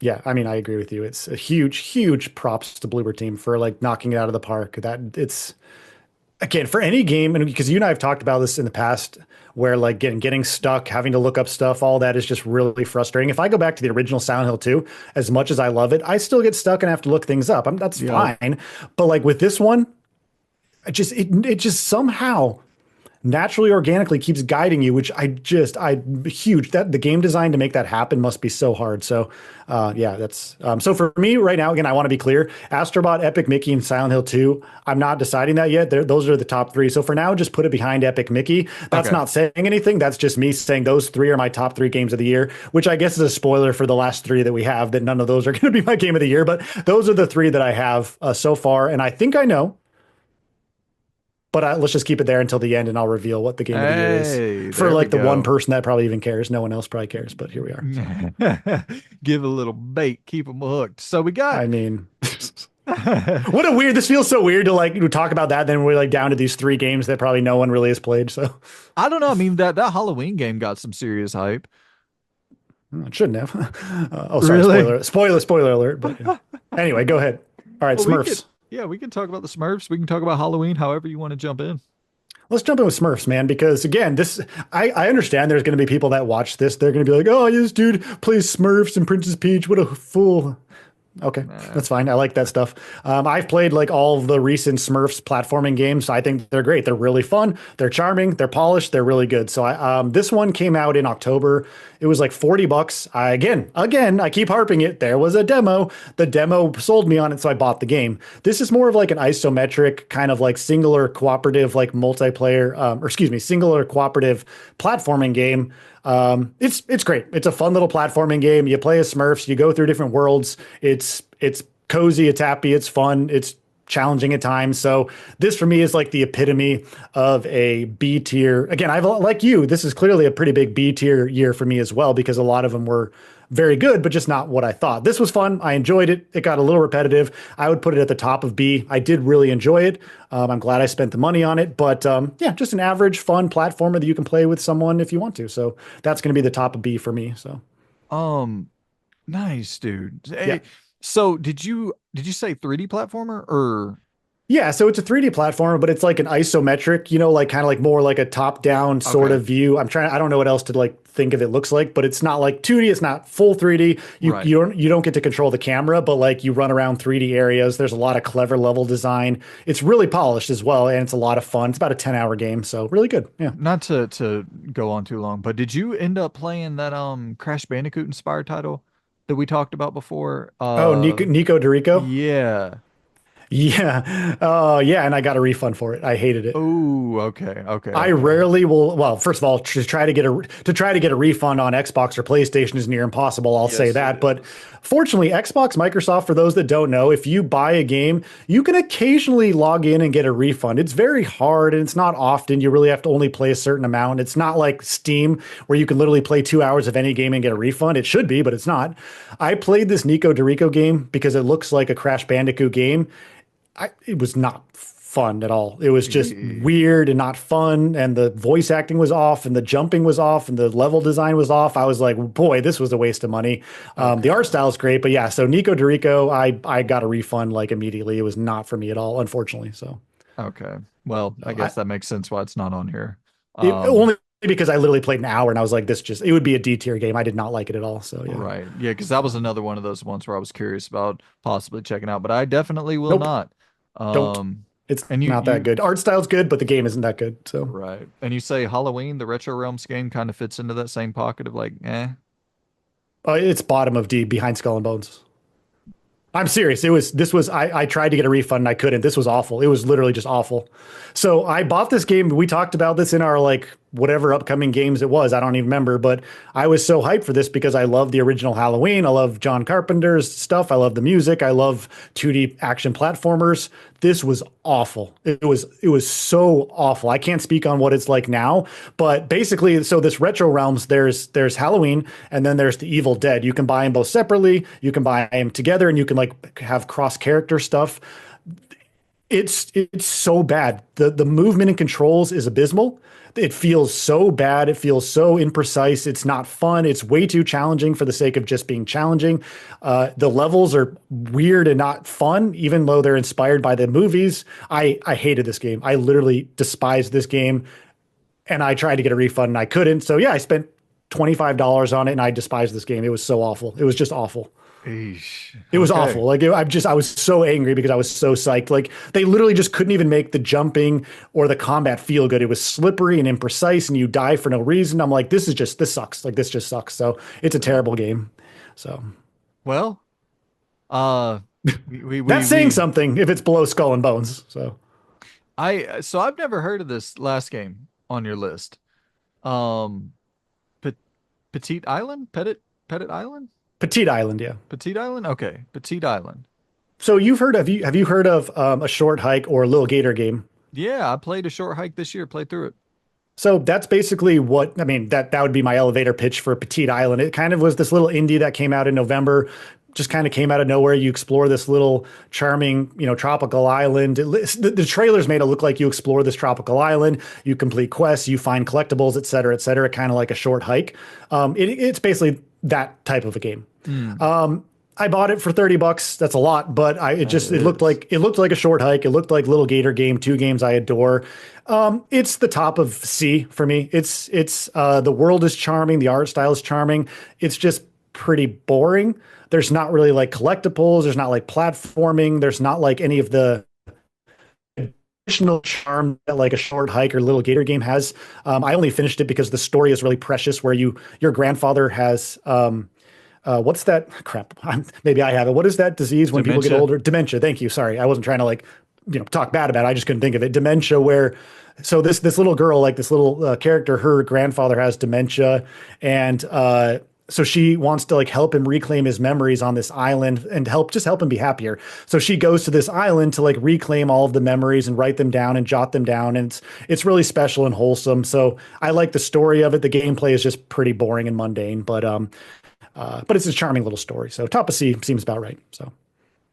Yeah, I mean, I agree with you. It's a huge, huge props to Bloober team for like knocking it out of the park. That it's again for any game, and because you and I have talked about this in the past, where like getting stuck, having to look up stuff, all that is just really frustrating. If I go back to the original Silent Hill 2, as much as I love it, I still get stuck and have to look things up. That's Yep. fine. But like with this one, it just somehow naturally organically keeps guiding you, which I huge that the game design to make that happen must be so hard. So yeah, that's so for me right now, again, I want to be clear. Astrobot, Epic Mickey, and Silent Hill 2, I'm not deciding that yet. Those are the top three. So for now, just put it behind Epic Mickey. That's Okay. not saying anything. That's just me saying those three are my top three games of the year, which I guess is a spoiler for the last three that we have, that none of those are going to be my game of the year. But those are the three that I have so far. And I think I know. But let's just keep it there until the end, and I'll reveal what the game of the year is Hey, for there we like the one go. person that probably even cares. No one else probably cares, but here we are. So, Give a little bait, keep them hooked. So we got I mean, I what a weird. This feels so weird to like to talk about that. Then we're like down to these three games that probably no one really has played. So don't know. I mean, that Halloween game got some serious hype. it shouldn't have. Oh, sorry. Really? Spoiler alert. But yeah. Anyway, go ahead. All right, Well, we could, Smurfs. yeah, we can talk about the Smurfs. We can talk about Halloween, however you want to jump in. Let's jump in with Smurfs, man, because again, I understand there's going to be people that watch this. They're going to be like, oh, this dude plays Smurfs and Princess Peach. What a fool. Okay, Nah. that's fine. I like that stuff. I've played like all of the recent Smurfs platforming games. I think they're great. They're really fun. They're charming. They're polished. They're really good. So this one came out in October. It was like $40. Again, I keep harping it. There was a demo. The demo sold me on it, so I bought the game. This is more of like an isometric kind of like singular cooperative, like multiplayer, or excuse me, singular cooperative platforming game. It's great. It's a fun little platforming game. You play as Smurfs. You go through different worlds. It's cozy. It's happy. It's fun. It's challenging at times. So this for me is like the epitome of a B tier. Again, I've like you. This is clearly a pretty big B tier year for me as well because a lot of them were very good, but just not what I thought. This was fun. I enjoyed it. It got a little repetitive. I would put it at the top of B. I did really enjoy it. I'm glad I spent the money on it, but yeah, just an average fun platformer that you can play with someone if you want to. So that's going to be the top of B for me. So Um, nice, dude. yeah. Hey, so did you say 3D platformer or Yeah, so it's a 3D platformer, but it's like an isometric, like kind of like more like a top-down sort okay, of view. I don't know what else to like think of it looks like, but it's not like 2D, it's not full 3D. You right. you don't get to control the camera, but like you run around 3D areas. There's a lot of clever level design. It's really polished as well, and it's a lot of fun. It's about a 10-hour game, so really good. Yeah. Not to go on too long, but did you end up playing that Crash Bandicoot inspired title that we talked about before? Oh, Nico Dorico. Yeah. Yeah. Oh, yeah, and I got a refund for it. I hated it. Oh, okay, okay, I okay. rarely will. Well, first of all, to try to get a refund on Xbox or PlayStation is near impossible. I'll say Yes, it that. But is. fortunately, Xbox, Microsoft, for those that don't know, if you buy a game, you can occasionally log in and get a refund. It's very hard and it's not often. You really have to only play a certain amount. It's not like Steam where you can literally play 2 hours of any game and get a refund. It should be, but it's not. I played this Nico Dorico game because it looks like a Crash Bandicoot game. It was not fun at all. It was just Eh, weird and not fun. And the voice acting was off, and the jumping was off, and the level design was off. I was like, boy, this was a waste of money. The art Okay, style is great, but yeah. So Nico Dorico, I got a refund like immediately. It was not for me at all, unfortunately. So okay. Well, I I guess that makes sense why it's not on here. it Um, only because I literally played an hour and I was like, this just, it would be a D tier game. I did not like it at all. So yeah. Right. Yeah, because that was Um, another one of those ones where I was curious about possibly checking out, but I definitely will nope, not. don't. Um, It's and not that good. Art style's good, but the game isn't that good. So right. And you say Halloween, the Retro Realms game kind of fits into that same pocket of like, eh. it's bottom of D behind Skull and Bones. I'm serious. I tried to get a refund and I couldn't. This was awful. It was literally just awful. So I bought this game. We talked about this in our like whatever upcoming games it was. I don't even remember, but I was so hyped for this because I love the original Halloween. I love John Carpenter's stuff. I love the music. I love 2D action platformers. This was awful. It was so awful. I can't speak on what it's like now, but basically, so this Retro Realms, there's Halloween and then there's the Evil Dead. You can buy them both separately. You can buy them together, and you can like have cross character stuff. It's so bad. The movement and controls is abysmal. It feels so bad. It feels so imprecise. It's not fun. It's way too challenging for the sake of just being challenging. The levels are weird and not fun, even though they're inspired by the movies. I hated this game. I literally despised this game, and I tried to get a refund and I couldn't. So yeah, I spent $25 on it, and I despised this game. It was so awful. It was just awful. Eesh. It was Okay. awful. I was so angry because I was so psyched. Like they literally just couldn't even make the jumping or the combat feel good. It was slippery and imprecise, and you die for no reason. I'm like, this sucks. Like this just sucks. So it's a terrible game. So Well, uh, we, we, that's saying we, something if it's below Skull and Bones. So so I've never heard of this last game on your list. Um, Pe Petite Island? Pettit Island? Petite Island, yeah. Petite Island? Okay. Petite Island. So have you heard of a short hike or a little gator game? Yeah, I played a short hike this year, played through it. So that's basically what I mean. That would be my elevator pitch for Petite Island. It kind of was this little indie that came out in November, just kind of came out of nowhere. You explore this little charming, tropical island. The trailers made it look like you explore this tropical island. You complete quests, you find collectibles, et cetera, et cetera. Kind of like a short hike. It's basically that type of a game. Mm, I bought it for $30. That's a lot, but that is. it looked like a short hike. It looked like Little Gator Game, two games I adore. It's the top of C for me. It's the world is charming, the art style is charming. It's just pretty boring. There's not really like collectibles, there's not like platforming, there's not like any of the additional charm that like a short hike or Little Gator Game has. I only finished it because the story is really precious where your grandfather has what's that crap? Maybe I have it. What is that disease when people get Dementia. older? Dementia. Thank you. Sorry, I wasn't trying to like talk bad about it. I just couldn't think of it. Dementia. Where so this little girl, like this little character, her grandfather has dementia, and so she wants to like help him reclaim his memories on this island and help him be happier. So she goes to this island to like reclaim all of the memories and write them down and jot them down. And it's really special and wholesome. So I like the story of it. The gameplay is just pretty boring and mundane, but it's a charming little story. So top of C seems about right. So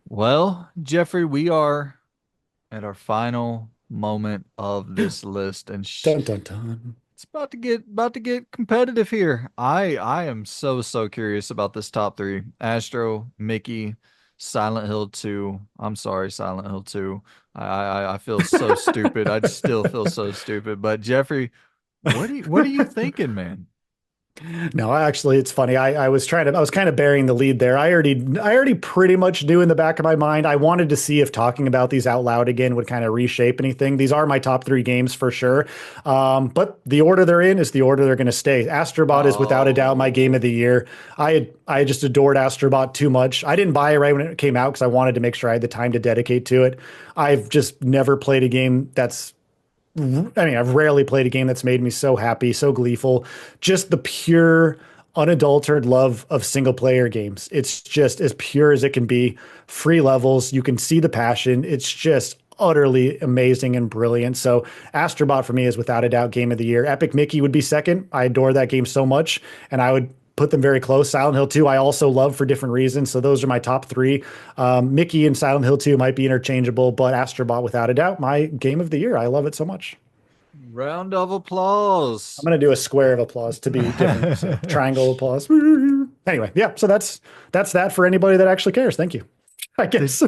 Well, Jeffrey, we are at our final moment of this list, and dun dun dun. it's about to get competitive here. I am so curious about this top three. Astro, Mickey, Silent Hill 2. I'm sorry, Silent Hill 2. I feel so stupid. I still feel so stupid. But Jeffrey, what are you thinking, man? No, actually, it's funny. I was kind of bearing the lead there. I already pretty much knew in the back of my mind. I wanted to see if talking about these out loud again would kind of reshape anything. These are my top three games for sure. But the order they're in is the order they're going to stay. Astrobot is without a doubt my game of the Oh, year. I just adored Astrobot too much. I didn't buy it right when it came out because I wanted to make sure I had the time to dedicate to it. I've just never played a game that's I've rarely played a game that's made me so happy, so gleeful. Just the pure, unadulterated love of single player games. It's just as pure as it can be. Free levels, you can see the passion. It's just utterly amazing and brilliant. So Astrobot for me is without a doubt game of the year. Epic Mickey would be second. I adore that game so much, and I would put them very close. Silent Hill 2, I also love for different reasons. So those are my top three. Mickey and Silent Hill 2 might be interchangeable, but Astrobot, without a doubt, my game of the year. I love it so much. round of I'm applause. going to do a square of applause to be different. So triangle applause. Anyway, yeah. So that's that for anybody that actually cares. Thank you. I The guess.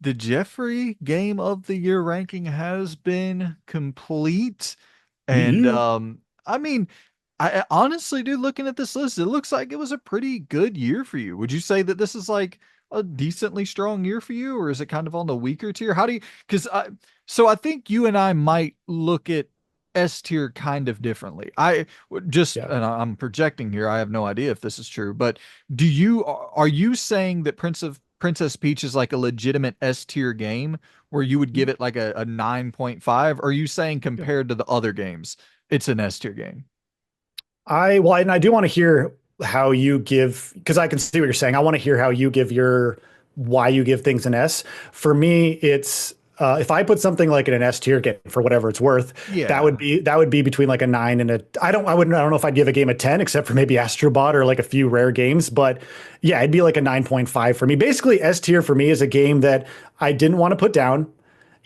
the Jeffrey Game of the Year ranking has been complete. And Yeah. I mean, I honestly, dude, looking at this list, it looks like it was a pretty good year for you. Would you say that this is like a decently strong year for you, or is it kind of on the weaker tier? How do you, because so I think you and I might look at S tier kind of differently. Yeah. And I'm projecting here. I have no idea if this is true, but are you saying that Princess Peach is like a legitimate S tier game where you would give it like a 9.5? Or are you saying Yeah. compared to the other games, it's an S tier game? And I do want to hear how you give, because I can see what you're saying. I want to hear how you give your why you give things an S. For me, it's if I put something like in an S tier game for whatever it's worth, Yeah. that would be between like a nine and a I don't know if I'd give a game a 10 except for maybe Astrobot or like a few rare games, but yeah, it'd be like a 9.5 for me. Basically, S tier for me is a game that I didn't want to put down.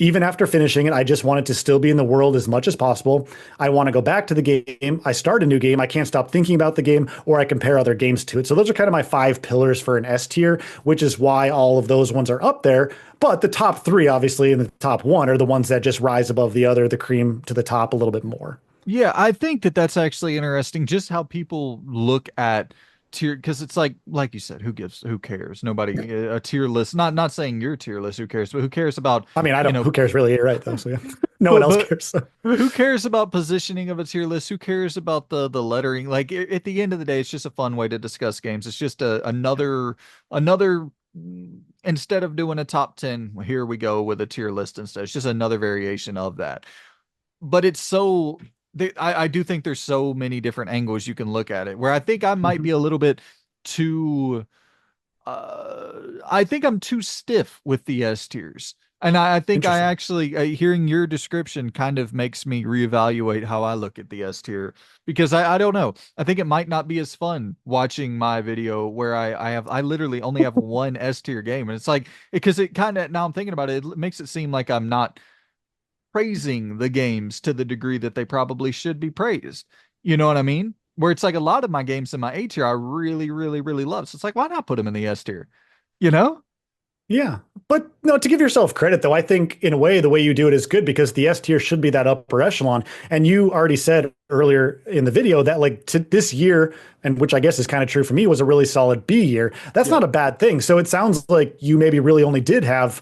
Even after finishing it, I just want it to still be in the world as much as possible. I want to go back to the game. I start a new game. I can't stop thinking about the game, or I compare other games to it. So those are kind of my five pillars for an S tier, which is why all of those ones are up there. But the top three, obviously, and the top one are the ones that just rise above the other, the cream to the top a little bit more. Yeah, I think that that's actually interesting, just how people look at tier, because it's like you said, who cares? Yeah. Nobody, a tier list, not saying your tier list, who cares, but who cares about, I mean, I you don't, know, who cares really? You're right, though. So yeah, no one else but cares. So. who cares about positioning of a tier list? Who cares about the lettering? Like at the end of the day, it's just a fun way to discuss games. It's just another instead of doing a top 10, here we go with a tier list instead. It's just another variation of that. But it's so I do think there's so many different angles you can look at it, where I think I might be Mhm. a little bit too I think I'm too stiff with the S tiers. And I think I Interesting. actually, hearing your description kind of makes me reevaluate how I look at the S tier, because I don't know. I think it might not be as fun watching my video where I literally only have one S tier game. And it's like, because it kind of, now I'm thinking about it, it makes it seem like I'm not praising the games to the degree that they probably should be praised. You know what I mean? Where it's like a lot of my games in my A tier I really, really, really love. So it's like, why not put them in the S tier? You know? Yeah. But no, to give yourself credit though, I think in a way the way you do it is good because the S tier should be that upper echelon. And you already said earlier in the video that like to this year, and which I guess is kind of true for me, was a really solid B year. That's Yeah. not a bad thing. So it sounds like you maybe really only did have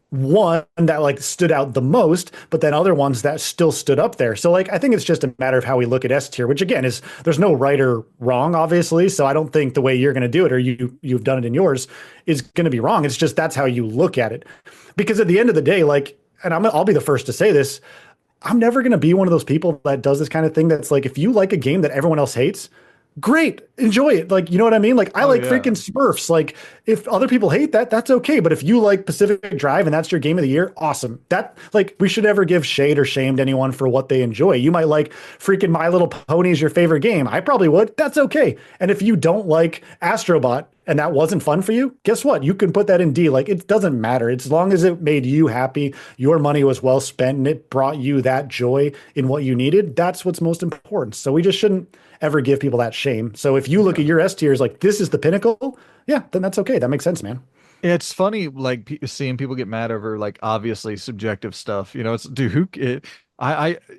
one that like stood out the most, but then other ones that still stood up there. So like I think it's just a matter of how we look at S tier, which again is there's no right or wrong, obviously. So I don't think the way you're going to do it or you've done it in yours is going to be wrong. It's just that's how you look at it. Because at the end of the day, like, and I'll be the first to say this, I'm never going to be one of those people that does this kind of thing that's like, if you like a game that everyone else hates, great, enjoy it. Like, you know what I mean? Like, I Oh like yeah. freaking Smurfs. Like, if other people hate that, that's okay. But if you like Pacific Drive and that's your game of the year, awesome. That, like, we should never give shade or shame to anyone for what they enjoy. You might like freaking My Little Pony is your favorite game. I probably would. That's okay. And if you don't like Astrobot, and that wasn't fun for you, guess what? You can put that in D. Like, it doesn't matter. As long as it made you happy, your money was well spent, and it brought you that joy in what you needed, that's what's most important. So we just shouldn't ever give people that shame. So if you look Yeah. at your S tiers like this is the pinnacle, yeah, then that's okay. That makes sense, man. It's funny, like seeing people get mad over like obviously subjective stuff. You know, it's dude,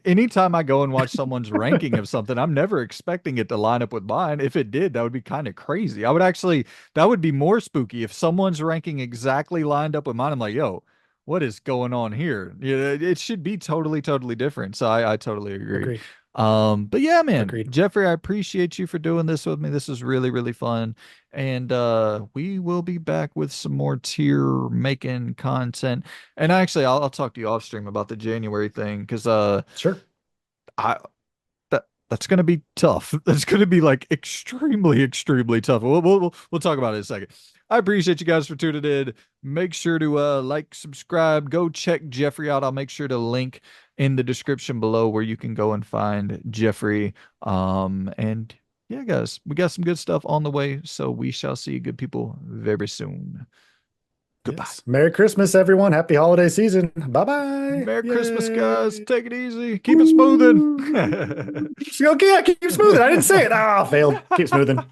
anytime I go and watch someone's ranking of something, I'm never expecting it to line up with mine. If it did, that would be kind of crazy. That would be more spooky if someone's ranking exactly lined up with mine. I'm like, yo, what is going on here? Yeah, it should be totally, totally different. So I totally agree. Agreed. But yeah, man, Agreed. Jeffrey, I appreciate you for doing this with me. This is really, really fun. And we will be back with some more tier making content. And actually, I'll talk to you off stream about the January thing, because Sure. I that's gonna be tough. That's gonna be like extremely, extremely tough. We'll talk about it in a second. I appreciate you guys for tuning in. Make sure to like, subscribe, go check Jeffrey out. I'll make sure to link in the description below where you can go and find Jeffrey. And yeah, guys, we got some good stuff on the way, so we shall see you good people very soon. Goodbye. Yes. Merry Christmas, everyone. Happy holiday season. Bye bye. Merry Christmas, guys. Yay. Take it easy. Keep it smoothing. Woo. Okay, keep smoothing. I didn't say it. Ah, failed. Keep smoothing.